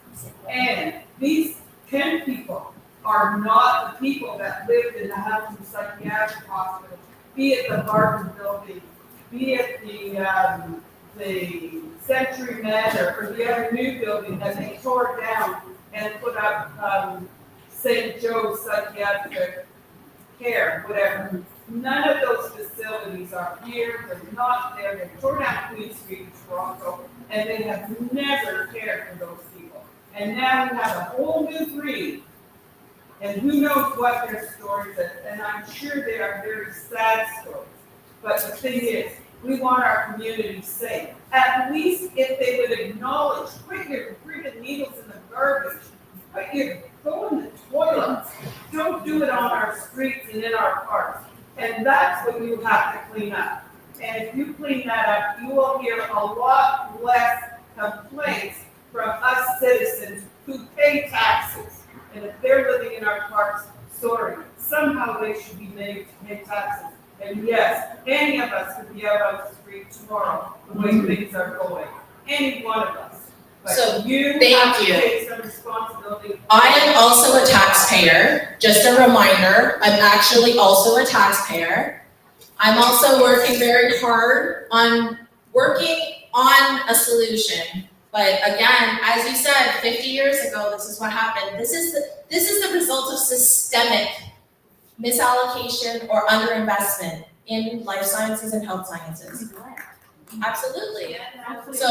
and these 10 people are not the people that lived in the Hamilton Psychiatric Hospital, be it the Barton Building, be it the Century Manor, or the other new building that they tore down and put up St. Joe's Psychiatric Care, whatever. None of those facilities are here, they're not there, they tore down Queen Street in Toronto, and they have never cared for those people. And now we have a whole new breed, and who knows what their stories are, and I'm sure they are very sad stories. But the thing is, we want our community safe. At least if they would acknowledge, put your freaking needles in the garbage, go in the toilets. Don't do it on our streets and in our parks. And that's what you have to clean up. And if you clean that up, you will hear a lot less complaints from us citizens who pay taxes. And if they're living in our parks, sorry, somehow they should be made to pay taxes. And yes, any of us could be out on the street tomorrow, the way things are going. Any one of us. So, But you thank have to you. take some responsibility. I am also a taxpayer, just a reminder, I'm actually also a taxpayer. I'm also working very hard on working on a solution. But again, as you said, 50 years ago, this is what happened. This is the result of systemic misallocation or underinvestment in life sciences and health sciences. Absolutely. So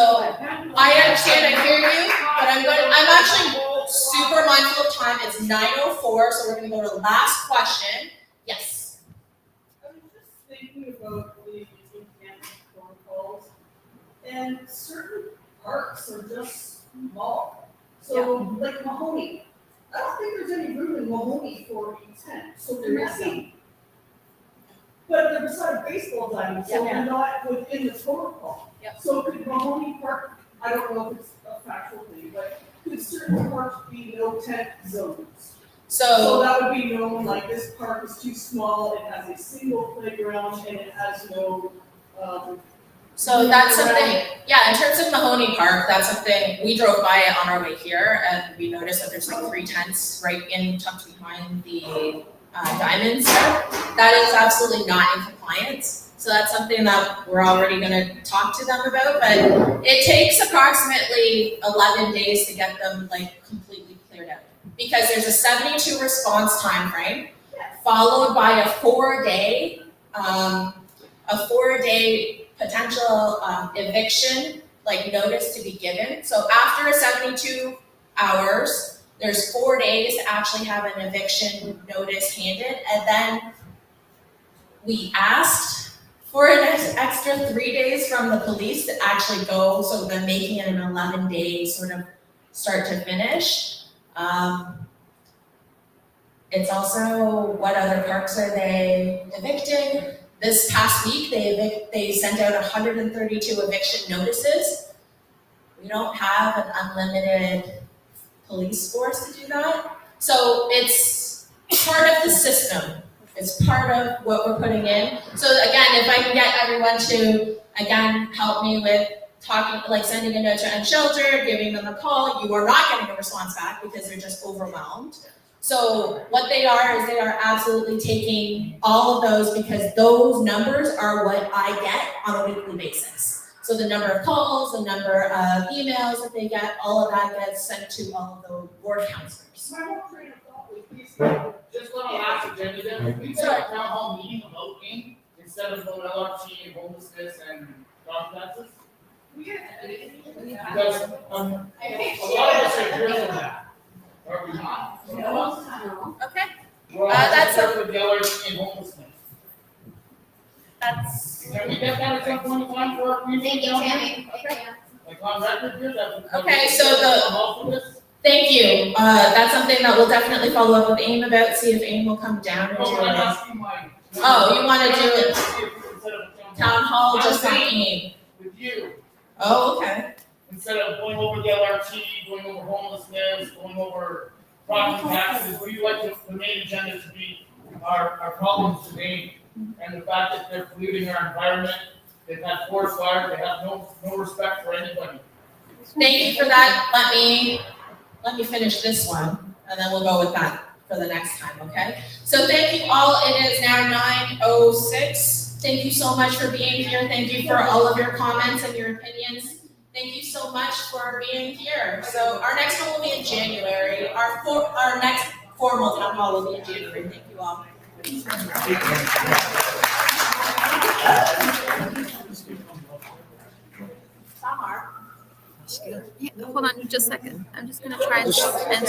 I understand, I hear you, but I'm actually super mindful of time. It's 9:04, so we're gonna go to the last question. Yes. I was just thinking about the in-campus protocols, and certain parks are just small. So, like Mahoney, I don't think there's any room in Mahoney for a tent, so there might be. But they're beside baseball diamonds, so they're not within the protocol. So could Mahoney Park, I don't know if it's a factual thing, but could certain parks be no tent zones? So that would be known, like this park is too small, it has a single playground, and it has no, So that's something, yeah, in terms of Mahoney Park, that's something, we drove by it on our way here and we noticed that there's like 3 tents right in tucked behind the diamonds. That is absolutely not in compliance. So that's something that we're already gonna talk to them about, but it takes approximately 11 days to get them like completely cleared out. Because there's a 72 response time frame, followed by a 4-day potential eviction, like notice to be given. So after 72 hours, there's 4 days to actually have an eviction notice handed, and then we asked for an extra 3 days from the police to actually go, so they're making it an 11-day sort of start to finish. It's also, what other parks are they evicting? This past week, they sent out 132 eviction notices. We don't have an unlimited police force to do that. So it's part of the system. It's part of what we're putting in. So again, if I can get everyone to, again, help me with talking, like sending a note to End Shelter, giving them a call, you are not getting a response back because they're just overwhelmed. So what they are is they are absolutely taking all of those, because those numbers are what I get on a weekly basis. So the number of calls, the number of emails that they get, all of that gets sent to all of the ward counselors. My whole train of thought was basically, just on the last agenda, then, if we did a town hall meeting about AIM instead of about LRT and homelessness and dog taxes. Because, a lot of us are here for that. Are we not? No. Okay. We're all That's here for the LRT and homelessness. That's. Can we get that at some point in time for our community down here? Okay. Like on record here, that. Okay, so thank you. That's something that we'll definitely follow up with AIM about, see if AIM will come down and do Oh, I'm it. asking my. Oh, you wanna do it Instead of town hall, just on I'm AIM? with you. Oh, okay. Instead of going over the LRT, going over homelessness, going over property taxes, we like the main agenda to be our problems today, and the fact that they're polluting our environment, they've had forest fires, they have no respect for anybody. Thank you for that. Let me finish this one, and then we'll go with that for the next time, okay? So thank you all. It is now 9:06. Thank you so much for being here. Thank you for all of your comments and your opinions. Thank you so much for being here. So our next one will be in January. Our next formal town hall will be in January. Thank you all. Yeah, hold on just a second. I'm just gonna try and straighten